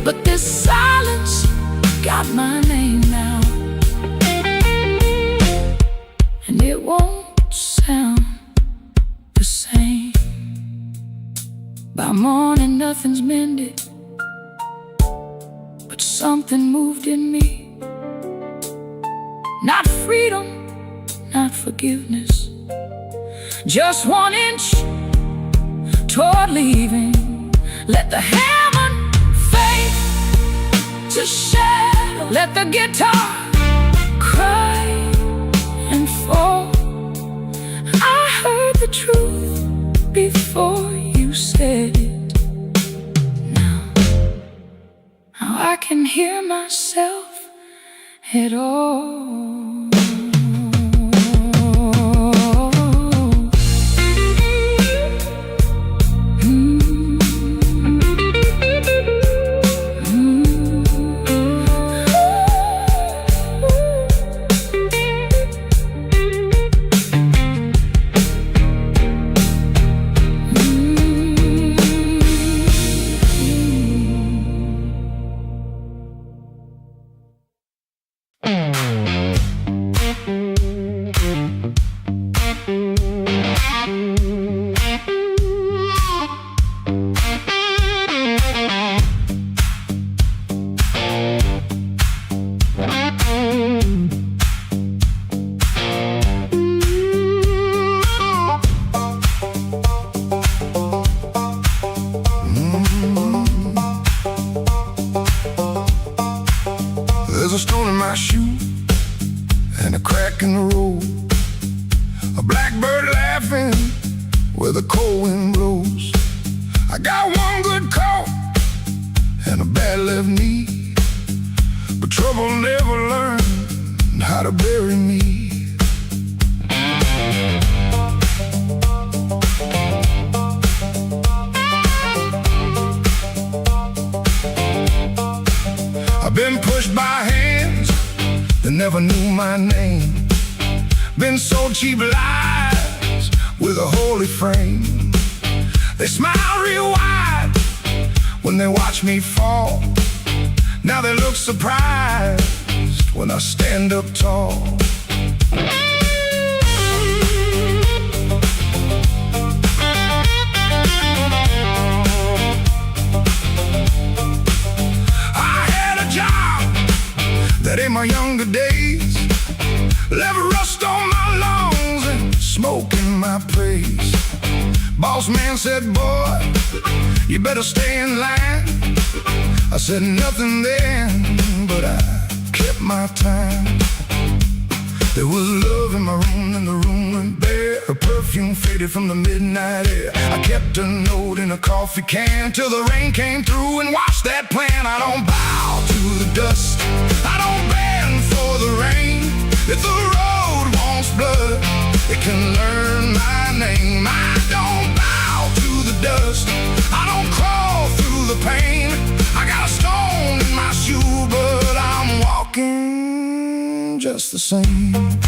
but this silence got my name now, and it won't sound the same. By morning nothing's mended, something moved in me. Not freedom, not forgiveness. Just 1 inch toward leaving. Let the hammer fade to shadow. Let the guitar cry and fall. I heard the truth before you said it. Now I can hear myself at all. There's a stone in my shoe and a crack in the road, a blackbird laughing where the cold wind blows. I got one good coat and a bad left knee, but trouble never learned how to bury me. I've been pushed by hands that never knew my name, been sold cheap lies with a holy frame. They smile real wide when they watch me fall. Now they look surprised when I stand up tall. That in my younger days left rust on my lungs and smoke in my praise. Boss man said, boy, you better stay in line. I said nothing then, but I kept my time. There was love in my room and the room went bare. Her perfume faded from the midnight air. I kept a note in a coffee can till the rain came through and washed that plan. I don't bow to the dust, I don't bend for the rain. If the road wants blood, it can learn my name. I don't bow to the dust, I don't crawl through the pain. I got a stone in my shoe, but I'm walking just the same.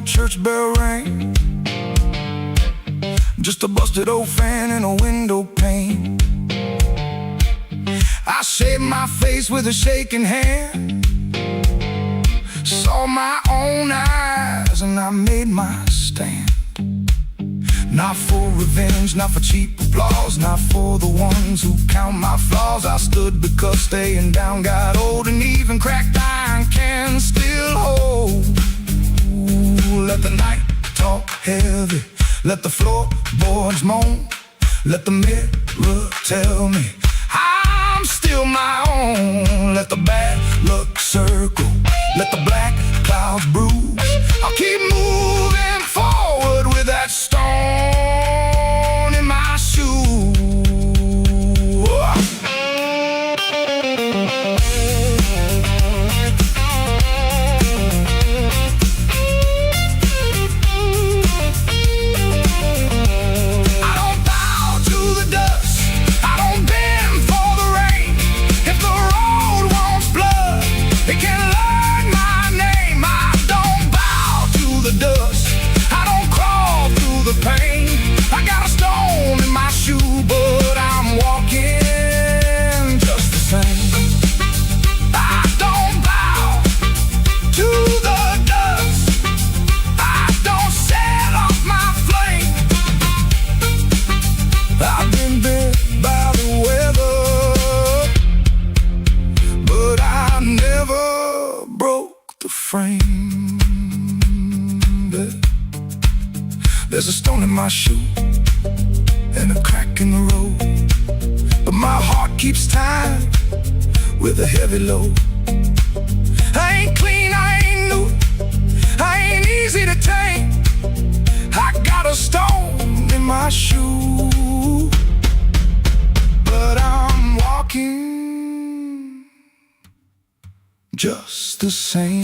Church bell rang, just a busted old fan and a window pane. I shaved my face with a shaking hand, saw my own eyes and I made my stand. Not for revenge, not for cheap applause, not for the ones who count my flaws. I stood because staying down got old, and even cracked iron can still hold. Let the night talk heavy, let the floorboards moan, let the mirror tell me I'm still my own. Let the bad luck circle, let the black clouds bruise. I'll keep moving forward with that stone in my shoe. It can love There's a stone in my shoe and a crack in the road, but my heart keeps time with a heavy load. I ain't clean, I ain't new, I ain't easy to tame. I got a stone in my shoe, but I'm walking just the same.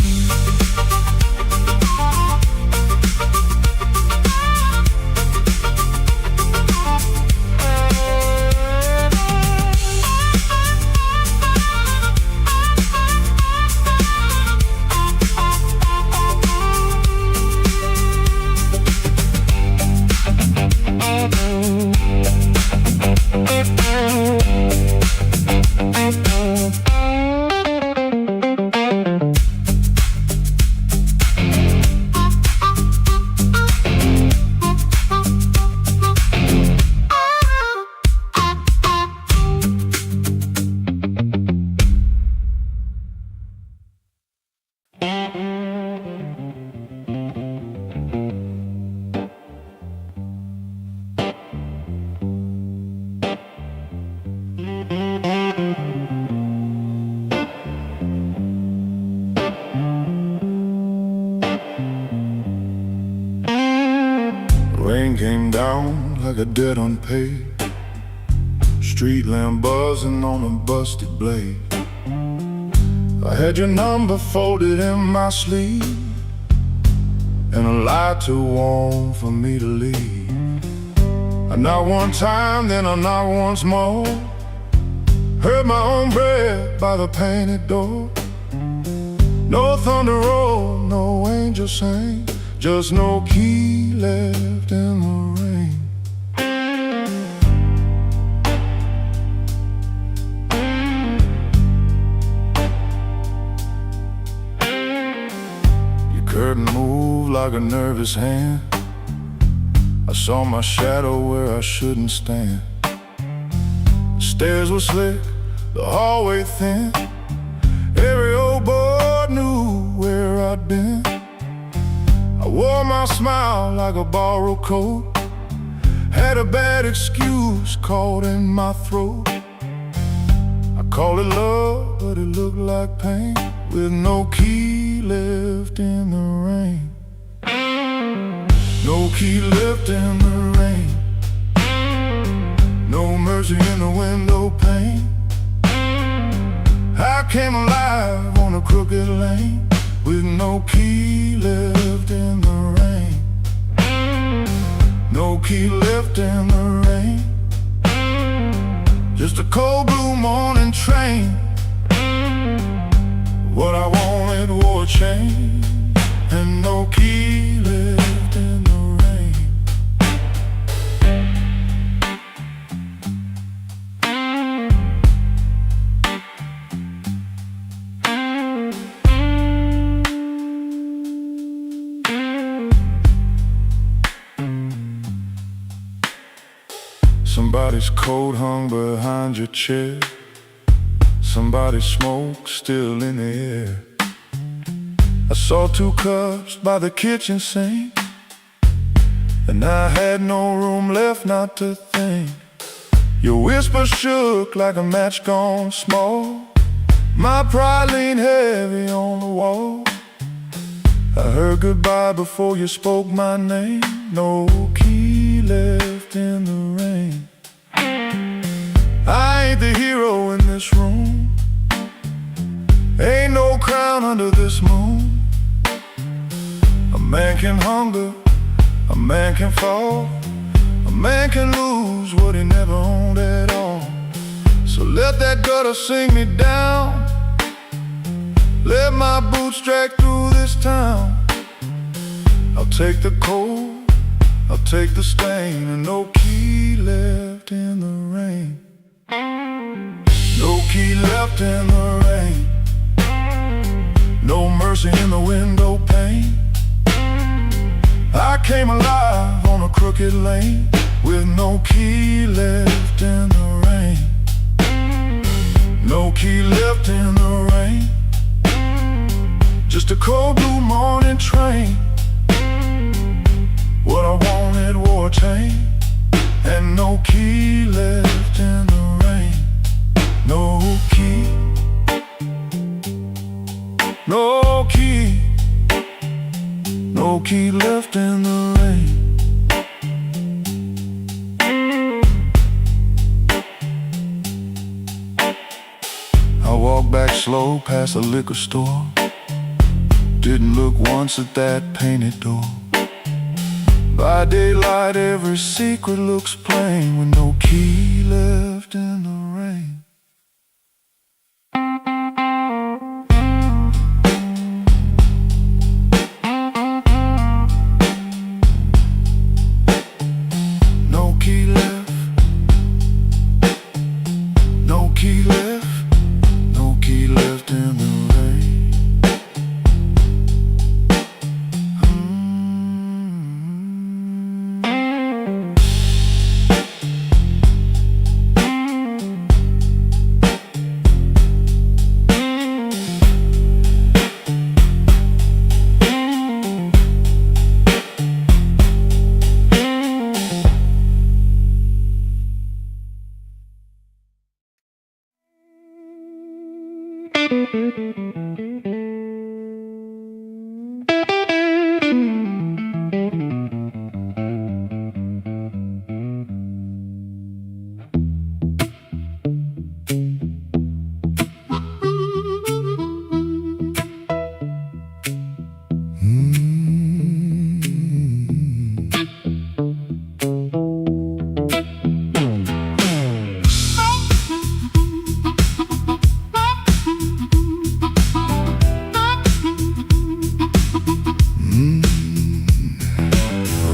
Rain came down like a debt unpaid, street lamp buzzing on a busted blade. I had your number folded in my sleeve, and a light too warm for me to leave. I knocked one time, then I knocked once more, heard my own breath by the painted door. No thunder roll, no angel sang, just no key left in the rain. Your curtain moved like a nervous hand. I saw my shadow where I shouldn't stand. The stairs were slick, the hallway thin. Every old boy knew where I'd been. I wore my smile like a borrowed coat, had a bad excuse caught in my throat. I called it love, but it looked like pain, with no key left in the rain. No key left in the rain, no mercy in the window pane. I came alive on a crooked lane, with no key left in the rain. No key left in the rain, just a cold blue morning train. What I wanted wore a chain, and no key left in the rain. Somebody's coat hung behind your chair, somebody's smoke still in the air. I saw 2 cups by the kitchen sink, and I had no room left not to think. Your whisper shook like a match gone small, my pride leaned heavy on the wall. I heard goodbye before you spoke my name. No key left in the rain. I ain't the hero in this room, ain't no crown under this moon. A man can hunger, a man can fall, a man can lose what he never owned at all. So let that gutter sing me down, let my boots drag through this town. I'll take the cold, I'll take the stain, and no key left in the rain. No key left in the rain, no mercy in the window pane. I came alive on a crooked lane, with no key left in the rain. No key left in the rain, just a cold blue morning train. What I wanted no key left in the rain. I walked back slow past the liquor store, didn't look once at that painted door. By daylight every secret looks plain, with no key left in the rain. No key left, no key left, no key left in the rain.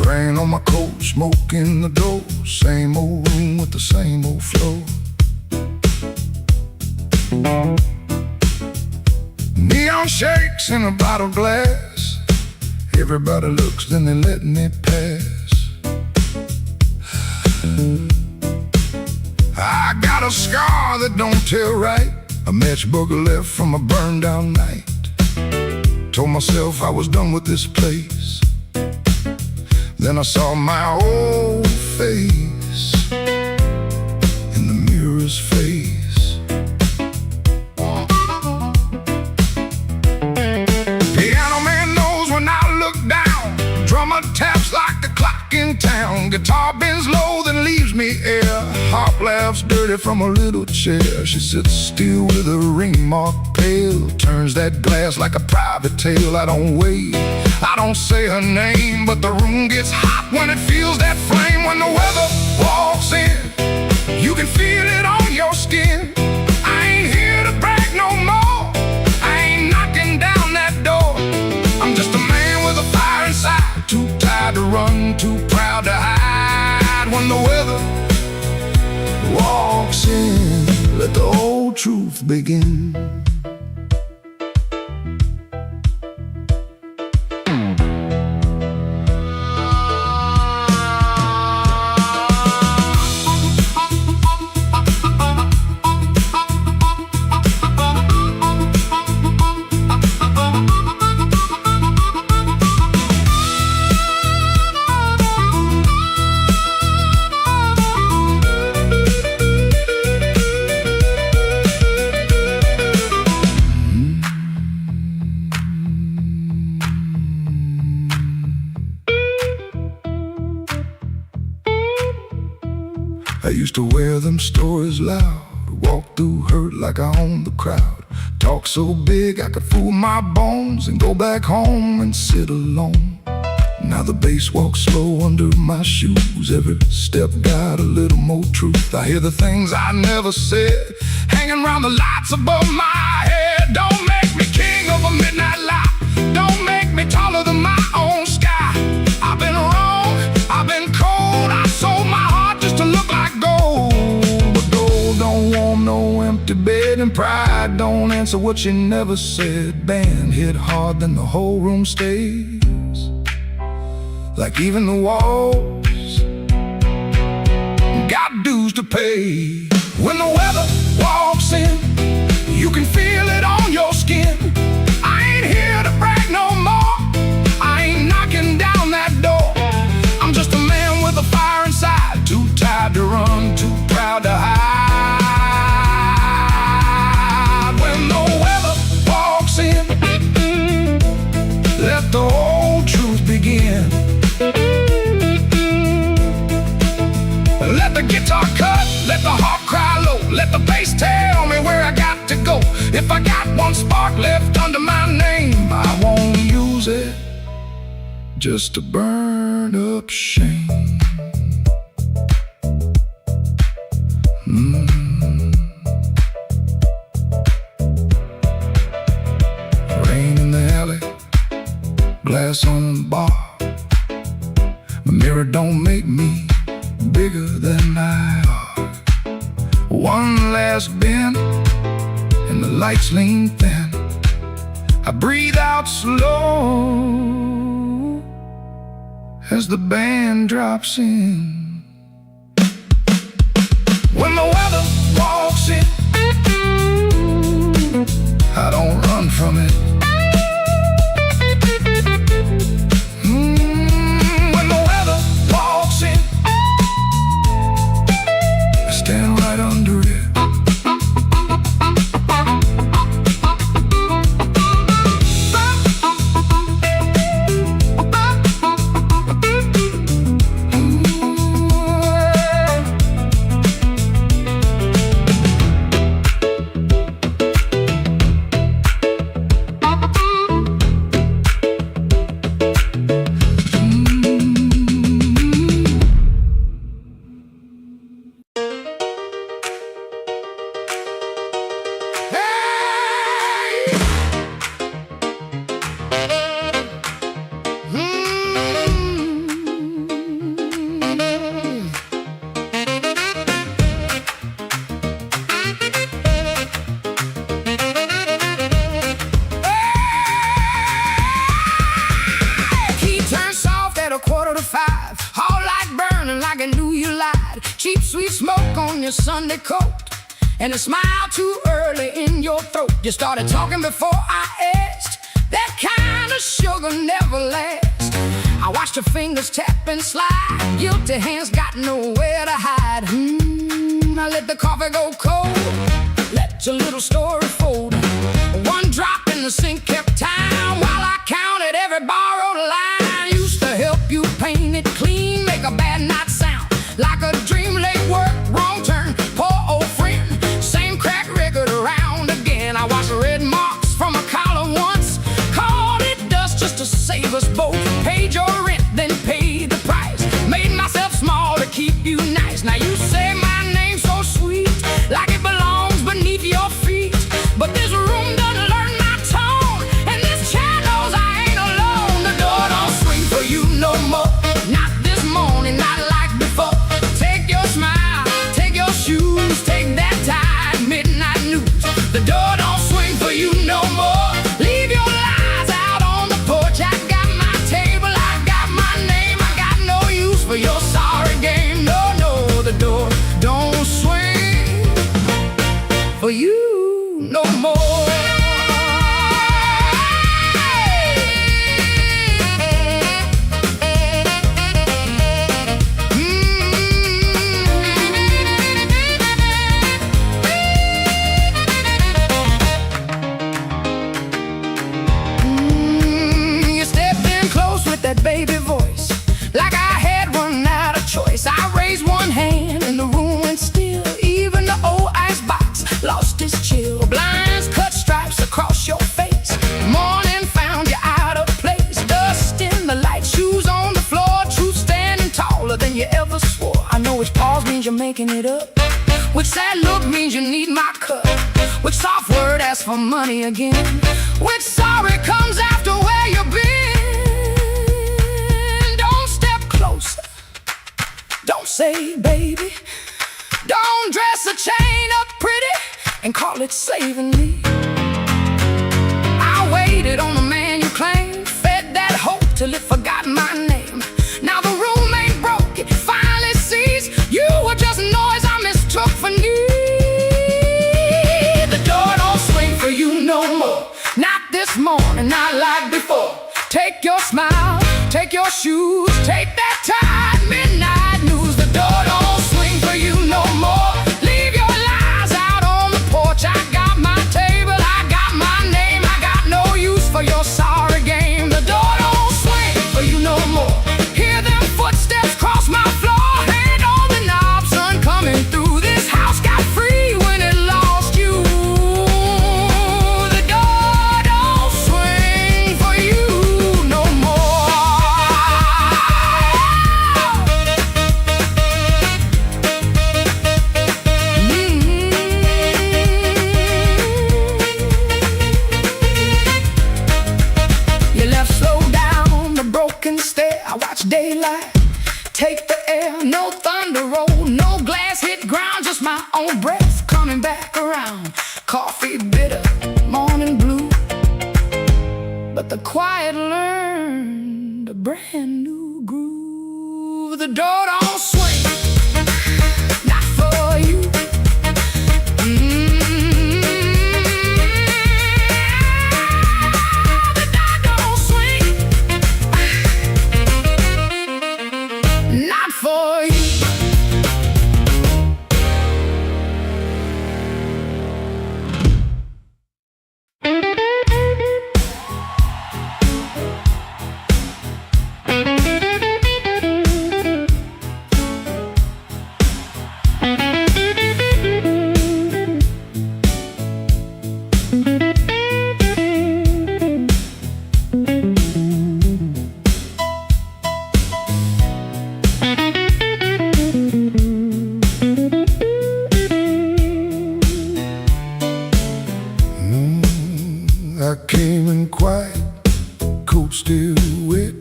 Rain on my coat, smoke in the door, same old room with the same old flow. Neon shakes in a bottle glass, everybody looks, then they letting it pass. I got a scar that don't tell right, a matchbook left from a burned down night. Told myself I was done with this place, then I saw my old face in the mirror's face. Piano man knows when I look down, drummer taps like the clock in town. Guitar bends low, then leaves me air. Harp laughs dirty from a little chair. She sits still with a ring mark pale, turns that glass like a private tale. I don't wait, I don't say her name, but the room gets hot when it feels that flame. When the weather walks in, you can feel it on your skin. I ain't here to brag no more, I ain't knocking down that door. I'm just a man with a fire inside, too tired to run, too proud to hide. When the weather walks in, let the old truth begin. I used to wear them stories loud, walk through hurt like I owned the crowd. Talk so big I could fool my bones and go back home and sit alone. Now the bass walks slow under my shoes, every step got a little more truth. I hear the things I never said, hanging around the lights above my head. Don't make me king of a midnight light, don't make me taller than my own sky. I've been wrong, I've been cold, I sold my heart just to look like gold. But gold don't warm no empty bed, and pride don't answer what you never said. Band hit hard, then the whole room stays, like even the walls got dues to pay. When the weather walks in, you can feel it on your skin. I ain't here to brag no more, I ain't knocking down that door. I'm just a man with a fire inside, too tired to run, too proud to hide. When the weather walks in, let the old truth One spark left under my name, I won't use it just to burn up shame. Rain in the alley, glass on the bar. My mirror don't make me bigger than I are. One last bend and the lights lean thin. I breathe out slow as the band drops in. When the weather walks in, I don't run from it. When the weather walks in, I stand right under it. Cheap sweet smoke on your Sunday coat, and a smile too early in your throat. You started talking before I asked. That kind of sugar never lasts. I watched your fingers tap and slide. Guilty hands got nowhere to hide. I let the coffee go cold, let your little story fold. One drop in the sink kept time while I counted every borrowed line. Used to help you paint it clean, make a bad night sound like a dream late work, wrong turn, poor old friend. Same crack record around again. I watched red marks from a collar once, called it dust just to save us both. Paid your rent, then paid the price. Made myself small to keep you nice. Now you say my name so sweet, like it belongs beneath your feet. But this room doesn't learn my tone, and this chair knows I ain't alone. The door don't swing for you no more, not this morning, not like before. Take your smile, take your shoes, take that tide, midnight news. The door don't swing for you no more. Leave your lies out on the porch. I got my table, I got my name. I got no use for your sorry game. No, no, the door don't swing for you no more. That baby voice, like I had run out of choice. I raised one hand and the room went still. Even the old icebox lost its chill. Blinds cut stripes across your face. Morning found you out of place. Dust in the light, shoes on the floor. Truth standing taller than you ever swore. I know which pause means you're making it up, which sad look means you need my cup, which soft word asks for money again, which sorry comes after where you've been. Don't say baby, don't dress a chain up pretty and call it saving me. I waited on the man you claimed, fed that hope till it forgot my name. Now the room ain't broke, it finally sees you were just noise I mistook for need. The door don't swing for you no more, not this morning, not like before. Take your smile, take your shoes, take that tide, midnight news. The door don't swing for you no more. Leave your lies out on the porch. I got my table, I got my name. I got no use for your sorry game. The door don't swing for you no more. Hear them footsteps cross my floor. Hand on the knob, sun coming through. This house got free when it lost you. The daylight. Take the air, no thunder roll, no glass hit ground, just my own breath coming back around. Coffee bitter, morning blue, but the quiet learned a brand new groove. The door don't swing, not for you. The door don't swing, not for you. I came in quiet, coat still wet,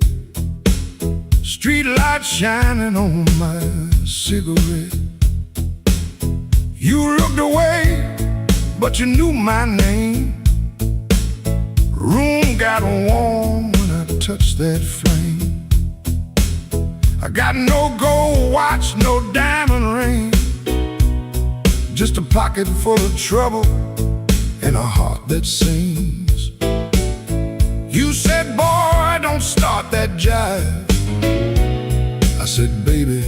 street light shining on my cigarette. You looked away, but you knew my name. Room got warm when I touched that flame. I got no gold watch, no diamond ring, just a pocket full of trouble and a heart that sings. You said, boy, don't start that jive. I said, baby,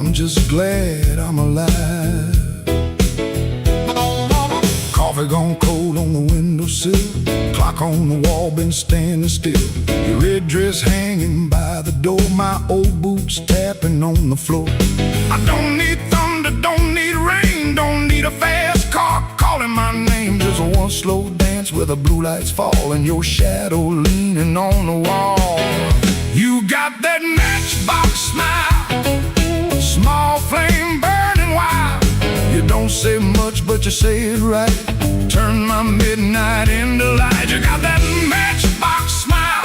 I'm just glad I'm alive. Coffee gone cold on the windowsill, clock on the wall been standing still. Your red dress hanging by the door, my old boots tapping on the floor. I don't need thunder, don't need rain, don't need a fast car calling my name. Just one slow dance where the blue lights fall and your shadow leaning on the wall. You got that matchbox smile, small flame burning wild. You don't say much, but you say it right. Turn my midnight into light. You got that matchbox smile,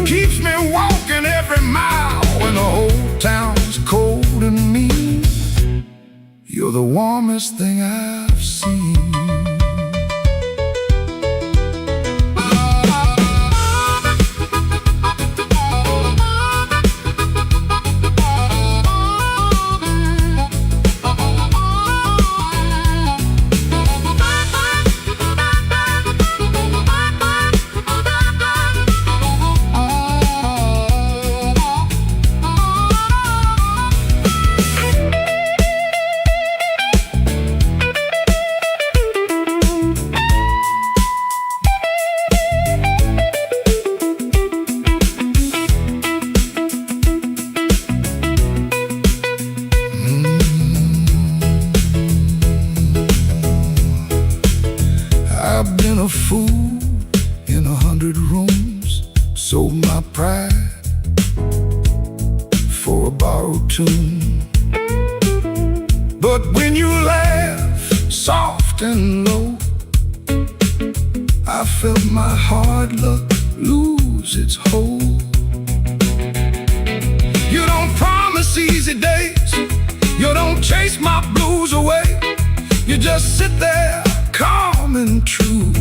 keeps me walking every mile when the whole town's cold and mean. You're the warmest thing I've seen. I've been a fool in 100 rooms, sold my pride for a borrowed tune. But when you laugh soft and low, I felt my hard luck lose its hold. You don't promise easy days, you don't chase my blues away. You just sit there calm and true,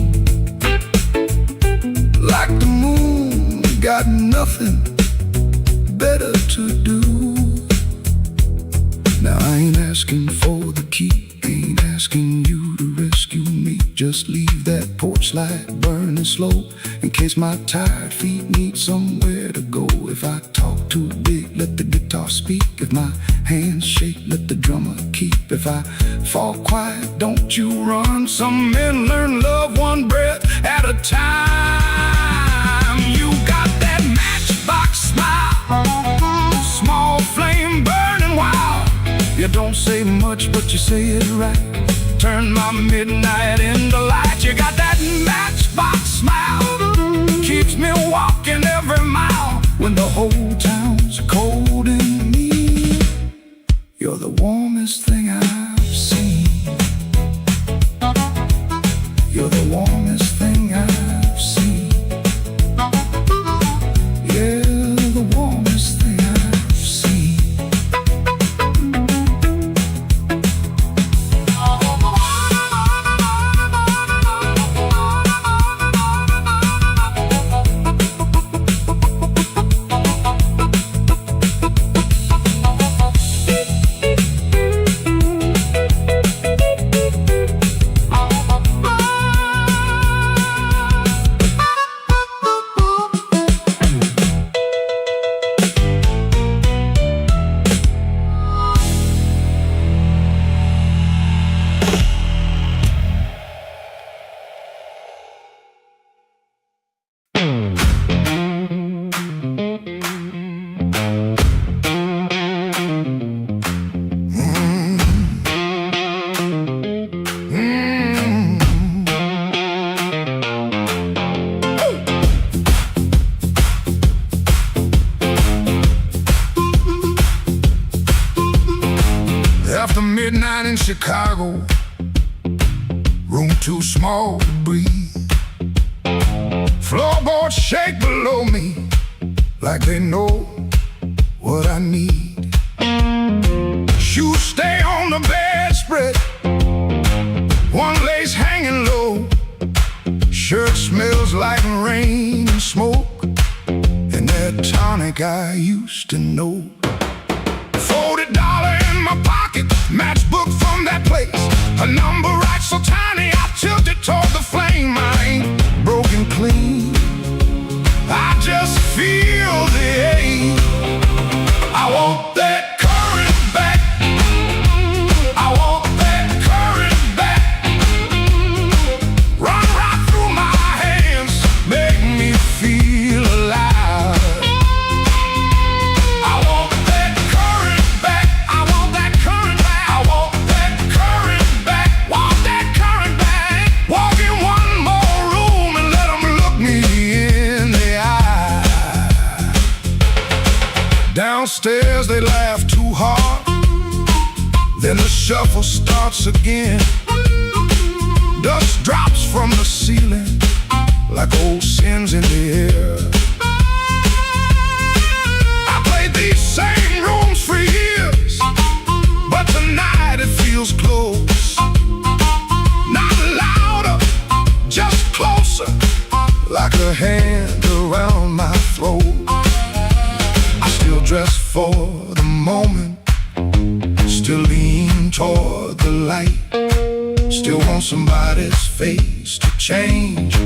like the moon got nothing better to do. Now I ain't asking for the key, ain't asking you to rescue me. Just leave that porch light burning slow, in case my tired feet need somewhere to go. If I talk too big, let the guitar speak. If my hands shake, let the drummer keep. If I fall quiet, don't you run. Some men learn love one breath at a time. You got that matchbox smile, small flame burning wild. You don't say much, but you say it right. Turn my midnight into light. You got that matchbox smile, keeps me walking every mile when the whole town's cold and mean. You're the warmest thing I've seen. You're the warmest thing I've seen. Yeah, the warmest. midnight in Chicago, room too small to breathe. Floorboards shake below me like they know what I need. Shoes stay on the bedspread, one lace hanging low. Shirt smells like rain and smoke, and that tonic I used to know. $40 in my pocket, matchbook from that place. A number right so tiny, I tilt it toward the flame. I ain't broken clean, I just feel the ache. I want that current back, I want that current back. Run right through my hands, make me feel alive. I want that current back, I want that current back, I want that current back, want that current back. Walk in one more room and let them look me in the eye. Downstairs they laugh too hard, then the shuffle starts again. Dust drops from the ceiling like old sins in the air. I played these same rooms for years, but tonight it feels close. Not louder, just closer, like a hand around my throat. I still dress for the moment, still lean toward the light. Still want somebody's face to change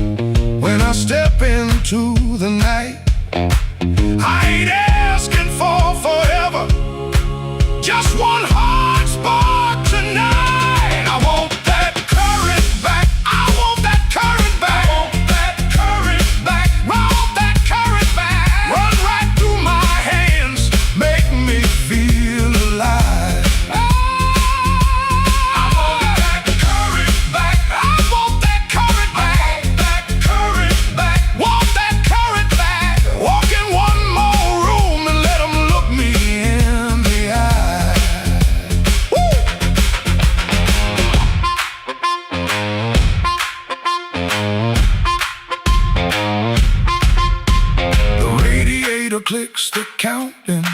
when I step into the night. I ain't asking for forever, just one hard spark tonight. I want that current back, I want that current back, I want that current back, I want that current back. Run right through my hands, make me feel alive. I want that current back, I want that current back, that current back, want that current back. Walk in one more room and let them look me in the eye. Woo! The radiator clicks the counting,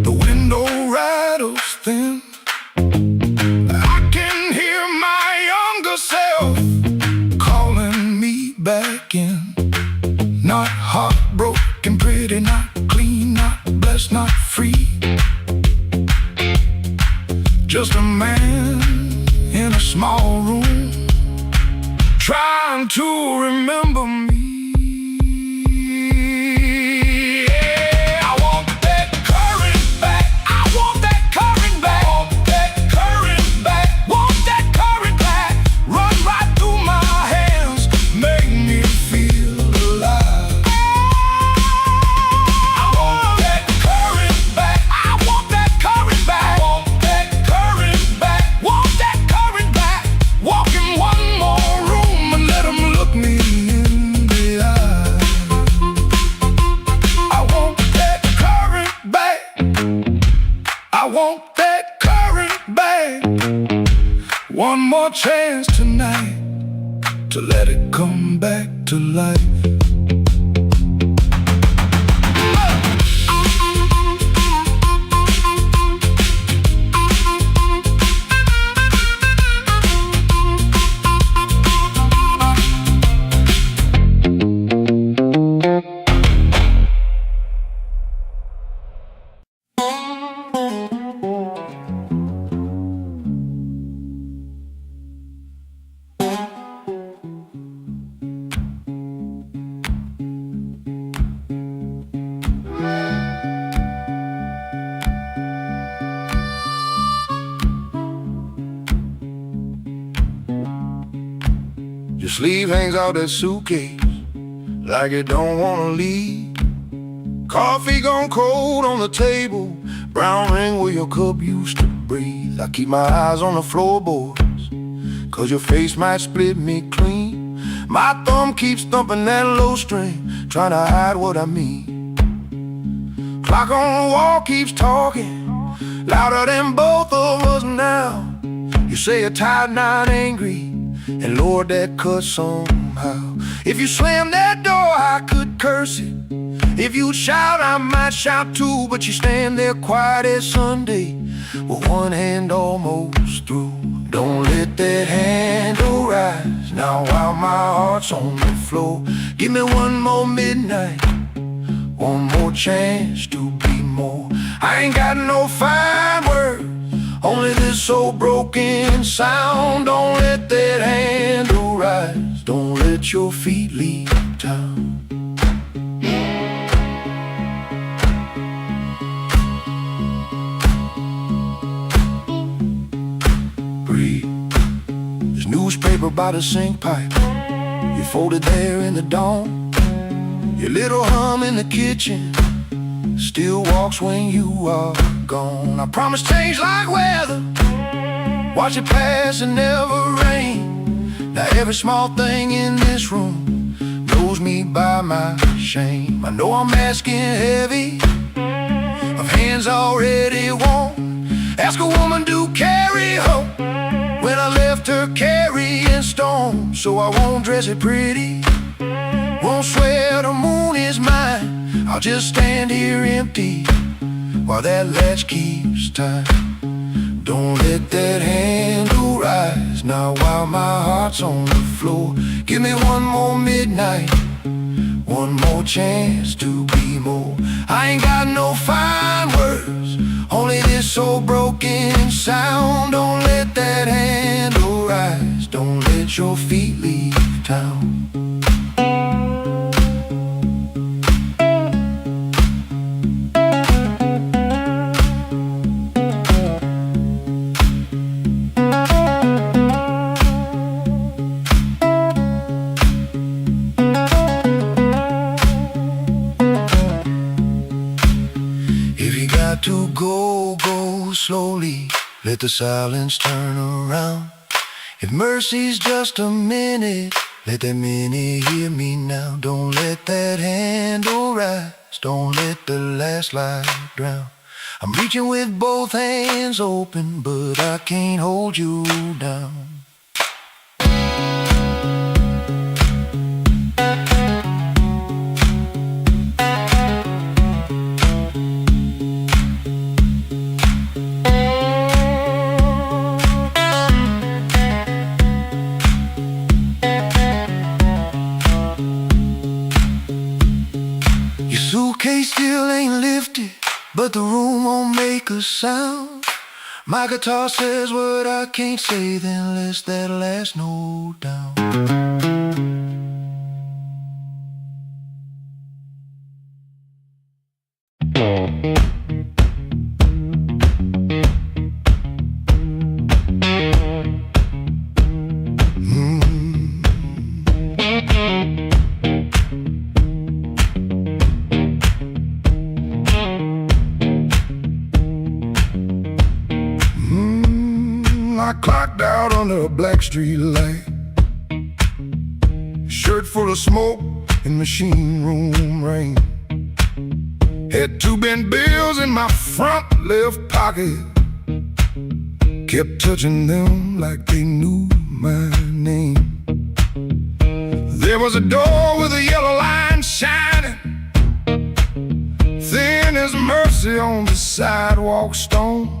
the window rattles thin. I can hear my younger self calling me back in. Not heartbroken, pretty, not clean, not blessed, not free. Just a man in a small room, trying to remember me. Yeah, I want that current back, I want that current back, want that current back, want that current back. Run right through my hands, make me feel alive. I want that current back, I want that current back, want that current back, want that current back. Walk in one more room and let them look me in the eye. I want that current back, I want that current back. One more chance tonight to let it come back to life. Your sleeve hangs out that suitcase like it don't wanna leave. Coffee gone cold on the table, brown ring where your cup used to breathe. I keep my eyes on the floorboards, cause your face might split me clean. My thumb keeps thumping that low string, trying to hide what I mean. Clock on the wall keeps talking, louder than both of us now. You say you're tired, not angry, and Lord, that cuts somehow. If you slam that door, I could curse it. If you shout, I might shout too. But you stand there quiet as Sunday, with one hand almost through. Don't let that handle rise now while my heart's on the floor. Give me one more midnight, one more chance to be more. I ain't got no fine words, only this old broken sound. Don't let that handle rise, don't let your feet leave town. Breathe. There's newspaper by the sink pipe, you folded there in the dawn. Your little hum in the kitchen still walks when you are gone. I promise change like weather, watch it pass and never rain. Now every small thing in this room knows me by my shame. I know I'm asking heavy of hands already warm. Ask a woman to carry hope when I left her carrying storm. So I won't dress it pretty, won't swear the moon is mine. I'll just stand here empty while that latch keeps time. Don't let that handle rise now while my heart's on the floor. Give me one more midnight, one more chance to be more. I ain't got no fine words, only this old broken sound. Don't let that handle rise, don't let your feet leave town. To go, go slowly, let the silence turn around. If mercy's just a minute, let that minute hear me now. Don't let that handle rise, don't let the last light drown. I'm reaching with both hands open, but I can't hold you down. Suitcase still ain't lifted, but the room won't make a sound. My guitar says what I can't say, then let's that last note down. I clocked out under a black street light, shirt full of smoke and machine room rain. Had 2 bent bills in my front left pocket, kept touching them like they knew my name. There was a door with a yellow line shining, thin as mercy on the sidewalk stone.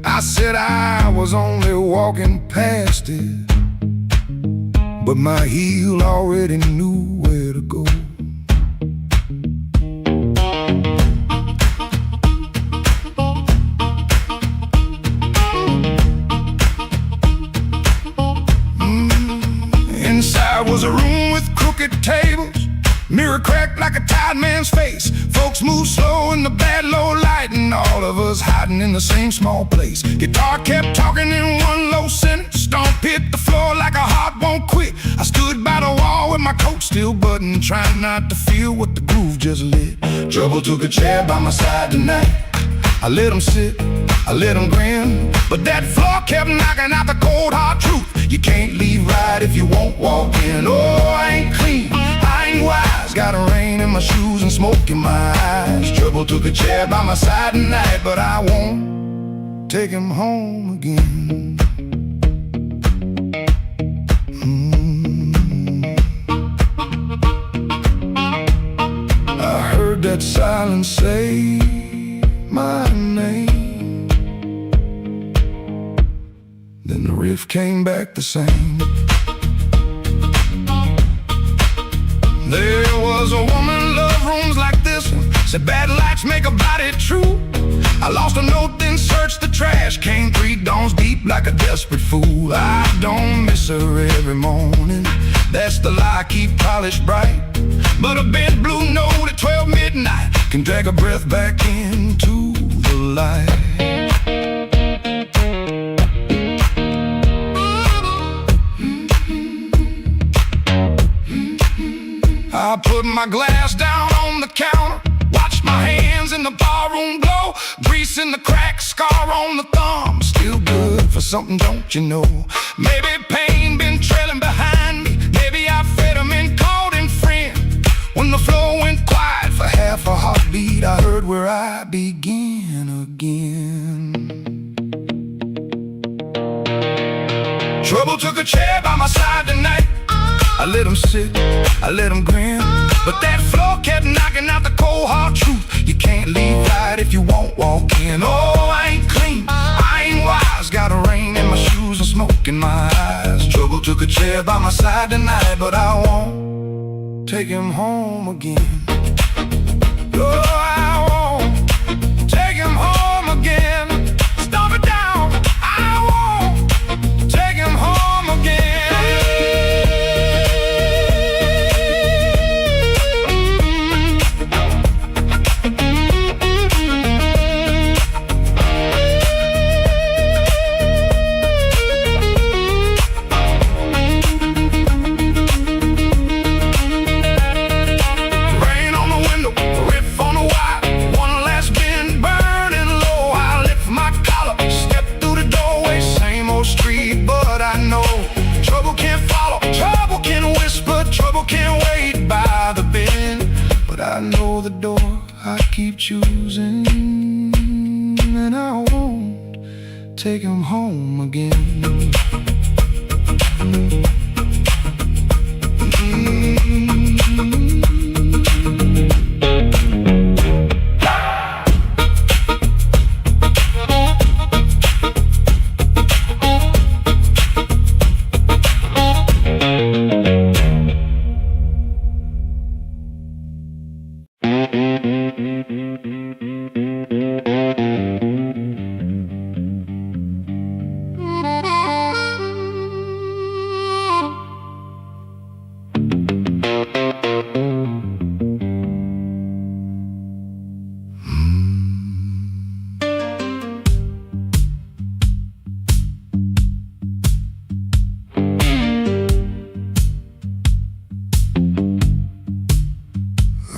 I said I was only walking past it, but my heel already knew where to go. Inside was a room with crooked tables, mirror cracked like a tired man's face. Folks move slow in the bad low light, and all of us hiding in the same small place. Guitar kept talking in one low sentence, stomp hit the floor like a heart won't quit. I stood by the wall with my coat still buttoned, trying not to feel what the groove just lit. Trouble took a chair by my side tonight. I let him sit, I let him grin, but that floor kept knocking out the cold hard truth. You can't leave right if you won't walk in. Oh, I ain't clean, I ain't ain't wise. Got a rain in my shoes and smoke in my eyes. Trouble took a chair by my side tonight, but I won't take him home again. I heard that silence say my name. Then the riff came back the same. There was a woman loved rooms like this one. Said bad lights make a body true. I lost a note, then searched the trash. Came 3 dawns deep like a desperate fool. I don't miss her every morning. That's the lie, keep polished bright. But a bent blue note at 12 midnight can drag a breath back into the light. I put my glass down on the counter, watched my hands in the barroom glow. Grease in the crack, scar on the thumb, still good for something, don't you know? Maybe pain been trailing behind me. Maybe I fed him and called him friend. When the floor went quiet for half a heartbeat, I heard where I began again. Trouble took a chair by my side tonight. I let him sit, I let him grin, but that floor kept knocking out the cold hard truth. You can't leave right if you won't walk in. Oh, I ain't clean, I ain't wise. Got a rain in my shoes and smoke in my eyes. Trouble took a chair by my side tonight, but I won't take him home again. Oh, I won't take him home again. Stomp it down, I won't take him home again. I know the door I keep choosing, and I won't take him home again.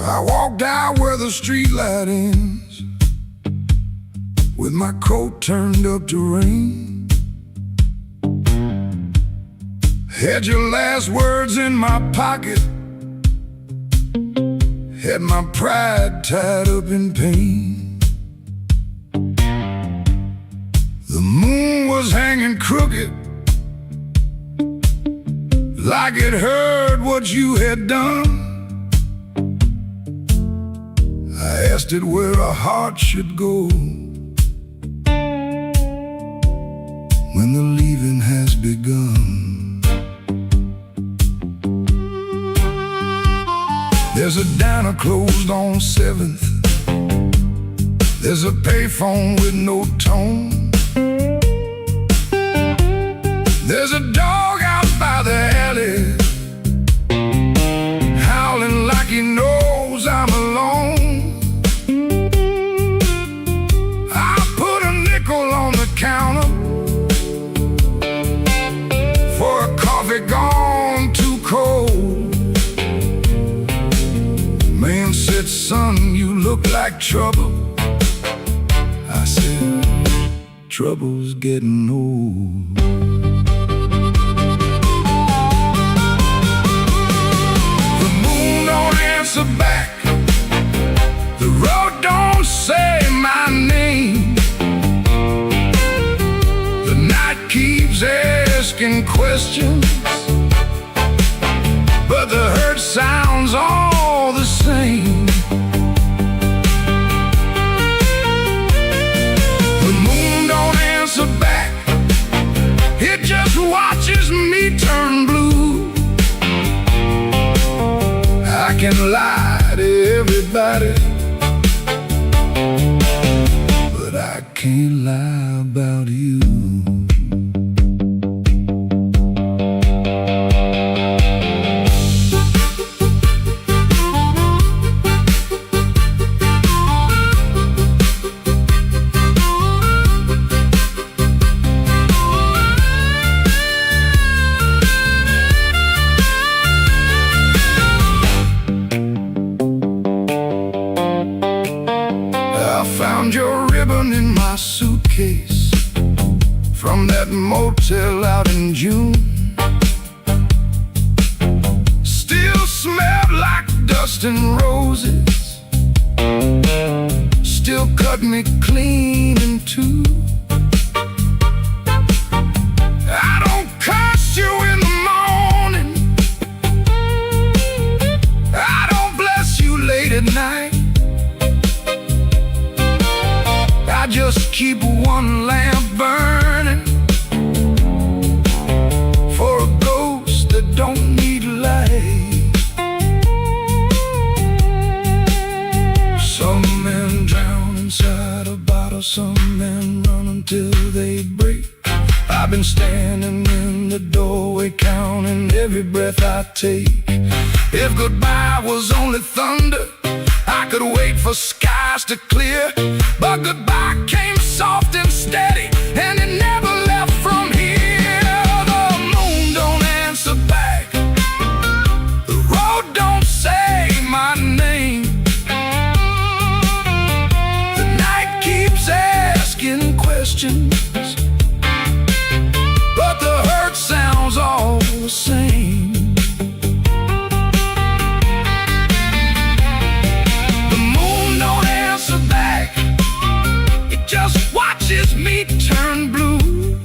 I walked out where the street light ends, with my coat turned up to rain. Had your last words in my pocket, had my pride tied up in pain. The moon was hanging crooked, like it heard what you had done. I asked it where a heart should go when the leaving has begun. There's a diner closed on 7th. There's a payphone with no tone. There's a dog out by the alley, howling like he knows I'm alone. On the counter for a coffee gone too cold. Man said, son, you look like trouble. I said, trouble's getting old. The moon answer back. The road don't say my name. The night keeps asking questions, but the hurt sounds all the same. The moon don't answer back. It just watches me turn blue. I can lie to everybody, but I can't lie about you. Found your ribbon in my suitcase from that motel out in June. Still smelled like dust and roses. Still cut me clean in two. I don't curse you in the morning. I don't bless you late at night. I just keep one lamp burning for a ghost that don't need light. Some men drown inside a bottle, some men run until they break. I've been standing in the doorway counting every breath I take. If goodbye was only thunder, I could wait for skies to clear. But goodbye came soft and steady, and it never left from here. The moon don't answer back. The road don't say my name. The night keeps asking questions, but the hurt sounds all the same. Just watches me turn blue.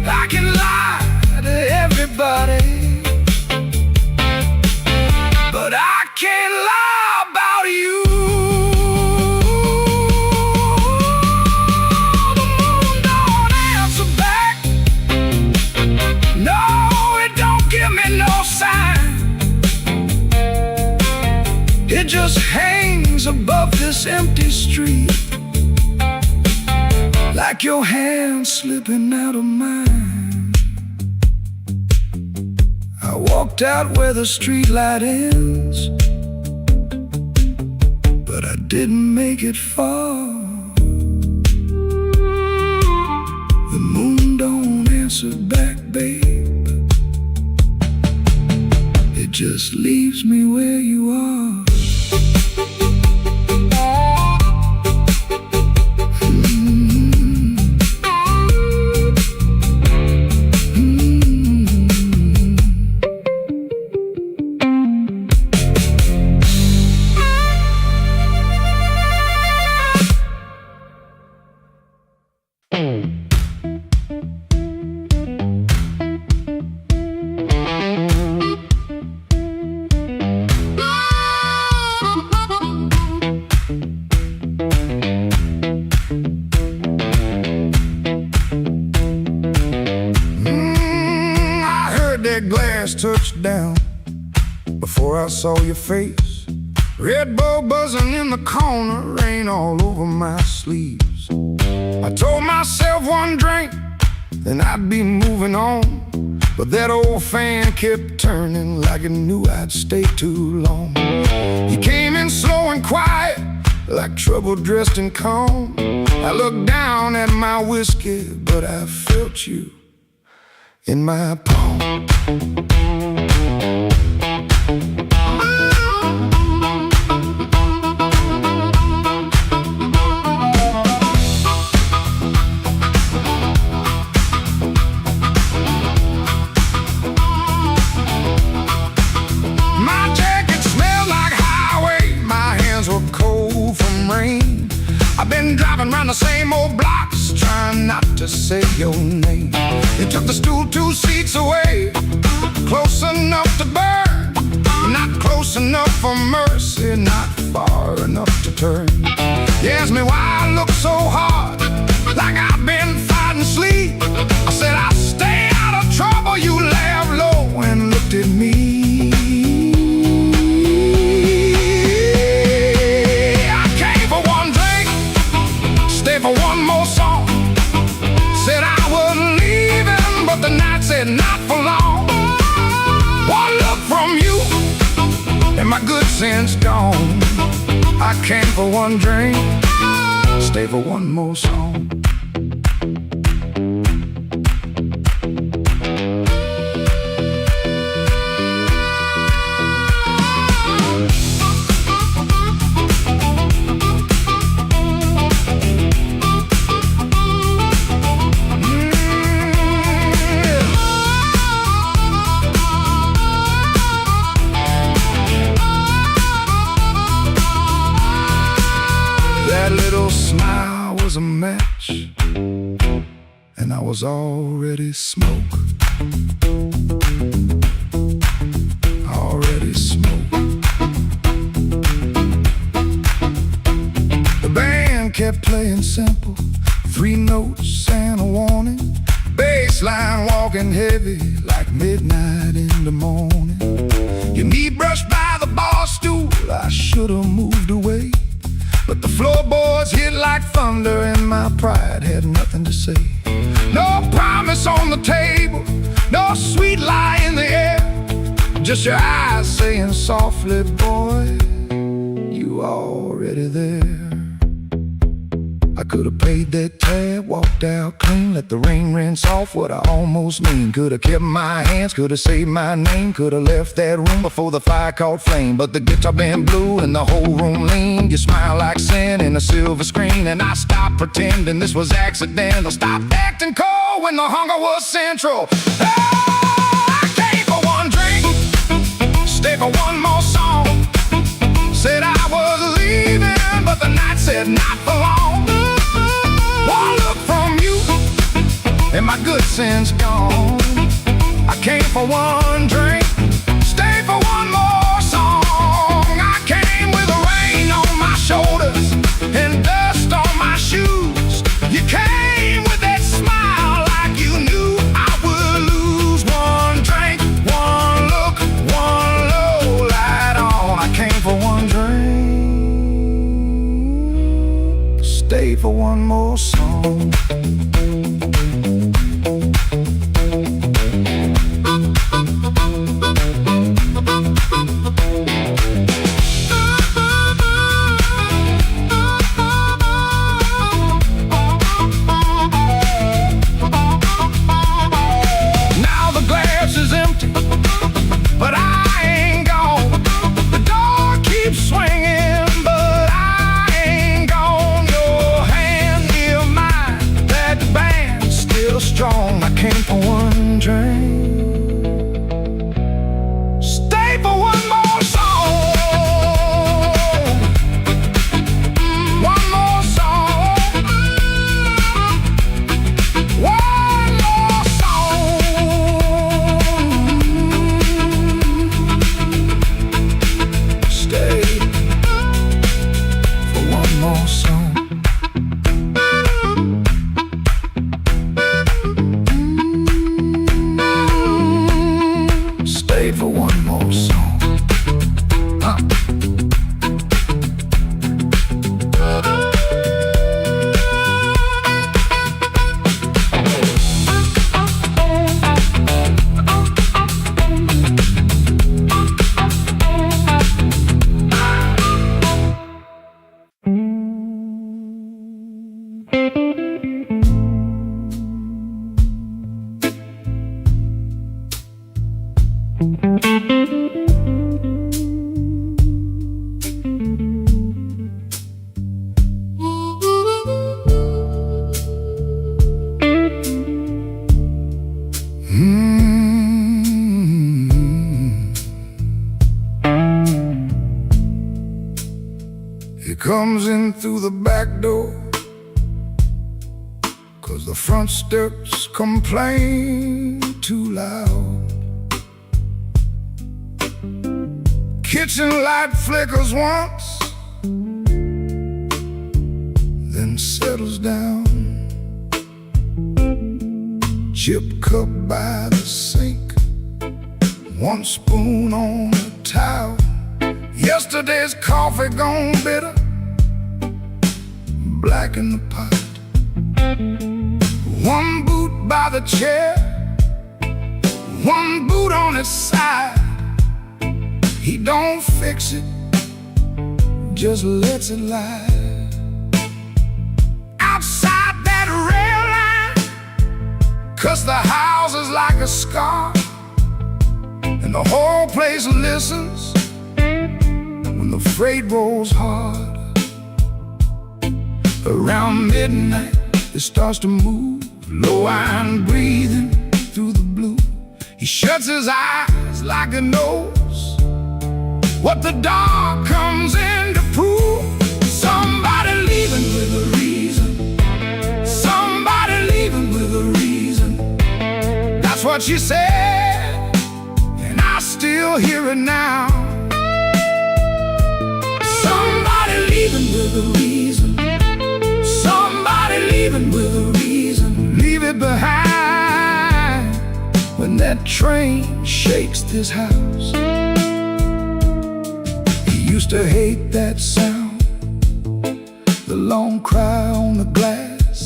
I can lie to everybody, but I can't lie about you. The moon don't answer back. No, it don't give me no sign. It just hangs above this empty street, like your hand slipping out of mine. I walked out where the street light ends, but I didn't make it far. The moon don't answer back, babe. It just leaves me where you are. Glass touched down before I saw your face. Red Bull buzzing in the corner, rain all over my sleeves. I told myself one drink, then I'd be moving on. But that old fan kept turning like it knew I'd stay too long. You came in slow and quiet, like trouble dressed in calm. I looked down at my whiskey, but I felt you in my palm. My say your name. You took the stool 2 seats away, close enough to burn, not close enough for mercy, not far enough to turn. You asked me why I look so hard, like I've been fighting sleep. I said I'll stay out of trouble. You laughed low and looked at me. I came for one drink, stay for one more song. Said I was leaving, but the night said not for long. One look from you and my good sense gone. I came for one drink, stay for one more song. That little smile was a match, and I was already smoke. Already smoke. The band kept playing simple, 3 notes and a warning. Bass line walking heavy like midnight in the morning. Your knee brushed by the bar stool, I should've moved away, but the floorboards hit like thunder and my pride had nothing to say. No promise on the table, no sweet lie in the air, just your eyes saying softly, boy, you already there. I could've paid that tab, walked out clean, let the rain rinse off what I almost mean. Could've kept my hands, could've saved my name, could've left that room before the fire caught flame. But the guitar band blew and the whole room leaned. You smile like sin in a silver screen, and I stopped pretending this was accidental. Stopped acting cold when the hunger was central. Oh, I came for one drink, stay for one more song. Said I was leaving, but the night said not for long. One look from you and my good sense gone. I came for one drink, stay for one more song. I came with the rain on my shoulders and dust on my shoes. You came with that smile like you knew I would lose. One drink, one look, one low light on. I came for one drink, stay for one more song. Now the glass is empty, but I ain't gone. The door keeps swinging, but I ain't gone. Your hand near mine, that band's still strong. I came for one drink, stay for one more song. One more song. One more song. Stay for one more song. Stay for one more song. He comes in through the back door, 'cause the front steps complain too loud. Kitchen light flickers once, then settles down. Chip cup by the sink, one spoon on a towel. Yesterday's coffee gone bitter, black in the pot. One boot by the chair, one boot on its side. He don't fix it, just lets it lie. Outside that rail line, 'cause the house is like a scar, and the whole place listens when the freight rolls hard. Around midnight it starts to move, low iron breathing through the blue. He shuts his eyes like he knows what the dark comes in to prove. Somebody leaving with a reason, somebody leaving with a reason. That's what she said, and I still hear it now. Somebody leaving with a reason, somebody leaving with a reason. Leave it behind when that train shakes this house. He used to hate that sound, the long cry on the glass.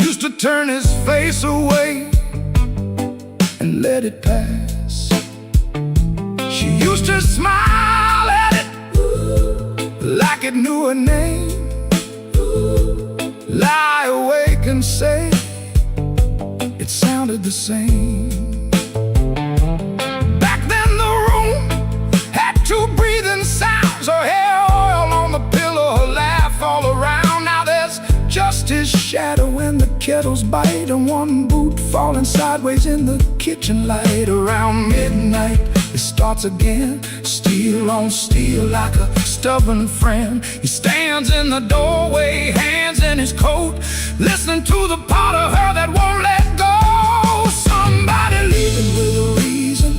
Used to turn his face away and let it pass. She used to smile at it like it knew her name. Lie awake and say it sounded the same. Back then the room had two breathing sounds, her hair oil on the pillow, her laugh all around. Now there's just his shadow when the kettles bite, and one boot falling sideways in the kitchen light. Around midnight it starts again, steel on steel like a stubborn friend. He stands in the doorway, hands in his coat, listening to the part of her that won't let go. Somebody leaving with a reason,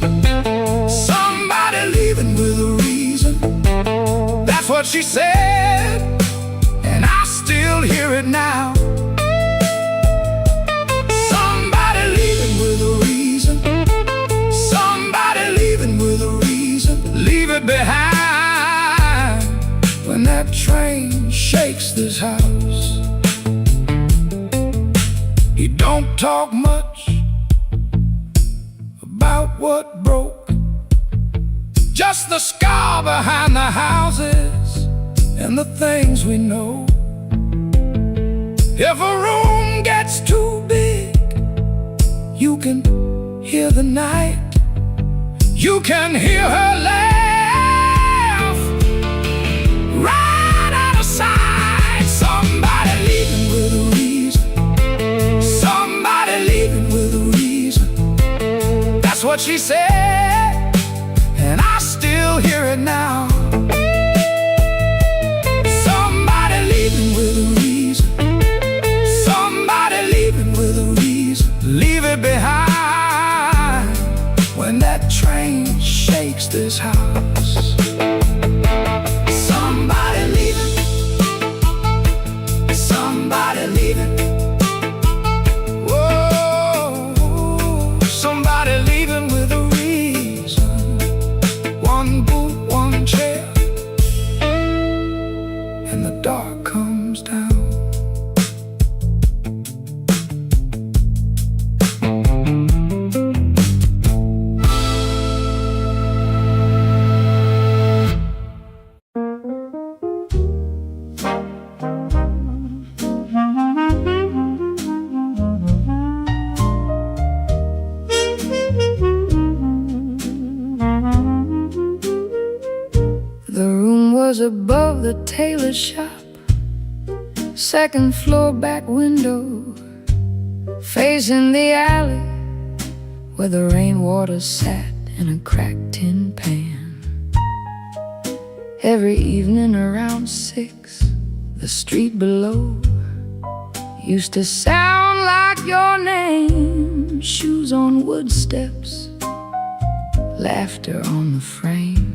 somebody leaving with a reason. That's what she said, and I still hear it now. Somebody leaving with a reason, somebody leaving with a reason. Leave it behind when that train shakes this house. He don't talk much about what broke, just the scar behind the houses and the things we know. If a room gets too big, you can hear the night, you can hear her laugh right out of sight. Somebody leaving with a reason, somebody leaving with a reason. That's what she said, and I still hear it now. Somebody leaving with a reason, somebody leaving with a reason. Leave it behind when that train shakes this house. Somebody leaving, somebody leaving. Whoa, somebody leaving with a reason. One boot, one chair, and the dark comes down. The room was above the tailor shop, second floor back window, facing the alley where the rainwater sat in a cracked tin pan. Every evening around 6, the street below used to sound like your name. Shoes on wood steps, laughter on the frame.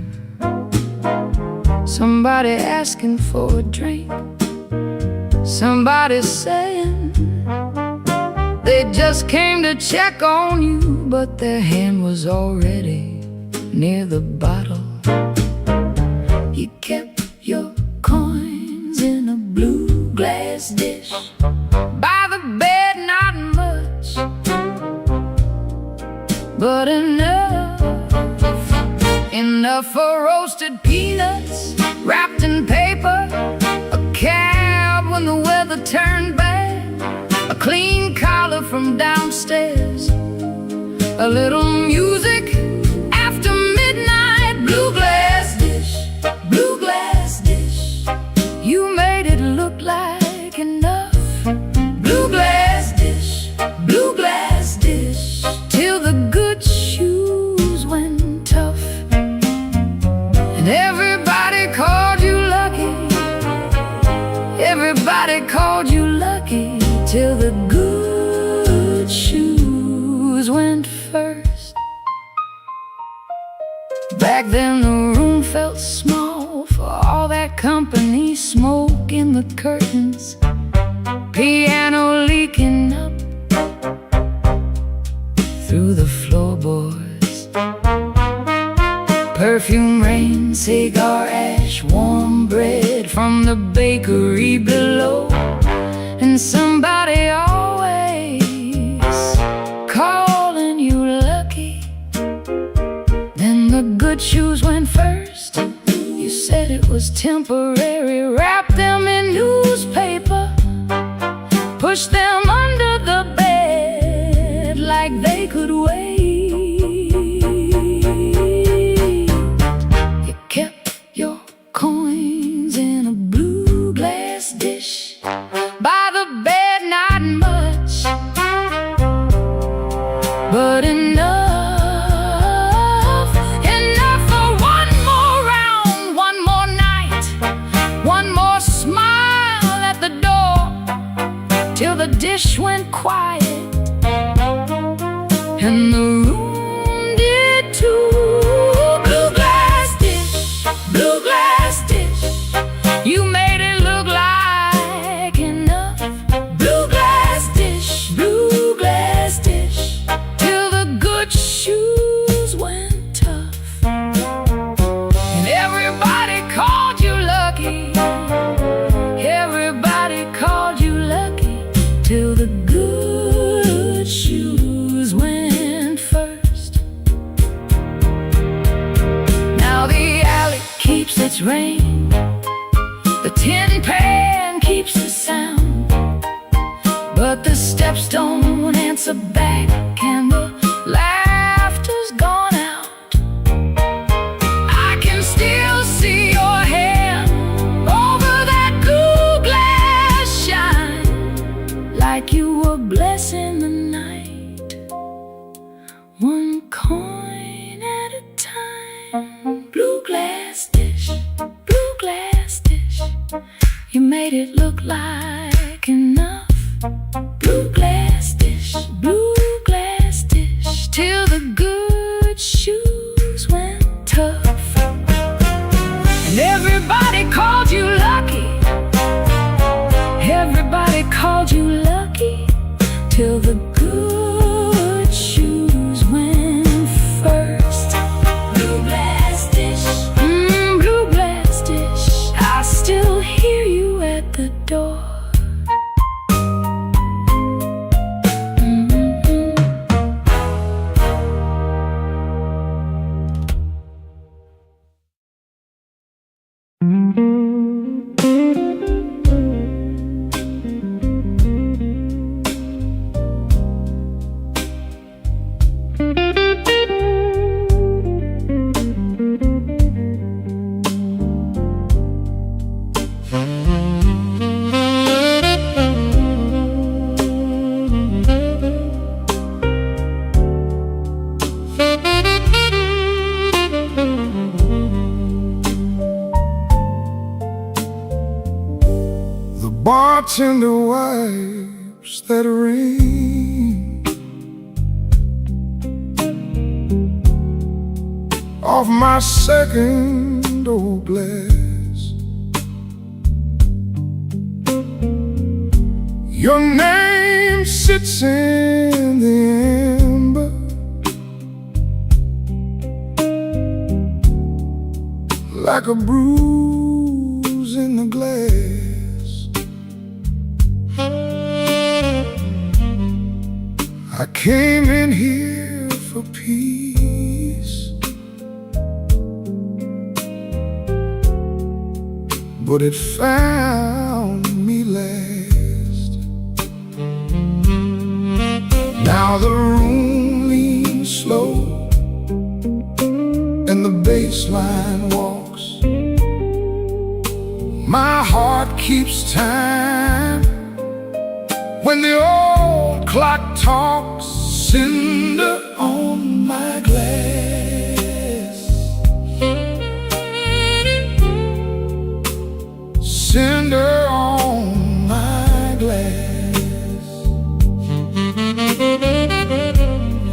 Somebody asking for a drink, somebody saying they just came to check on you, but their hand was already near the bottle. You kept your coins in a blue glass dish by the bed, not much, but enough for roasted peanuts wrapped in paper, a cab when the weather turned bad, a clean collar from downstairs, a little music after midnight. Blue glass dish, blue glass dish, you made it look like enough. Blue glass dish, blue glass dish, till the good shoes went tough. And everybody called you lucky, everybody called you lucky, till the good shoes went first. Back then the room felt small for all that company, smoke in the curtains, piano leaking up through the floorboards, perfume rain, cigar ash, warm bread from the bakery below. And somebody always calling you lucky. Then the good shoes went first. You said it was temporary, wrap them in newspaper, push them under the bed like they could wait. You kept your coins in a blue glass dish by the bed, not much, but enough for one more round, one more night, one more smile at the door, till the dish went quiet and the room did too. Blue glass dish, blue glass dish, you made it look like enough. Blue glass dish, blue glass dish, till the good shoes went tough. And everybody called you lucky, everybody called you lucky, till the good shoes went first. Now the alley keeps its rain, the tin pan keeps the sound, but the steps don't answer back and the laughter's gone out. I can still see your hand over that blue glass shine, like you were blessing the night, one coin at a time. Blue glass dish, blue glass dish, you made it look like enough. Blue glass dish, till the good shoes went tough. And everybody called you lucky, everybody called you lucky, till the good shoes went first. Blue glass dish, blue glass dish, I still hear you at the door. Bartender wife drops that rain off my second old glass. Your name sits in the amber like a bruise in the glass. I came in here for peace, but it found me last. Now the room leans slow and the bass line walks. My heart keeps time when the old clock talks. Cinder on my glass, cinder on my glass.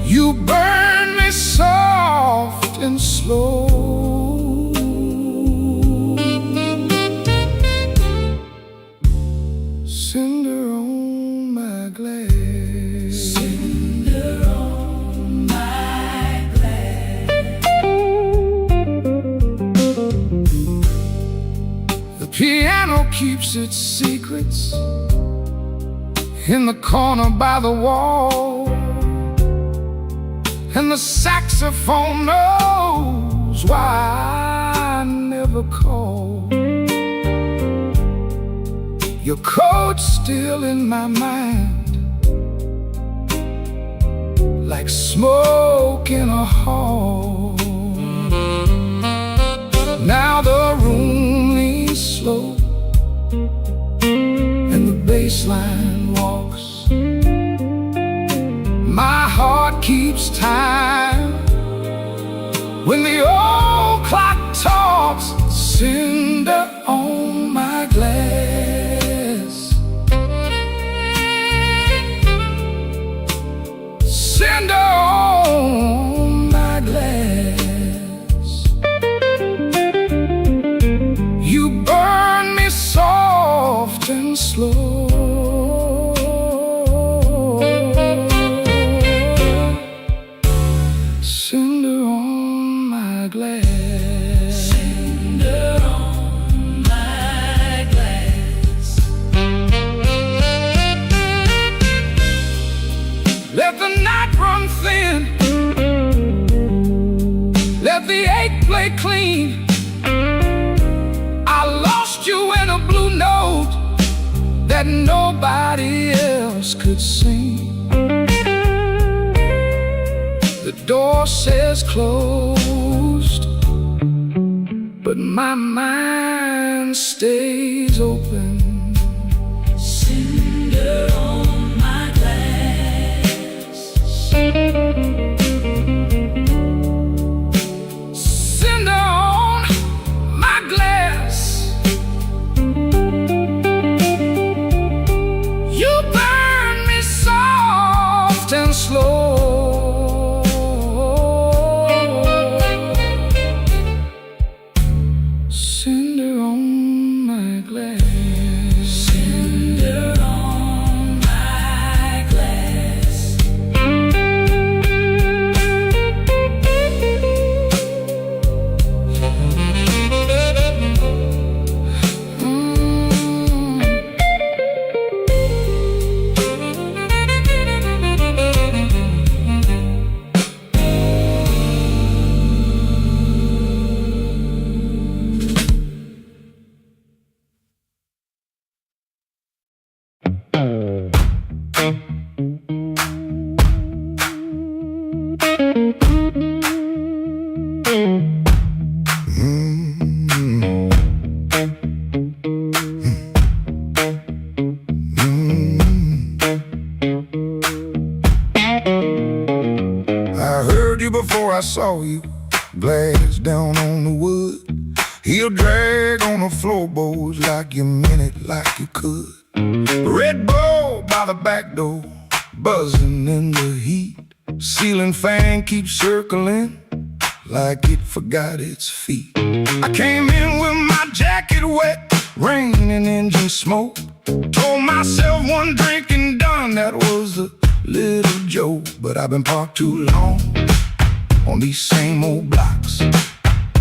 You burn me soft and slow. Cinder on my glass. Cinder on my glass. The piano keeps its secrets in the corner by the wall, and the saxophone knows why I never call. Your coat's still in my mind, like smoke in a hall. Now the room leans slow and the bass line walks. My heart keeps time when the old clock talks. Cinder on my glass, cinder on my glass. You burn me soft and slow. Cinder on my glass. Cinder on my glass. Let the night run thin, let the ache play clean. I lost you in a blue note that nobody else could sing. The door says closed, but my mind stays open. Cinder on my glass. Cinder on my glass. You burn me soft and slow. Cinder on my glass. Cinder on my glass. I heard you before I saw you, glass down on the wood. He'll drag on the floorboards like you meant it, like you could. Red Bull by by the back door, buzzing in the heat. Ceiling fan keeps circling like it forgot its feet. I came in with my jacket wet, rain and engine smoke. Told myself one drink and done, that was a little joke. But I've been parked too long on these same old blocks,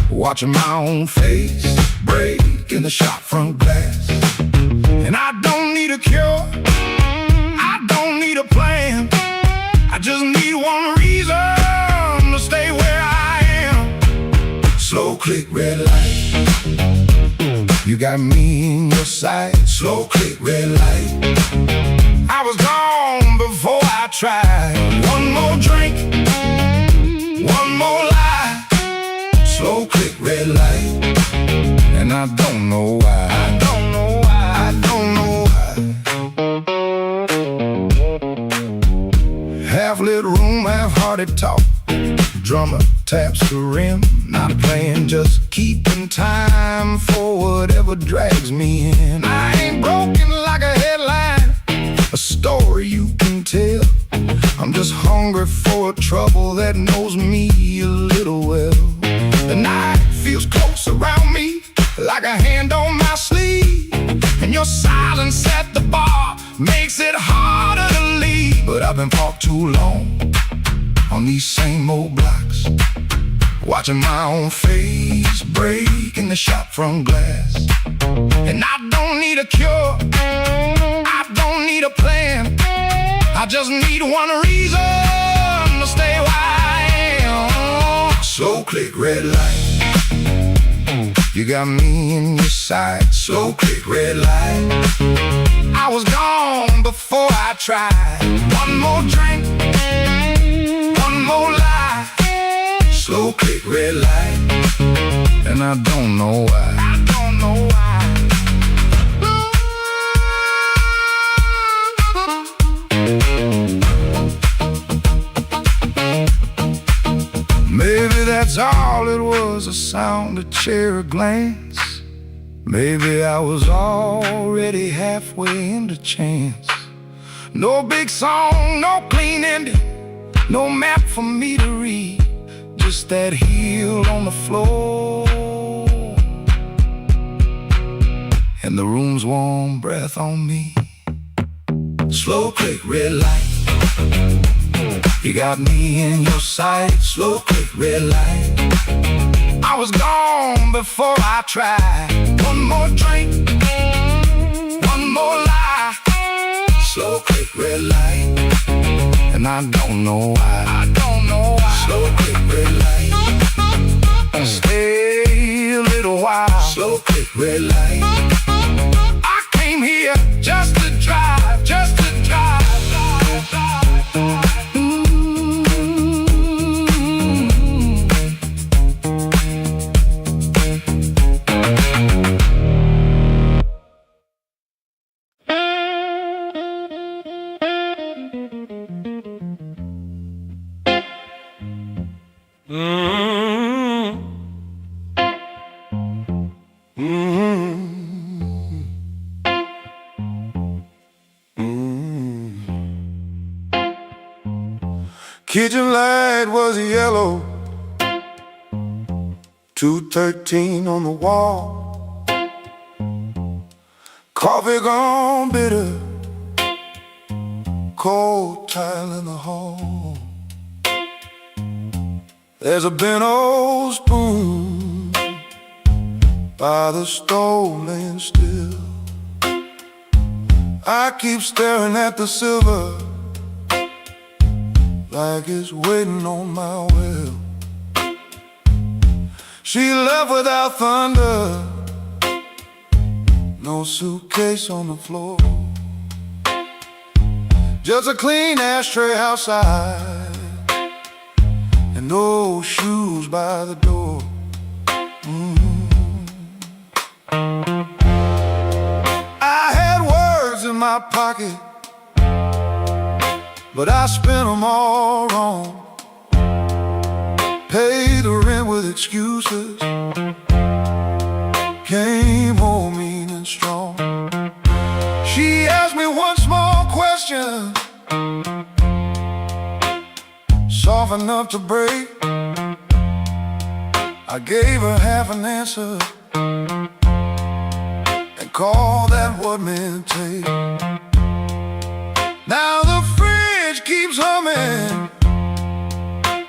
watching my own face break in the shop front glass. And I don't need a cure, I don't need a plan, I just need one reason to stay where I am. Slow click, red light, you got me in your sight. Slow click, red light, I was gone before I tried. One more drink, one more lie. Slow click, red light, and I don't know why. I don't know why. I don't know why. Half-lit room, half-hearted talk. Drummer taps the rim, not playing, just keeping time for whatever drags me in. I ain't broken like a headline, a story you can tell. I'm just hungry for trouble that knows me a little well. The night feels close around me, like a hand on my sleeve, and your silence at the bar makes it harder to leave. But I've been parked too long on these same old blocks, watching my own face break in the shop front glass. And I don't need a cure, I don't need a plan, I just need one reason to stay where I am. Slow click, red light, you got me in your sight. Slow click, red light, I was gone before I tried. One more drink, one more lie. Slow click, red light, and I don't know why. I don't know why. Maybe that's all it was, a sound, a chair, a glance. Maybe I was already halfway into chance. No big song, no clean ending, no map for me to read, just that heel on the floor and the room's warm breath on me. Slow click, red light, you got me in your sight. Slow click, red light, I was gone before I tried. One more drink, one more lie. Slow click, red light, and I don't know why. I don't know why. Slow click, red light, stay a little while. Slow click, red light, I came here just to drive, just to drive. Kitchen light was yellow, 213 on the wall. Coffee gone bitter, cold tile in the hall. There's a bent old spoon by the stove laying still. I keep staring at the silver like it's waiting on my will. She left without thunder, no suitcase on the floor, just a clean ashtray outside and no shoes by the door. I had words in my pocket, but I spent them all wrong. Paid the rent with excuses, came home mean and strong. She asked me one small question, question, soft enough to break. I gave her half an answer and called that what men take. Now the fridge keeps humming,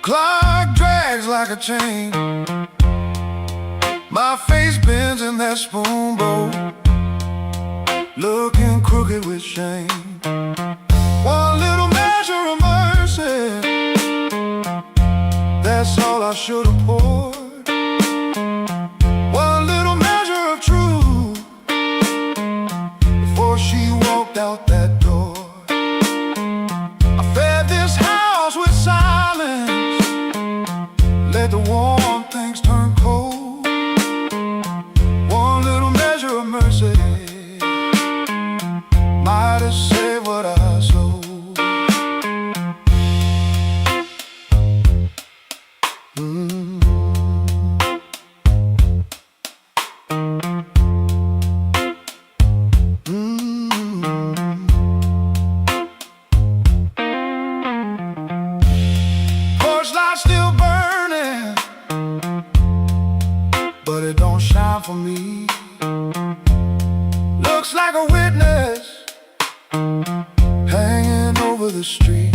clock drags like a chain. My face bends in that spoon bowl, looking crooked with shame. One little measure of mercy, that's all I should have poured. One little measure of truth before she walked out that door. I fed this house with silence, let the warm things turn cold. One little measure of mercy might have saved what I sold. Porch light still burning, but it don't shine for me. Looks like a witness hanging over the street.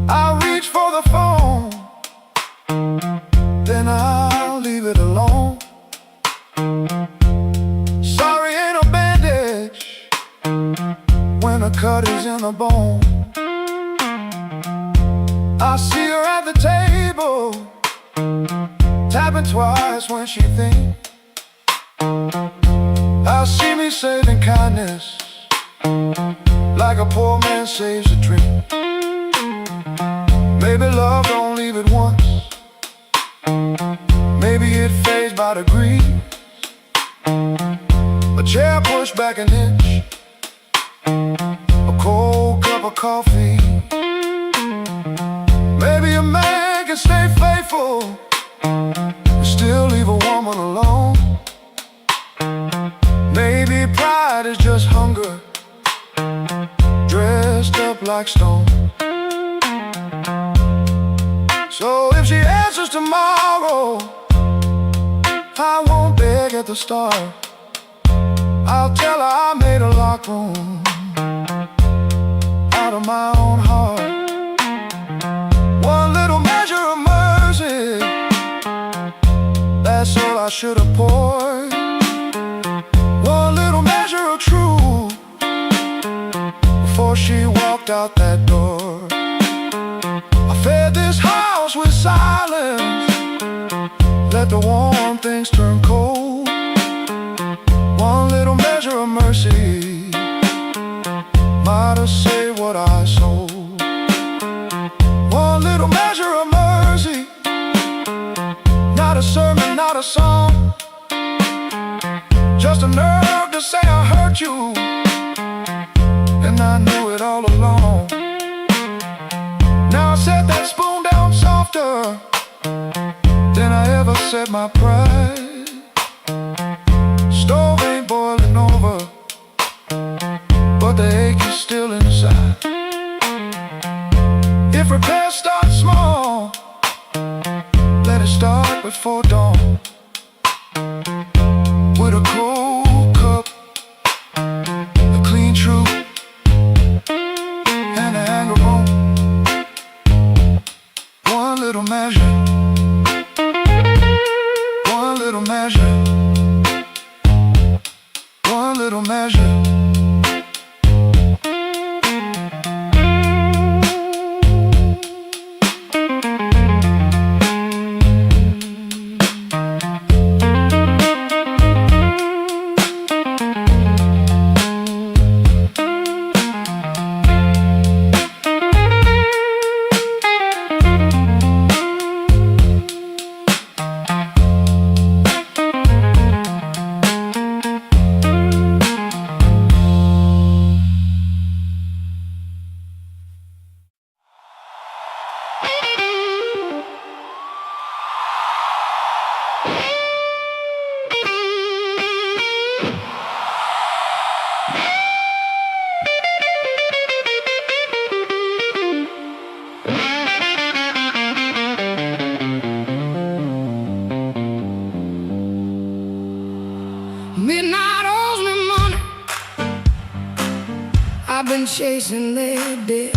I reach for the phone, then I'll leave it alone. Sorry, ain't no bandage when a cut is in the bone. I see her at the table, tapping twice when she thinks. I see me saving kindness like a poor man saves a drink. Maybe love don't leave it once, maybe it fades by degrees. A chair pushed back an inch, a cold cup of coffee. Maybe a man can stay faithful and still leave a woman alone. Maybe pride is just hunger dressed up like stone. So if she answers tomorrow, I won't beg at the start. I'll tell her I made a locked room out of my own heart. One little measure of mercy, that's all I should have poured. One little measure of truth before she walked out that door. I fed this house with silence, let the warm things turn cold. One little measure of mercy might have saved what I sold. One little measure of mercy, not a sermon, not a song, just a nerve to say I hurt you, and I knew it all along. Now I set that spoon down softer than I ever set my pride. Stove ain't boiling over, but the ache is still inside. If repairs start small, let it start before dawn. With a cold cup, a clean truth, and a hanger room. One little measure, one little measure, one little measure. Midnight owes me money. I've been chasing their debt.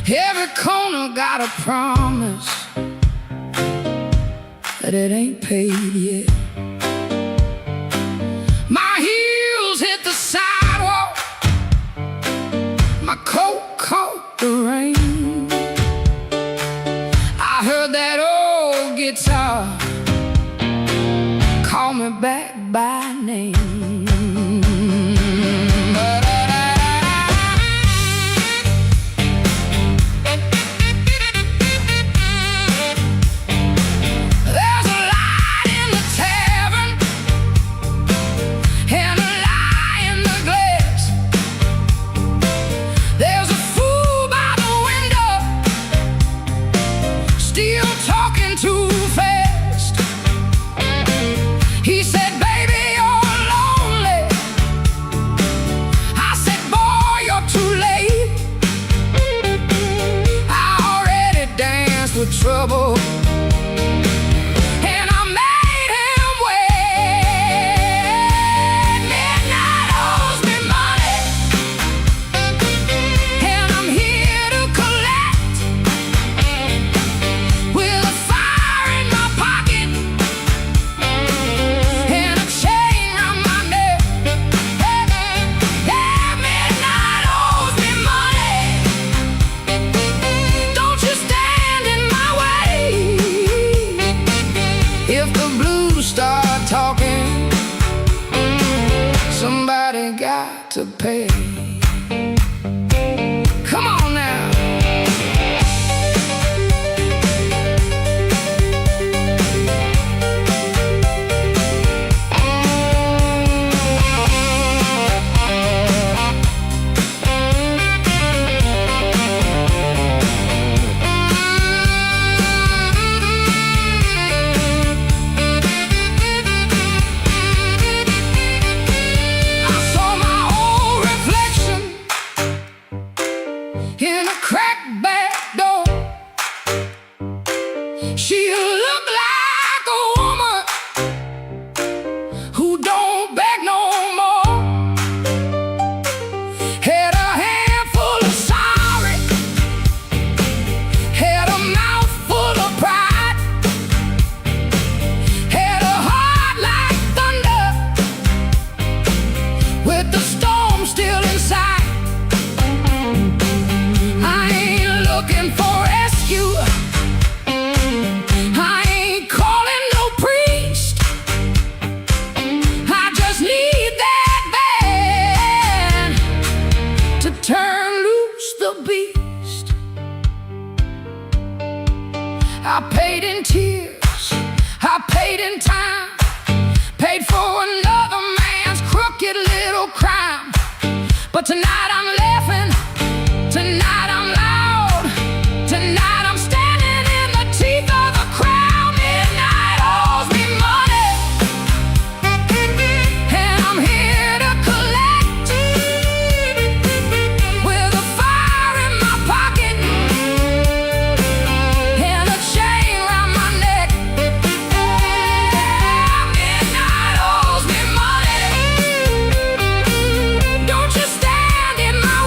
Every corner got a promise that it ain't paid yet. My heels hit the sidewalk, my coat caught the rain. I heard that old guitar call me back by name. There's a light in the tavern and a lie in the glass. There's a fool by the window, still talking too fast. He said, baby, you're lonely. I said, boy, you're too late. I already danced with trouble, and I made him wait. Midnight owes me money, and I'm here to collect. With a fire in my pocket and a chain round my neck. Yeah, midnight owes me money. Don't you stand in my way. If the blues start talking, somebody got to pay. Come on now. I saw my old reflection in a cracked back door. She looked like a woman who don't beg no more. Had a handful of sorry, had a mouth full of pride, had a heart like thunder with the storm still inside. I ain't looking for rescue. I ain't calling no priest. I just need that band to turn loose the beast. I paid in tears, I paid in time, paid for another man's crooked little crime. But tonight I'm laughing, tonight I'm loud, tonight I'm standing in the teeth of the crowd. Midnight owes me money, and I'm here to collect. With a fire in my pocket and a chain round my neck. Midnight owes me money. Don't you stand in my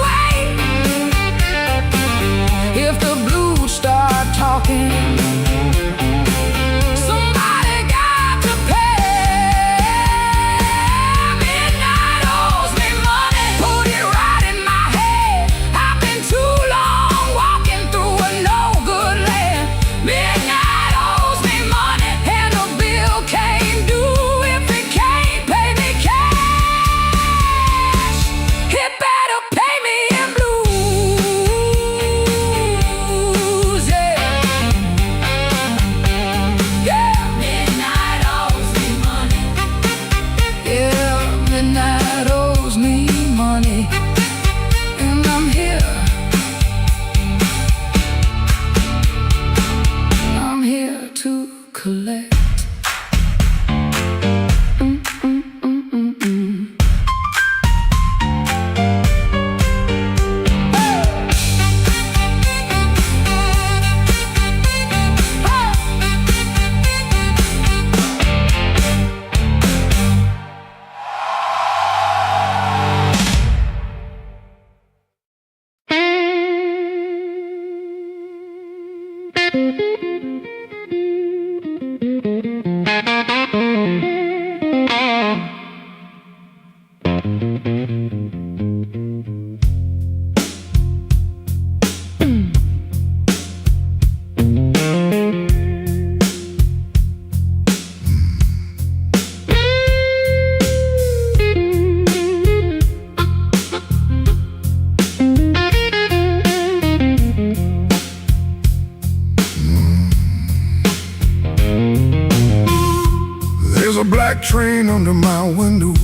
There's a black train under my window,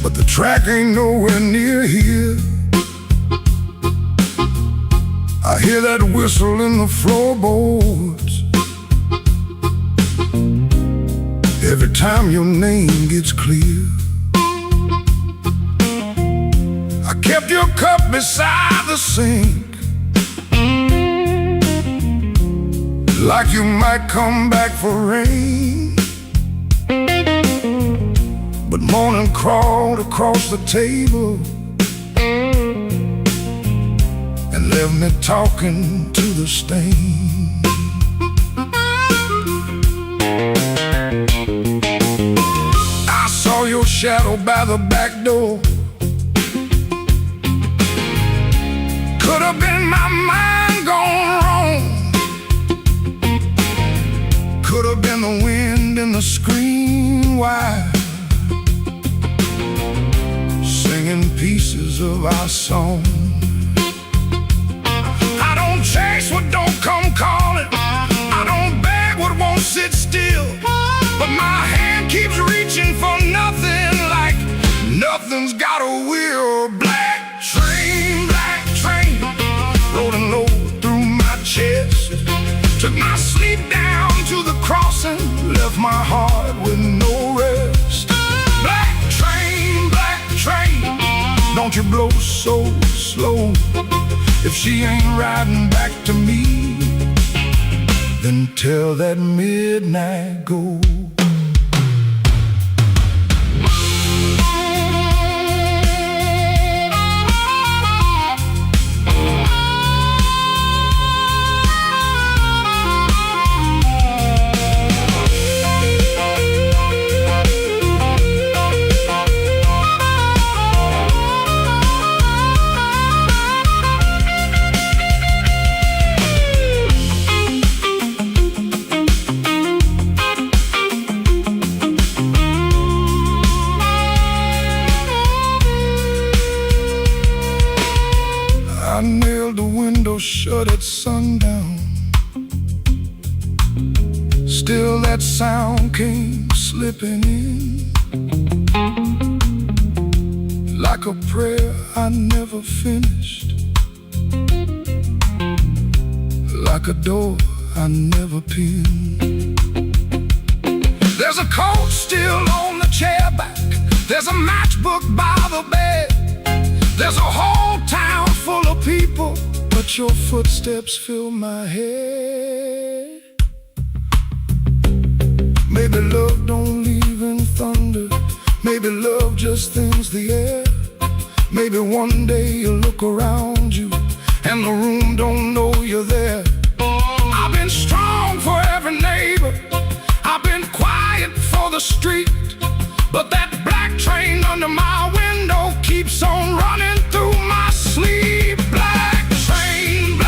but the track ain't nowhere near here. I hear that whistle in the floorboards every time your name gets clear. I kept your cup beside the sink, like you might come back for rain. But morning crawled across the table and left me talking to the stain. I saw your shadow by the back door. Could have been my mind gone wrong. Could have been the wind in the screen wire, singing pieces of our song. I don't chase what don't come calling. I don't beg what won't sit still. But my hand keeps reaching for nothing, like nothing's got a wheel. Black train, rolling low through my chest. Took my sleep down to the crossing, left my heart with no rest. Black train, don't you blow so slow. If she ain't riding back to me, then tell that midnight go. I nailed the window shut at sundown. Still that sound came slipping in, like a prayer I never finished, like a door I never pinned. There's a coat still on the chair back. There's a matchbook by the bed. There's a whole town full of people, but your footsteps fill my head. Maybe love don't leave in thunder. Maybe love just thins the air. Maybe one day you look around you and the room don't know you're there. I've been strong for every neighbor, I've been quiet for the street, but that black train under my window keeps on running through my sleep. Black train,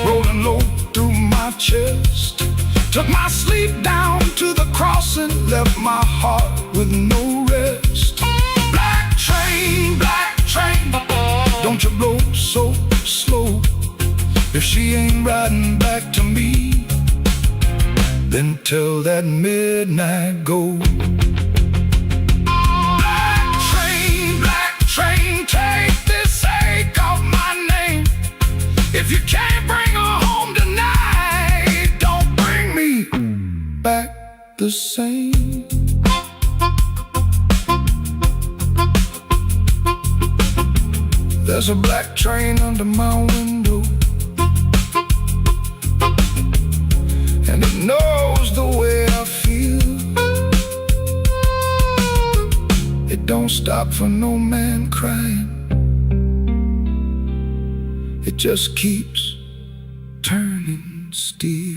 rolling low through my chest. Took my sleep down to the crossing, left my heart with no rest. Black train, don't you blow so slow. If she ain't riding back to me, then tell that midnight go. Black train, take this ache off my name. If you can't bring her home tonight, don't bring me back the same. There's a black train under my window, and it knows the way I feel. It don't stop for no man crying. It just keeps turning steel.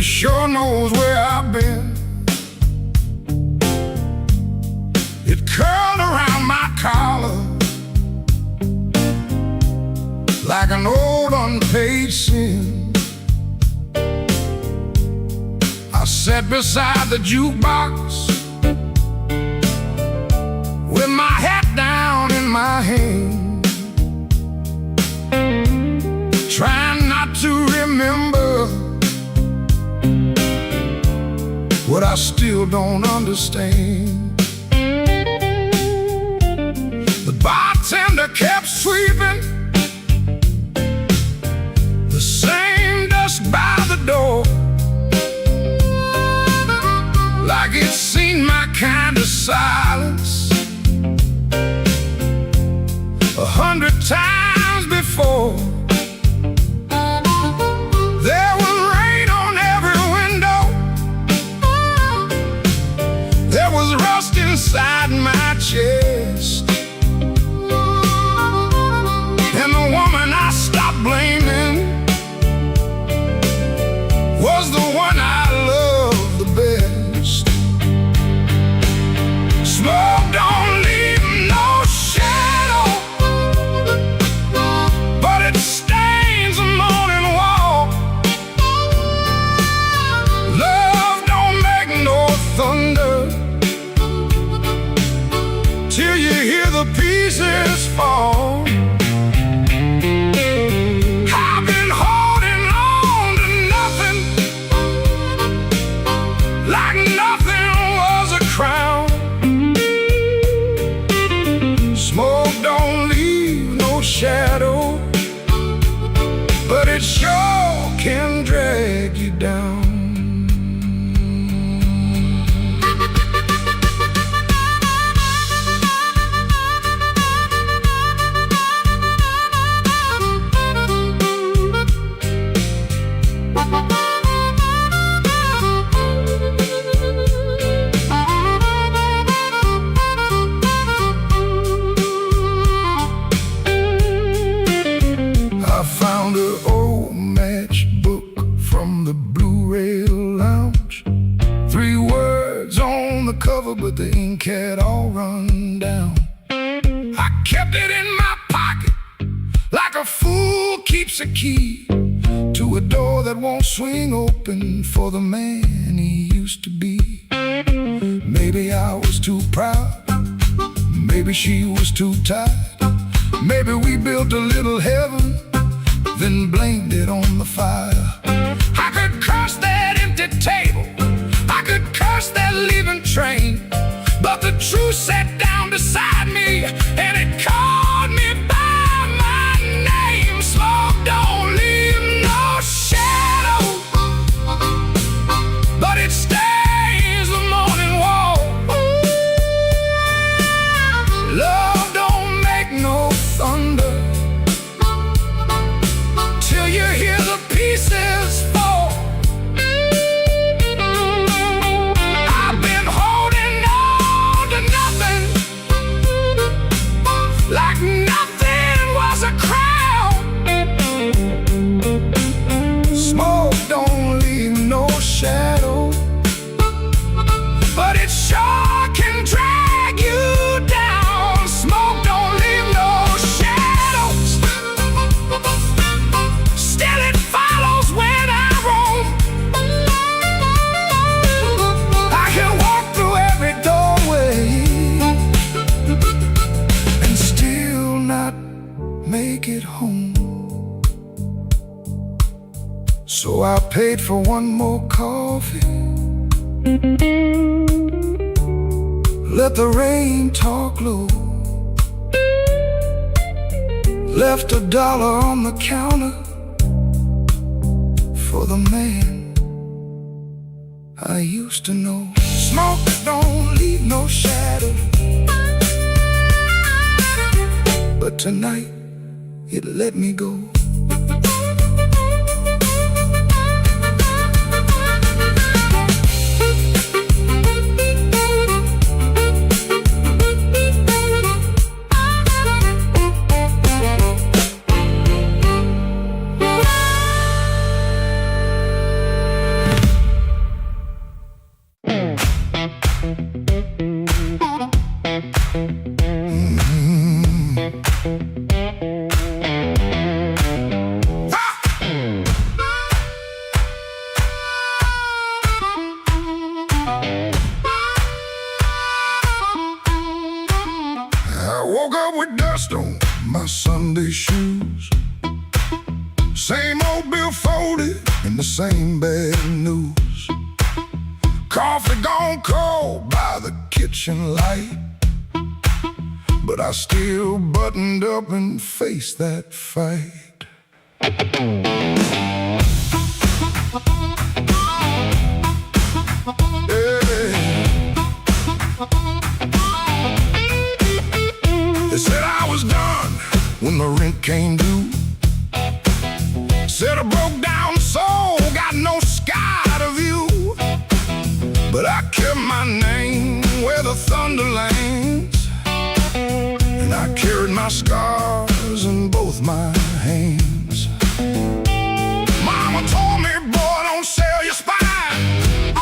it sure knows where I've been. It curled around my collar like an old unpaid sin. I sat beside the jukebox with my hat down in my hand, trying not to remember what I still don't understand. The bartender kept sweeping the same dust by the door, like it's seen my kind of silence 100 times before. There was rain on every window, there was rust inside my chest, and the woman I stopped blaming was the one I loved the best. Smoke don't leave no shadow, but it stains the morning wall. Love don't make no thunder till you hear the pieces fall. I've been holding on to nothing, like nothing was a crown. Smoke don't leave no shadow, but it sure can drag you down. I found an old matchbook from the Blue Rail Lounge. 3 words on the cover, but the ink had all run down. I kept it in my pocket like a fool keeps a key to a door that won't swing open for the man he used to be. Maybe I was too proud, maybe she was too tired, maybe we built a little heaven, then blamed it on the fire. I could curse that empty table, I could curse that leaving train, but the truth sat down beside me and it called me by my name. Smoke don't leave no shadow, but it stains the morning wall. Love don't make no thunder till you hear the pieces fall. I've been holding on to nothing, like nothing was a crown. Smoke don't leave no shadow, but it sure can drag you down. Smoke don't leave no shadows, still it follows when I roam. I can walk through every doorway and still not make it home. So I paid for one more coffee, let the rain talk low, left $1 on the counter for the man I used to know. Smoke don't leave no shadow, but tonight it let me go. Woke up with dust on my Sunday shoes. Same old bill folded and the same bad news. Coffee gone cold by the kitchen light, but I still buttoned up and faced that fight. They said I was done when the rent came due. Said I broke down soul, got no sky to view. But I kept my name where the thunder lands, and I carried my scars in both my hands. Mama told me, boy, don't sell your spine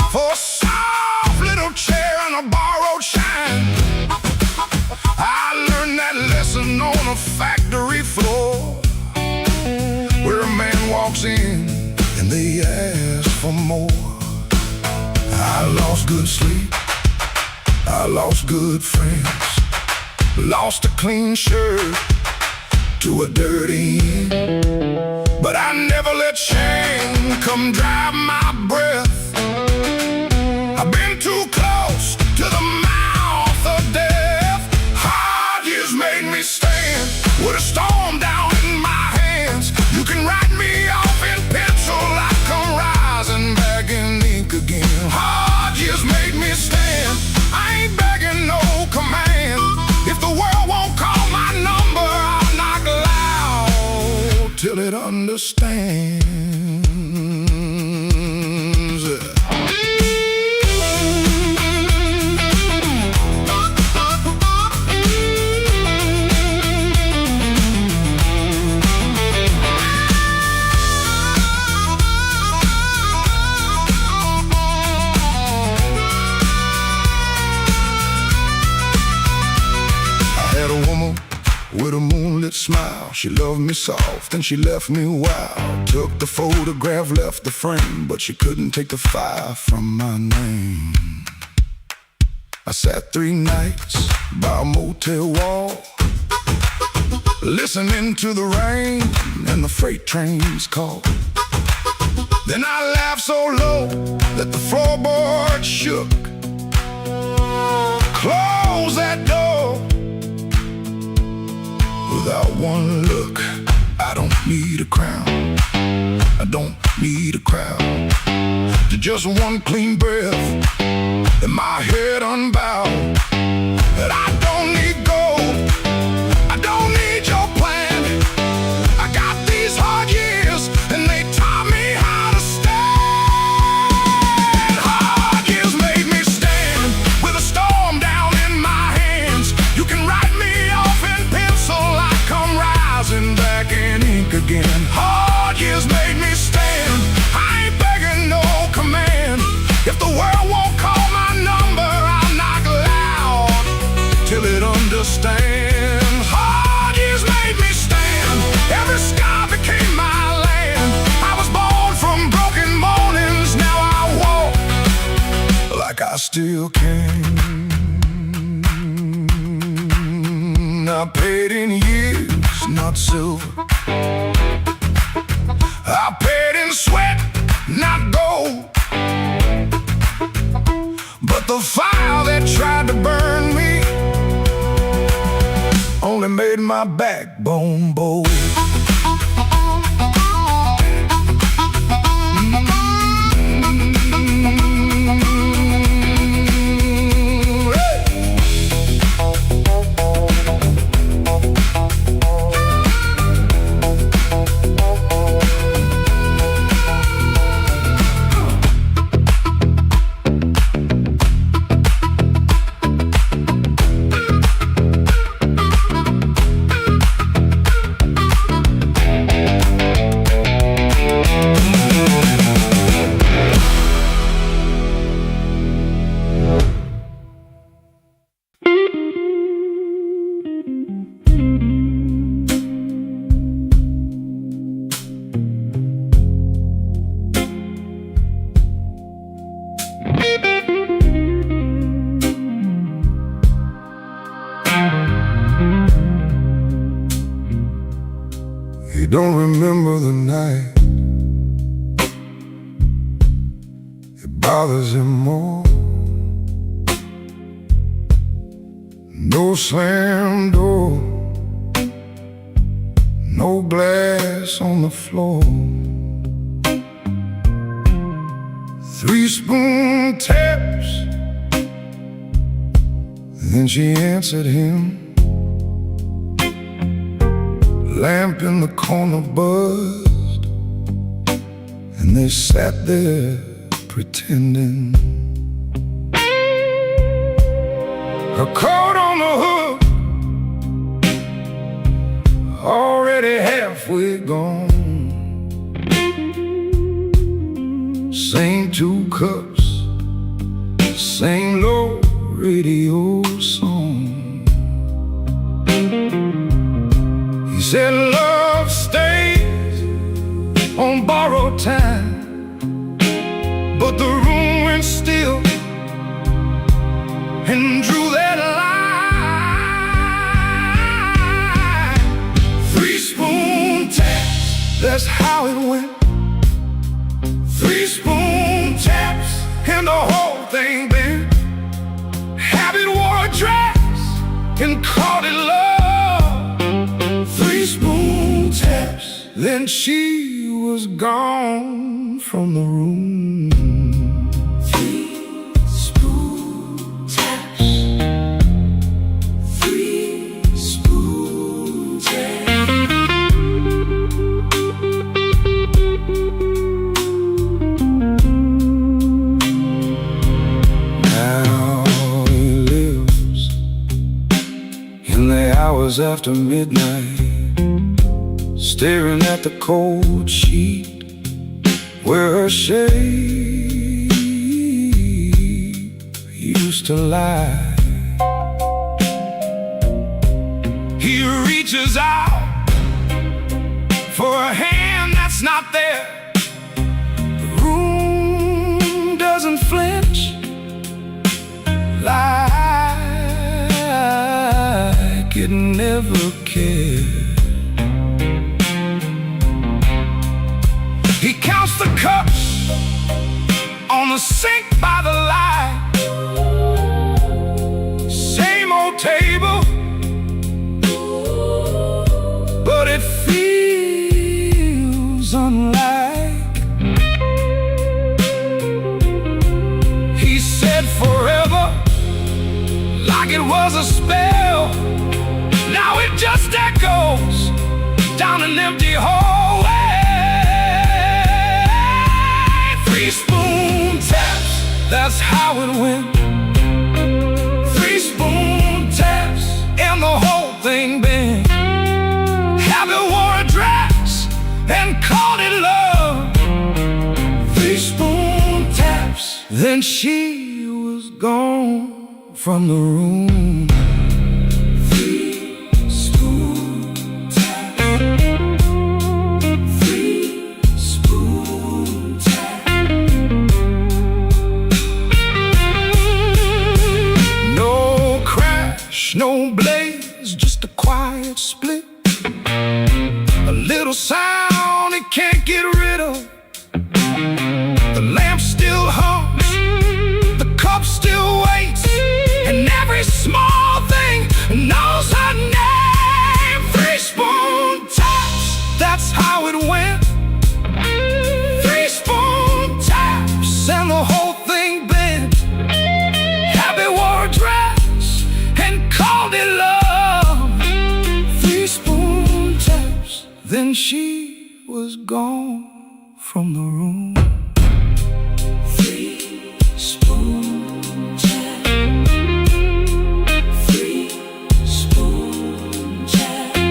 for a soft little chair and a borrowed shine. I learned that lesson on a factory floor, where a man walks in and they ask for more. I lost good sleep, I lost good friends, lost a clean shirt to a dirty end. But I never let shame come drive my breath. I've been too close to the mouth of death. Hard years made me stand with a storm down in my hands. You can write me off in pencil, I come rising back in ink again. Hard years made me stand, I ain't begging no command. If the world won't call my number, I'll knock loud till it understands. With a moonlit smile, she loved me soft and she left me wild. Took the photograph, left the frame, but she couldn't take the fire from my name. I sat 3 nights by a motel wall, listening to the rain and the freight trains call. Then I laughed so low that the floorboard shook. Close that door. Without one look, I don't need a crown, I don't need a crowd, to just one clean breath and my head unbowed. And I don't need gold, I don't need your plan. I got these hard years and they taught me how to stand. Hard years made me stand with a storm down in my hands. You can write me off in pencil, I come rising back in ink again. Hard years made me stand, I ain't begging no command. If the world won't call my number, I'll knock loud till it understands. Hard years made me stand, every scar became my land. I was born from broken mornings, now I walk like I still can. I paid in years, not silver. I paid in sweat, not gold. But the fire that tried to burn me only made my backbone bold. don't remember the night. It bothers him more. No slam door, no glass on the floor. 3-spoon taps. Then she answered him. Lamp in the corner buzzed, and they sat there pretending. Her coat on the hook, already halfway gone. Same 2 cups, same low radio song. He said love stays on borrowed time, but the room went still and drew that line. 3-spoon taps, that's how it went. 3-spoon taps, and the whole thing bent. Habit wore a dress and called it love. 3-spoon taps, then she was gone from the room. 3-spoon taps. 3-spoon taps. Now he lives in the hours after midnight, staring at the cold sheet where her shape used to lie. He reaches out for a hand that's not there. The room doesn't flinch like it never cared. He counts the cups on the sink by the light. Same old table, but it feels unlike. He said forever, like it was a spell. Now it just echoes down an empty hallway. 3-spoon taps, that's how it went. 3-spoon taps, and the whole thing bent. Habit wore a dress and called it love. 3-spoon taps, then she was gone from the room. 3-spoon taps. 3-spoon taps. No crash, no blaze, just a quiet split. A little sound it can't get rid of. The lamp still hums, the cup still waits, and every small thing knows her name. 3-spoon taps, that's how it went. 3-spoon taps, and the whole thing bent. Habit wore a dress and called it love. 3-spoon taps, then she was gone from the room. 3-spoon taps. 3-spoon taps.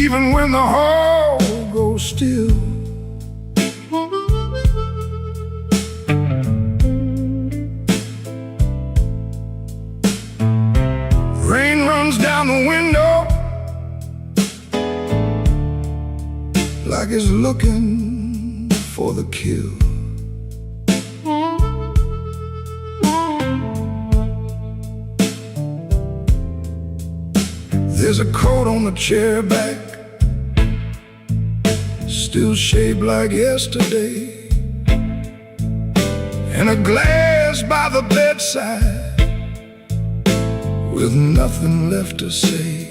even when the hall goes still. Rain runs down the window like it's looking for the kill. There's a coat on the chair back, still shaped like yesterday, and a glass by the bedside with nothing left to say.